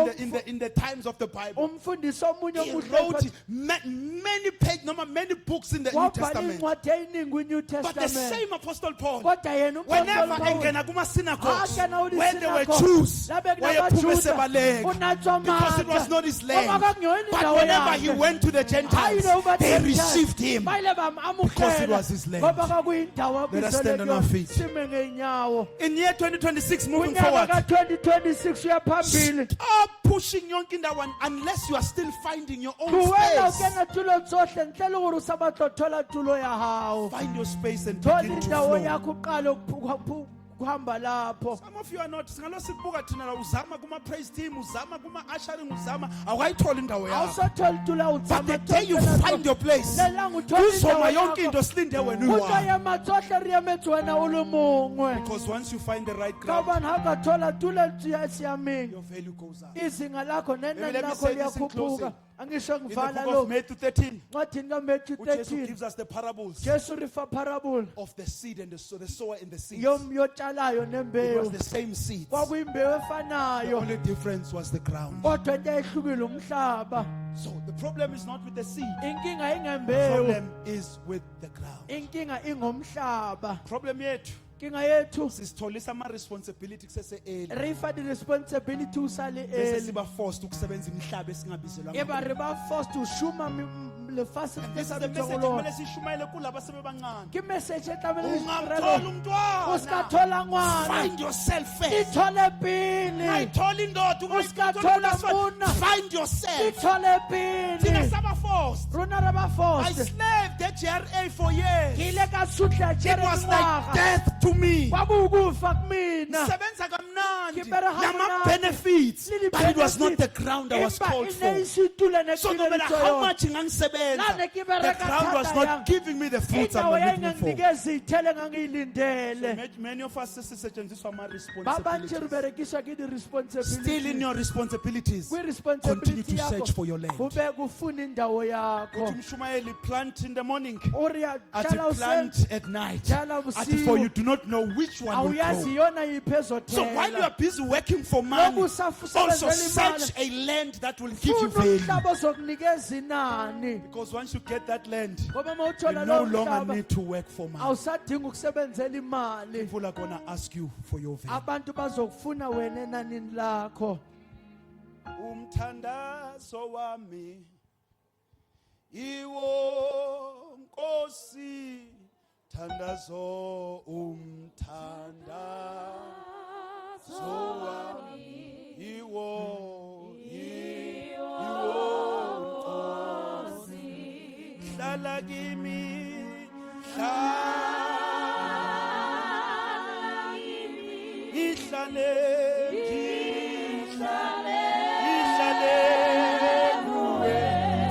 Speaker 1: in the times of the Bible.
Speaker 2: umfundisi omunye
Speaker 1: He
Speaker 2: omuhle
Speaker 1: wrote many pages, many books in the New
Speaker 2: wabhala
Speaker 1: Testament.
Speaker 2: incwadi eyiningi kwiNew
Speaker 1: But the
Speaker 2: Testament
Speaker 1: same Apostle Paul,
Speaker 2: kodwa yena
Speaker 1: whenever
Speaker 2: umpostoli Paul
Speaker 1: engena kuma-synagogues,
Speaker 2: Akena uli
Speaker 1: when they were
Speaker 2: synagogue,
Speaker 1: Jews,
Speaker 2: labe
Speaker 1: wayephume
Speaker 2: kunabaJuda,
Speaker 1: sebaleka.
Speaker 2: unatswa
Speaker 1: Because it was
Speaker 2: amandla.
Speaker 1: not his
Speaker 2: Ngoba
Speaker 1: land.
Speaker 2: kakungeyona
Speaker 1: But
Speaker 2: indawo
Speaker 1: whenever he
Speaker 2: yakhe.
Speaker 1: went to the Gentiles,
Speaker 2: Hayi loba
Speaker 1: they
Speaker 2: Gentiles,
Speaker 1: received him.
Speaker 2: bayile bamamukela,
Speaker 1: Because it was his land.
Speaker 2: ngoba kakuyindawo
Speaker 1: Let us
Speaker 2: abizele
Speaker 1: stand on our
Speaker 2: kuyona.
Speaker 1: feet.
Speaker 2: Sime ngeenyawo
Speaker 1: In year 2026, moving
Speaker 2: unyaka
Speaker 1: forward,
Speaker 2: ka-2026 uyaphambili
Speaker 1: stop pushing yonke indawo unless you are still finding your own
Speaker 2: tlohela o
Speaker 1: space.
Speaker 2: kena tulo tsohle ntle le gore o sa batla go thola tulo ya gago
Speaker 1: Find your space and
Speaker 2: thola
Speaker 1: begin to
Speaker 2: indawo
Speaker 1: flow.
Speaker 2: yakho uqale kuhamba lapho
Speaker 1: Some of you are not. Singalo sibuka thina la uzama kuma praise team, uzama kuma ushering, uzama awayitholi indawo yakho.
Speaker 2: awusatholi tulo
Speaker 1: But the day you find your place,
Speaker 2: lelanga uthole
Speaker 1: uzoma
Speaker 2: indawo
Speaker 1: yonke into
Speaker 2: yakho
Speaker 1: silinde wena
Speaker 2: o tlo
Speaker 1: uyi-one.
Speaker 2: ema tsohle re emetse wena o le mongwe
Speaker 1: Because once you find the right
Speaker 2: ka
Speaker 1: ground,
Speaker 2: gobane ga ka thola tulo ya siameng
Speaker 1: your value goes up.
Speaker 2: izinga lakho
Speaker 1: Maybe
Speaker 2: nenani
Speaker 1: let me
Speaker 2: lakho
Speaker 1: say this in
Speaker 2: liyakhuphuka
Speaker 1: closing.
Speaker 2: angisho
Speaker 1: In the
Speaker 2: ngivala
Speaker 1: book of
Speaker 2: lo
Speaker 1: Matthew 13,
Speaker 2: ncwadini kaMatthew
Speaker 1: Jesus
Speaker 2: 13
Speaker 1: gives us the parables
Speaker 2: Jesu re fa parable
Speaker 1: of the seed and the sower and the seeds.
Speaker 2: yotshalayo
Speaker 1: It
Speaker 2: nembewu
Speaker 1: was the same seeds.
Speaker 2: kwakuyimbewu
Speaker 1: The
Speaker 2: efanayo
Speaker 1: only difference was the ground.
Speaker 2: kodwa into ehlukile umhlaba
Speaker 1: So the problem is not with the seed.
Speaker 2: inkinga
Speaker 1: The
Speaker 2: ingembewu
Speaker 1: problem is with the ground.
Speaker 2: inkinga ingomhlaba
Speaker 1: Problem yethu
Speaker 2: inkinga yethu
Speaker 1: sisitholisa ama-responsibility kusese-early.
Speaker 2: re fa di-responsibility usale
Speaker 1: Bese
Speaker 2: early
Speaker 1: siba forced ukusebenza imihlaba esingabizelwanga
Speaker 2: eba
Speaker 1: kuyo.
Speaker 2: re ba forced to shuma lefase
Speaker 1: And this is the
Speaker 2: le
Speaker 1: message
Speaker 2: sa bitswang
Speaker 1: ekumele sishumayele kulabo asebebancane.
Speaker 2: ke message e tlamehile
Speaker 1: Ungamtholi
Speaker 2: o ska
Speaker 1: umntwana.
Speaker 2: thola ngwana
Speaker 1: Find yourself first.
Speaker 2: ithole pele
Speaker 1: Ungayitholi indoda,
Speaker 2: Usikathola
Speaker 1: ungayitholi
Speaker 2: muna.
Speaker 1: Find yourself.
Speaker 2: ithole
Speaker 1: Thina
Speaker 2: pele
Speaker 1: saba forced.
Speaker 2: rona re ba
Speaker 1: I
Speaker 2: forced
Speaker 1: slaved at GRA for years.
Speaker 2: ke ile ka sutla
Speaker 1: It
Speaker 2: jere
Speaker 1: was like
Speaker 2: dingwaga
Speaker 1: death to me.
Speaker 2: kwabukufa kumina
Speaker 1: Sebenza kamnandi.
Speaker 2: Ngibereka
Speaker 1: Nama
Speaker 2: kamnandi.
Speaker 1: benefits.
Speaker 2: Le di
Speaker 1: But it was not the
Speaker 2: benefits.
Speaker 1: ground I was
Speaker 2: Empa
Speaker 1: called
Speaker 2: e
Speaker 1: for.
Speaker 2: ne e situle ne
Speaker 1: So
Speaker 2: ke
Speaker 1: no matter
Speaker 2: beleditswe
Speaker 1: how
Speaker 2: yona.
Speaker 1: much ngangisebenza,
Speaker 2: Lana ke
Speaker 1: the
Speaker 2: bereka
Speaker 1: ground was
Speaker 2: thata
Speaker 1: not
Speaker 2: yang.
Speaker 1: giving me the fruits
Speaker 2: indawo
Speaker 1: I'm looking for.
Speaker 2: yayinganginikeza iy'thelo engangiyilindele
Speaker 1: Many of us sisetshenziswa
Speaker 2: ba bantši re
Speaker 1: ama-responsibilities.
Speaker 2: berekiswa ke
Speaker 1: Still in
Speaker 2: di-responsibility
Speaker 1: your responsibilities. Continue
Speaker 2: kwi-responsibility
Speaker 1: to search
Speaker 2: yakho
Speaker 1: for your land.
Speaker 2: ube kufuna indawo yakho
Speaker 1: Uthi umshumayeli plant in the morning.
Speaker 2: o re a
Speaker 1: At
Speaker 2: tshala
Speaker 1: plant at night.
Speaker 2: Jala
Speaker 1: At
Speaker 2: bosibu.
Speaker 1: for you do not know which one will
Speaker 2: awuyazi
Speaker 1: grow.
Speaker 2: yona yiphi
Speaker 1: So while you are
Speaker 2: ezothela
Speaker 1: busy working for money,
Speaker 2: Loku
Speaker 1: also
Speaker 2: usebenzela
Speaker 1: search
Speaker 2: imali.
Speaker 1: a land that will give you
Speaker 2: funa
Speaker 1: value.
Speaker 2: umhlaba ozokunikeza inani
Speaker 1: Because once you get that land,
Speaker 2: ngoba uma
Speaker 1: you
Speaker 2: uthola
Speaker 1: no
Speaker 2: lowo
Speaker 1: longer
Speaker 2: mhlaba
Speaker 1: need to work for money.
Speaker 2: awusadinga ukusebenzela imali
Speaker 1: People are going to ask you for your value.
Speaker 2: abantu bazokufuna wena enanini lakho
Speaker 1: Umthandazo wami iwo Nkosi thandazo umthandazo wami iwo hlala kimi, hlala ihlale ihlale kuwe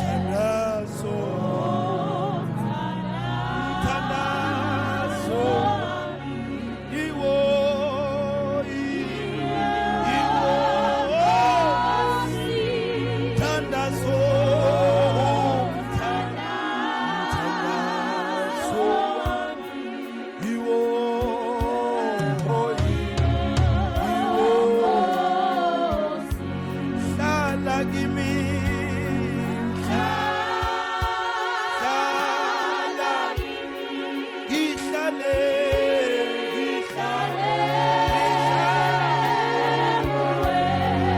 Speaker 1: thandazo thandazo iwo thandazo thandazo iwo hlala kimi hlala ihlale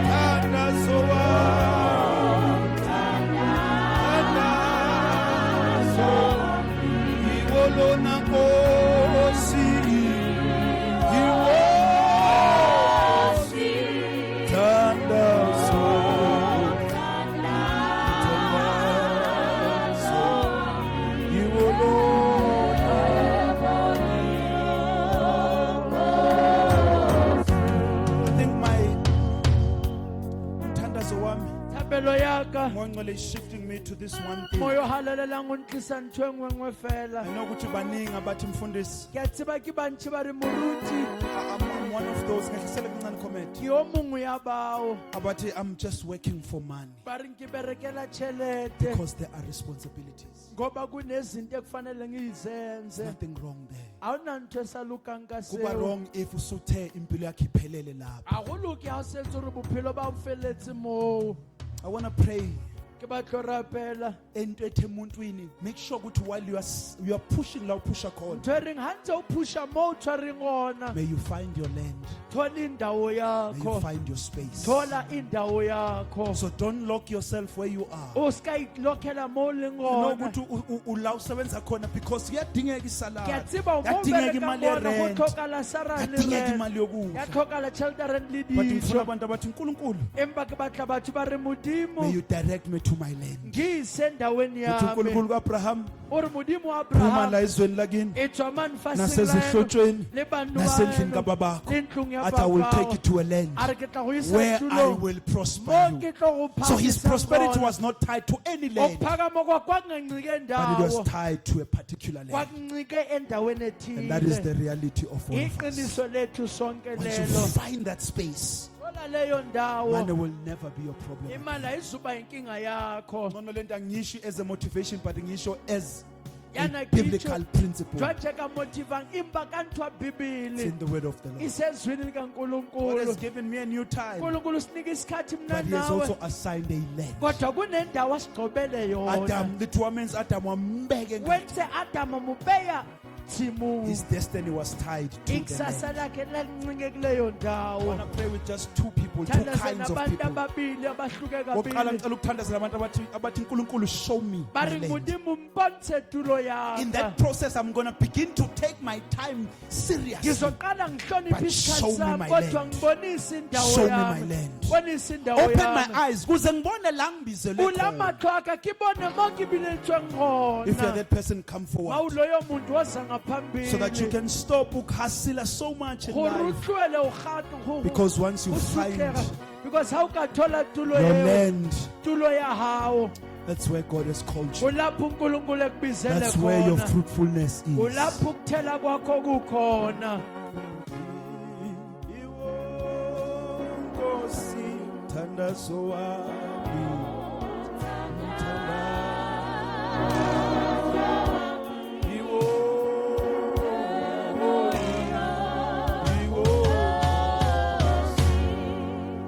Speaker 1: thandazo thandazo iwo lona Nkosi iwo thandazo thandazo iwo lona I think my thandazo wami
Speaker 2: thapelo yaka
Speaker 1: Moya Ngcwele is shifting me to this one thing.
Speaker 2: moyo halalelang o ntlisa ntho e nngwe nngwe fela
Speaker 1: I know ukuthi baningi abathi mfundisi
Speaker 2: ke a tseba ke bantši ba re moruti
Speaker 1: I'm one of those ngehlisele kancane comment
Speaker 2: ke o mongwe ya bao
Speaker 1: abathi I'm just working for money
Speaker 2: ba reng ke berekela tšhelete
Speaker 1: because there are responsibilities.
Speaker 2: ngoba kunezinto ekufanele
Speaker 1: There's
Speaker 2: ngiyizenze
Speaker 1: nothing wrong there.
Speaker 2: awunanto esalukang ka
Speaker 1: Kuba
Speaker 2: seo
Speaker 1: wrong if usuthe impilo yakhe iphelele lapha.
Speaker 2: a go loke ga o setse gore bophelo ba o feletse moo
Speaker 1: I want to pray
Speaker 2: ke ba tlo rapela
Speaker 1: into ethe emuntwini make sure ukuthi while you are pushing la upusha khona
Speaker 2: ntho e reng ga ntse o phusha mo o tshwareng gona
Speaker 1: may you find your land,
Speaker 2: thola indawo
Speaker 1: may you
Speaker 2: yakho
Speaker 1: find your space.
Speaker 2: thola indawo yakho
Speaker 1: So don't lock yourself where you are.
Speaker 2: o ska ilokhela mo o leng
Speaker 1: You know
Speaker 2: gona
Speaker 1: ukuthi ula usebenza khona because kuyadingeka
Speaker 2: ke a
Speaker 1: isalary,
Speaker 2: tseba o mo
Speaker 1: kuyadingeka
Speaker 2: bereka
Speaker 1: imali
Speaker 2: gona go
Speaker 1: yerent,
Speaker 2: tlhokala sarale
Speaker 1: kuyadingeka
Speaker 2: rent
Speaker 1: imali
Speaker 2: ya
Speaker 1: yokudla.
Speaker 2: tlhokala tšhelete rent le
Speaker 1: But ngifuna
Speaker 2: dijo
Speaker 1: abantu abathi uNkulunkulu,
Speaker 2: empa ke batla batho ba re modimo
Speaker 1: may you direct me to my land.
Speaker 2: ngiyise endaweni
Speaker 1: Uthi
Speaker 2: yami
Speaker 1: uNkulunkulu kaAbraham
Speaker 2: o re modimo wa
Speaker 1: phuma
Speaker 2: abraham
Speaker 1: la ezweni lakini
Speaker 2: e tswa manfaseng
Speaker 1: nasezihlotshweni
Speaker 2: le bantu
Speaker 1: nasendlini
Speaker 2: bano
Speaker 1: kababakho
Speaker 2: le ntlong ya
Speaker 1: athi I will take
Speaker 2: babao
Speaker 1: you to a land
Speaker 2: a re ke tla go isa
Speaker 1: where I
Speaker 2: tulong
Speaker 1: will prosper
Speaker 2: mo
Speaker 1: you.
Speaker 2: ke tlo go
Speaker 1: So his
Speaker 2: phakisa
Speaker 1: prosperity
Speaker 2: gona.
Speaker 1: was not tied to any
Speaker 2: O
Speaker 1: land,
Speaker 2: phakama kwa kwakungancike
Speaker 1: but it was
Speaker 2: endawo
Speaker 1: tied to a particular land.
Speaker 2: kwakuncike endaweni
Speaker 1: And that is the
Speaker 2: ethile
Speaker 1: reality of all of us.
Speaker 2: iqiniso lethu sonke
Speaker 1: Once you
Speaker 2: lelo
Speaker 1: find that space,
Speaker 2: thola leyo ndawo
Speaker 1: money will never be your problem.
Speaker 2: imali ayizuba inkinga yakho
Speaker 1: Ngcono lento angisho as a motivation, but ngisho as a
Speaker 2: Yana
Speaker 1: biblical
Speaker 2: ngitsho
Speaker 1: principle.
Speaker 2: jwaje ka motivang impa ka ntho ya
Speaker 1: It's
Speaker 2: bibili
Speaker 1: in the word of the Lord.
Speaker 2: isezwini
Speaker 1: God
Speaker 2: likankulunkulu
Speaker 1: has given me a new time,
Speaker 2: unkulunkulu sinika isikhathi mna
Speaker 1: but he has also
Speaker 2: nawe
Speaker 1: assigned a land.
Speaker 2: kodwa kunendawo asigqobele yona
Speaker 1: Adam, the two means Adam wambeke ngayo.
Speaker 2: wenze adamu mubeya tshimong
Speaker 1: His destiny was tied to the
Speaker 2: ikusasa
Speaker 1: land.
Speaker 2: lakhe lalincike kuleyo
Speaker 1: I
Speaker 2: ndawo
Speaker 1: want to pray with just two people, two
Speaker 2: thandaze
Speaker 1: kinds of
Speaker 2: nabantu
Speaker 1: people.
Speaker 2: ababili abahluke
Speaker 1: Oqala
Speaker 2: kabili
Speaker 1: ngicela ukuthandazela abantu abathi uNkulunkulu show me my
Speaker 2: bari
Speaker 1: land.
Speaker 2: modimo mpontshe tulo
Speaker 1: In
Speaker 2: yaka
Speaker 1: that process, I'm going to begin to take my time seriously.
Speaker 2: ngizoqala ngihloniphe
Speaker 1: But show
Speaker 2: isikhathi
Speaker 1: me
Speaker 2: sami
Speaker 1: my
Speaker 2: kodwa
Speaker 1: land.
Speaker 2: ngibonise indawo
Speaker 1: Show me my
Speaker 2: yami
Speaker 1: land.
Speaker 2: bonise indawo
Speaker 1: Open my
Speaker 2: yami
Speaker 1: eyes kuze ngibone la ngibizelwe
Speaker 2: ula
Speaker 1: khona.
Speaker 2: mahlo aka kibone mo kibiletsweng
Speaker 1: If you're
Speaker 2: gona
Speaker 1: that person, come forward
Speaker 2: mawuloyo muntu woza
Speaker 1: so that you
Speaker 2: ngaphambili
Speaker 1: can stop ukhasila so much in
Speaker 2: gore o
Speaker 1: life.
Speaker 2: tlohele o gata go
Speaker 1: Because once you find
Speaker 2: because ha o ka thola tulo
Speaker 1: your
Speaker 2: eo
Speaker 1: land,
Speaker 2: tulo ya hao
Speaker 1: that's where God has called you.
Speaker 2: kulapho unkulunkulu ekubizele
Speaker 1: That's where your
Speaker 2: khona
Speaker 1: fruitfulness is.
Speaker 2: kulapho ukuthela kwakho kukhona
Speaker 1: Thandazo wami, Iwo, Iwo.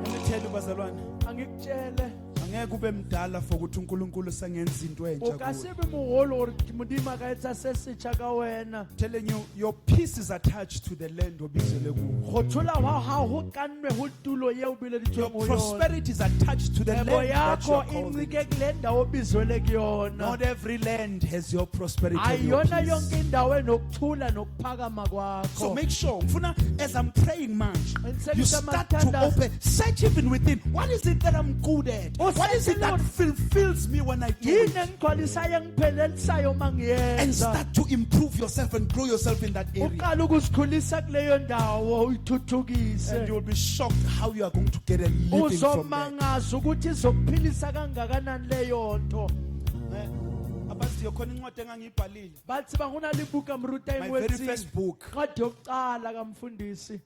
Speaker 1: Let me tell you, bazalwane,
Speaker 2: angikutshele
Speaker 1: angeke ube mdala for ukuthi uNkulunkulu sengenza into entsha
Speaker 2: o
Speaker 1: kuwe.
Speaker 2: ka sebe mogolo gore modimo a ka etsa se setšha ka wena
Speaker 1: Telling you, your peace is attached to the land obizelwe kuwo.
Speaker 2: go tshola wa gago go kannwe go tulo ye o
Speaker 1: Your
Speaker 2: bileditsweng go yona
Speaker 1: prosperity is attached to the land
Speaker 2: kgwebo
Speaker 1: that you
Speaker 2: yakho
Speaker 1: are
Speaker 2: e
Speaker 1: called
Speaker 2: ncike
Speaker 1: into.
Speaker 2: kule ndawo obizwele kuyona
Speaker 1: Not every land has your prosperity and your
Speaker 2: ayiyona
Speaker 1: peace.
Speaker 2: yonke indawo enokuthula nokuphakama
Speaker 1: So
Speaker 2: kwakho
Speaker 1: make sure, Mfuna, as I'm praying much,
Speaker 2: Ngicela
Speaker 1: you
Speaker 2: ukuthi
Speaker 1: start to
Speaker 2: amathandazo-
Speaker 1: open, search even within. What is it that I'm good at? What What is it that fulfills me when I do
Speaker 2: yini
Speaker 1: it?
Speaker 2: engigcwalisayo engiphelelisayo uma
Speaker 1: And
Speaker 2: ngiyenza
Speaker 1: start to improve yourself and grow yourself in that area.
Speaker 2: uqala ukuzikhulisa kuleyo ndawo
Speaker 1: And
Speaker 2: uyithuthukise
Speaker 1: you will be shocked how you are going to get a living from there.
Speaker 2: uzomangaza ukuthi izokuphilisa kangakanani leyo nto
Speaker 1: Eh, abathi yokhona incwadi engangiyibhalile.
Speaker 2: bathi bangunalibuka mruta
Speaker 1: My very
Speaker 2: engwetsini
Speaker 1: first book.
Speaker 2: ncwadi yokuqala kamfundisi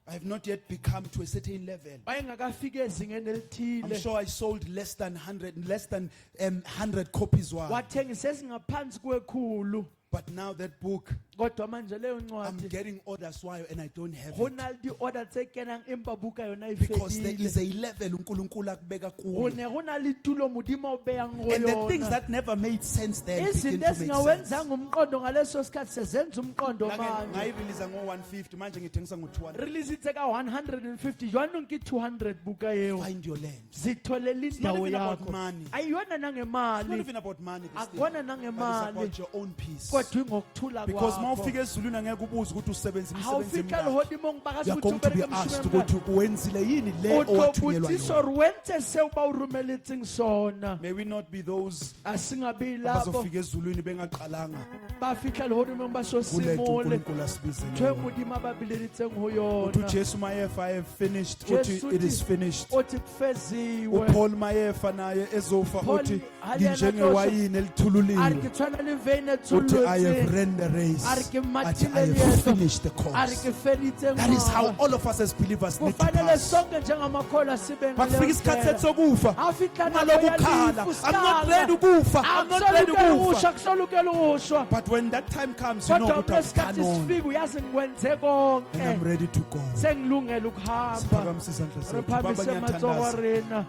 Speaker 1: I have not yet become to a certain level.
Speaker 2: wayengakafika ezingeni
Speaker 1: I'm
Speaker 2: elithile
Speaker 1: sure I sold less than 100 copies.
Speaker 2: wathengisa ezingaphansi kwekhulu
Speaker 1: But now that book,
Speaker 2: kodwa manje leyo
Speaker 1: I'm
Speaker 2: ncwadi
Speaker 1: getting orders why and I don't have
Speaker 2: go
Speaker 1: it.
Speaker 2: na le di-order tse kenang empa buka yona e
Speaker 1: Because there is
Speaker 2: fedile
Speaker 1: a level uNkulunkulu akubeka
Speaker 2: go
Speaker 1: kuyo.
Speaker 2: ne go na le tulo modimo o beyang go
Speaker 1: And the things
Speaker 2: yona
Speaker 1: that never made sense then begin
Speaker 2: izinto
Speaker 1: to make sense.
Speaker 2: ezingawenzanga umqondo ngaleso sikhathi sezenza umqondo manje
Speaker 1: Ngayirelease ngo-150 manje ngithengisa ngo-200.
Speaker 2: release ka 150 jwanong ke 200 buka eo
Speaker 1: Find your land.
Speaker 2: zitholele
Speaker 1: It's not
Speaker 2: indawo
Speaker 1: even about
Speaker 2: yakho
Speaker 1: money.
Speaker 2: ayiyona
Speaker 1: It's not
Speaker 2: nangemali
Speaker 1: even about money. This thing.
Speaker 2: akubona
Speaker 1: But it's
Speaker 2: nangemali
Speaker 1: about your own peace.
Speaker 2: kodwa ingokuthula
Speaker 1: Because
Speaker 2: kwakho
Speaker 1: mawufika ezulwini angeke ubuze ukuthi usebenza imisebenzi
Speaker 2: awufika
Speaker 1: emingaki.
Speaker 2: lehodimong bakazi
Speaker 1: You are
Speaker 2: ukuthi
Speaker 1: going to be
Speaker 2: ubereka
Speaker 1: asked
Speaker 2: emshumeni
Speaker 1: ukuthi wenzile yini le
Speaker 2: o
Speaker 1: owathunyelwa
Speaker 2: tlobotsiso
Speaker 1: yona.
Speaker 2: re wentse seo ba o romeletseng sona
Speaker 1: May we not be those
Speaker 2: asingabi labo
Speaker 1: abazofika ezulwini bengaqalanga
Speaker 2: ba fitlha lehodimong ba so
Speaker 1: kule nto
Speaker 2: simole
Speaker 1: uNkulunkulu asibizele
Speaker 2: ntho e
Speaker 1: yona.
Speaker 2: modimo a ba bileditseng ho
Speaker 1: Uthi
Speaker 2: yona
Speaker 1: uJesu mayefa I have finished
Speaker 2: Jesu
Speaker 1: uthi it is
Speaker 2: uthi-
Speaker 1: finished.
Speaker 2: othi kufeziwe
Speaker 1: uPaul mayefa naye ezofa
Speaker 2: Paul,
Speaker 1: uthi
Speaker 2: hali yena
Speaker 1: nginjengewayini
Speaker 2: a re
Speaker 1: elithululiwe.
Speaker 2: ke tshwana le veine
Speaker 1: Uthi I have
Speaker 2: tsholotse
Speaker 1: ran the race.
Speaker 2: a re ke
Speaker 1: Athi,
Speaker 2: matile
Speaker 1: I have
Speaker 2: leeto
Speaker 1: finished the
Speaker 2: a re
Speaker 1: course.
Speaker 2: ke feditse
Speaker 1: That is how
Speaker 2: ngwaga
Speaker 1: all of us as believers need to
Speaker 2: kufanele
Speaker 1: pass.
Speaker 2: sonke njengamakholwa sibe
Speaker 1: Makufika isikhathi sethu sokufa.
Speaker 2: afika
Speaker 1: Ungalokukhala. I'm not ready ukufa. I'm not ready ukufa.
Speaker 2: kusolukela ukushwa
Speaker 1: But when that time comes, you know
Speaker 2: kodwa
Speaker 1: ukuthi
Speaker 2: kulesikhathi
Speaker 1: I've done all.
Speaker 2: sifika uyazi ngikwenze
Speaker 1: And I'm
Speaker 2: konke
Speaker 1: ready to go.
Speaker 2: sengilungele ukuhamba
Speaker 1: Siphakamise izandla zethu. Baba
Speaker 2: rephamise matsogo
Speaker 1: ngiyathandaza.
Speaker 2: rena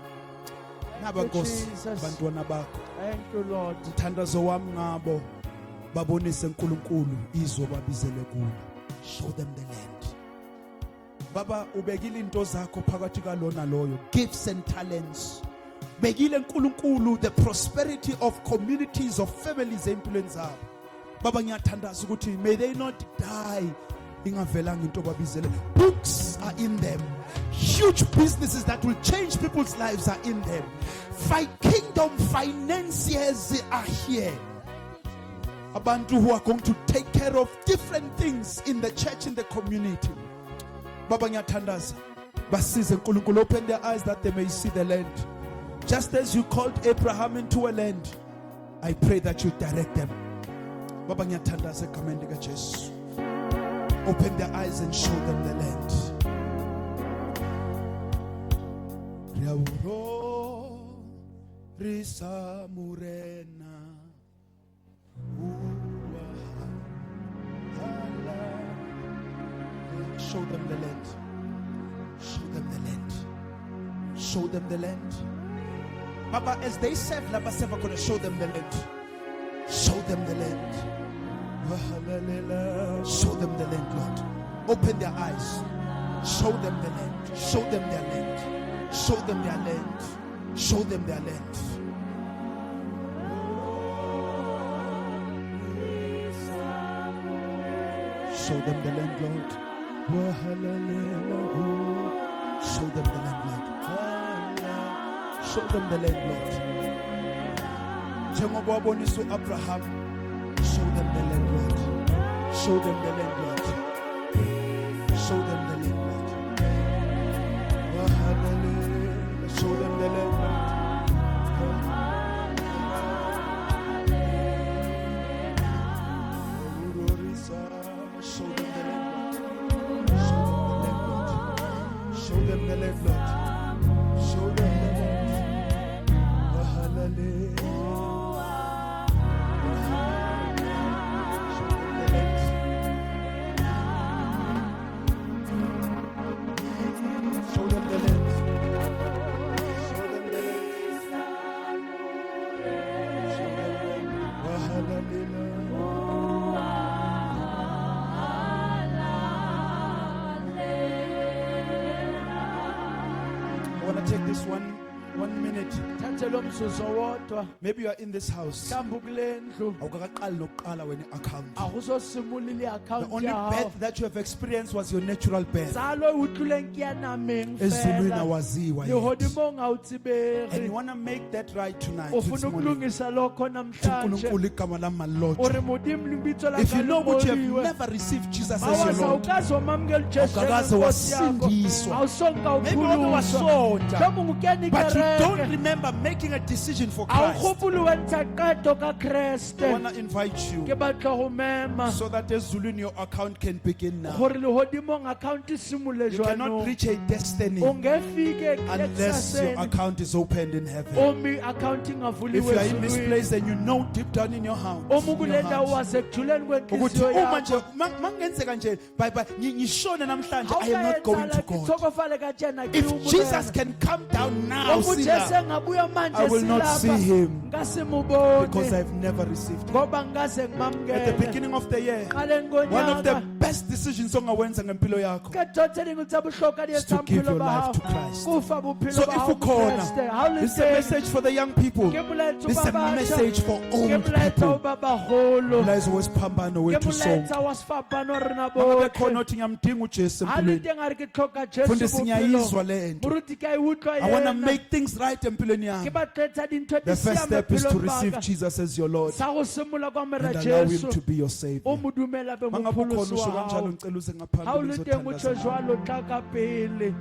Speaker 1: Naba Nkosi,
Speaker 2: Jesus.
Speaker 1: bantwana bakho.
Speaker 2: thank you lord
Speaker 1: Umthandazo wami ngabo babonise uNkulunkulu izwe babizele kulo. Show them the land. Baba ubekile into zakho phakathi kalona loyo, gifts and talents. Bekile uNkulunkulu the prosperity of communities of families empilweni zabo. Baba ngiyathandaza ukuthi may they not die ingavelanga into babizele. Books are in them. Huge businesses that will change people's lives are in them. Kingdom financiers are here. Abantu who are going to take care of different things in the church, in the community. Baba ngiyathandaza. Basize uNkulunkulu, open their eyes that they may see the land. Just as you called Abraham into a land, I pray that you direct them. Baba ngiyathandaza egameni lika Jesu. Open their eyes and show them the land. Riauro risa murena show them the land. Show them the land. Show them the land. Baba, as they serve, Laba Seva gonna show them the land. Show them the land. Show them the land, Lord. Open their eyes. Show them the land. Show them their land. Show them their land. Show them their land. Show them the land, Lord. Show them the land, Lord. Show them the land, Lord. Njengoba wabonisa uAbraham, show them the land, Lord. Show them the land, Lord. Show them the land, Lord. Show them the land, Lord. Show them the land, Lord. Show them the land, Lord. Show them the land. Hallelujah. Show them the land. Show them the land. Hallelujah. I want to take this one 1 minute.
Speaker 2: thathe lo mzuzu owodwa
Speaker 1: Maybe you are in this house.
Speaker 2: mhlawumbe kule ndlu
Speaker 1: Awukaqali nokuqala wena i-account.
Speaker 2: akusosimulile
Speaker 1: The
Speaker 2: i-akhawunti
Speaker 1: only
Speaker 2: yawo
Speaker 1: birth that you have experienced was your natural birth.
Speaker 2: zalo e utlwile nkianameng
Speaker 1: Ezulwini
Speaker 2: fela
Speaker 1: awaziwa yet.
Speaker 2: lehodimo
Speaker 1: And
Speaker 2: ngawutsibege
Speaker 1: you want to make that right tonight.
Speaker 2: ufuna
Speaker 1: this morning.
Speaker 2: ukulungisa lokho namhlanje
Speaker 1: uNkulunkulu igama lami malotshwe.
Speaker 2: uri modimo libitso
Speaker 1: If you know what you have
Speaker 2: liboliwe
Speaker 1: never received Jesus as your
Speaker 2: mawaza
Speaker 1: Lord,
Speaker 2: ukazi wamamukela ujesu
Speaker 1: awukakaze
Speaker 2: njengenkosi yakho
Speaker 1: wasindiswa.
Speaker 2: awusonke
Speaker 1: Maybe wake
Speaker 2: awuphuluswa
Speaker 1: wasonta,
Speaker 2: mhlawumbe ungukena
Speaker 1: but you don't
Speaker 2: ikereke
Speaker 1: remember making a decision for Christ.
Speaker 2: awukgopole wentsha qeto
Speaker 1: I
Speaker 2: kakreste
Speaker 1: want to invite you
Speaker 2: ke batla go mema
Speaker 1: so that ezulwini your account can begin now.
Speaker 2: gore lehodimong account e simole
Speaker 1: You cannot
Speaker 2: jwanong
Speaker 1: reach a destiny
Speaker 2: ungefike
Speaker 1: unless your
Speaker 2: eksaseni
Speaker 1: account is opened in heaven.
Speaker 2: omi accounting
Speaker 1: If you
Speaker 2: avuliwe
Speaker 1: are in this
Speaker 2: ezulwini
Speaker 1: place and you know deep down in your heart,
Speaker 2: omi kule ndawo wasekujuleni
Speaker 1: ukuthi
Speaker 2: kwenhliziyo
Speaker 1: uma nje
Speaker 2: yakho
Speaker 1: mangenzeka nje ngishone namhlanje I am not going to God.
Speaker 2: ngitsokofale katjena
Speaker 1: If Jesus can come down now
Speaker 2: umujesu
Speaker 1: sinner,
Speaker 2: engabuya manje
Speaker 1: I will not see him because
Speaker 2: ngasimubone
Speaker 1: I've never received him.
Speaker 2: ngoba ngikaze
Speaker 1: At the
Speaker 2: ngimamukele
Speaker 1: beginning of the year,
Speaker 2: qaleni
Speaker 1: one of the
Speaker 2: konyaka
Speaker 1: best decisions ongawenza ngempilo yakho
Speaker 2: ketotse dingwe tsa bohlokwa di
Speaker 1: is to
Speaker 2: etsang
Speaker 1: give
Speaker 2: bophelo
Speaker 1: your
Speaker 2: ba
Speaker 1: life
Speaker 2: hao
Speaker 1: to Christ.
Speaker 2: kufa bophelo
Speaker 1: So
Speaker 2: ba
Speaker 1: if
Speaker 2: hao
Speaker 1: ukhona,
Speaker 2: ha o le
Speaker 1: it's a
Speaker 2: teng
Speaker 1: message for the young people.
Speaker 2: ke molaetsa
Speaker 1: It's
Speaker 2: ba
Speaker 1: a
Speaker 2: batjha
Speaker 1: message for
Speaker 2: ke
Speaker 1: old
Speaker 2: molaetsa
Speaker 1: people.
Speaker 2: o ba bagolo
Speaker 1: Mlayezo wesiphambano
Speaker 2: ke
Speaker 1: wethu sonke.
Speaker 2: molaetsa wa sefapano rena
Speaker 1: Mangabe khona
Speaker 2: botlhe
Speaker 1: othi ngiyamdinga uJesu
Speaker 2: ha le
Speaker 1: empilweni.
Speaker 2: teng a re ke tlhoka jesu
Speaker 1: Mfundisi ngiyayizwa
Speaker 2: bophelong
Speaker 1: le nto.
Speaker 2: moruti ke a e utlwa
Speaker 1: I want to
Speaker 2: yena
Speaker 1: make things right empilweni
Speaker 2: ke
Speaker 1: yami.
Speaker 2: batletsa dintho di
Speaker 1: The first
Speaker 2: siame
Speaker 1: step is to
Speaker 2: bophelong
Speaker 1: receive
Speaker 2: ba ka
Speaker 1: Jesus as your Lord
Speaker 2: sa go simolola kwa mera
Speaker 1: and allow him
Speaker 2: jesu
Speaker 1: to be your
Speaker 2: o
Speaker 1: Savior.
Speaker 2: mo dumela be
Speaker 1: Mangabe ukhona
Speaker 2: mopholosi
Speaker 1: usho
Speaker 2: wa
Speaker 1: kanjalo
Speaker 2: hao
Speaker 1: ngicela uze
Speaker 2: ha o
Speaker 1: ngaphambili
Speaker 2: le teng o
Speaker 1: uzothandaza
Speaker 2: tsho
Speaker 1: nami.
Speaker 2: jwalo tla ka pele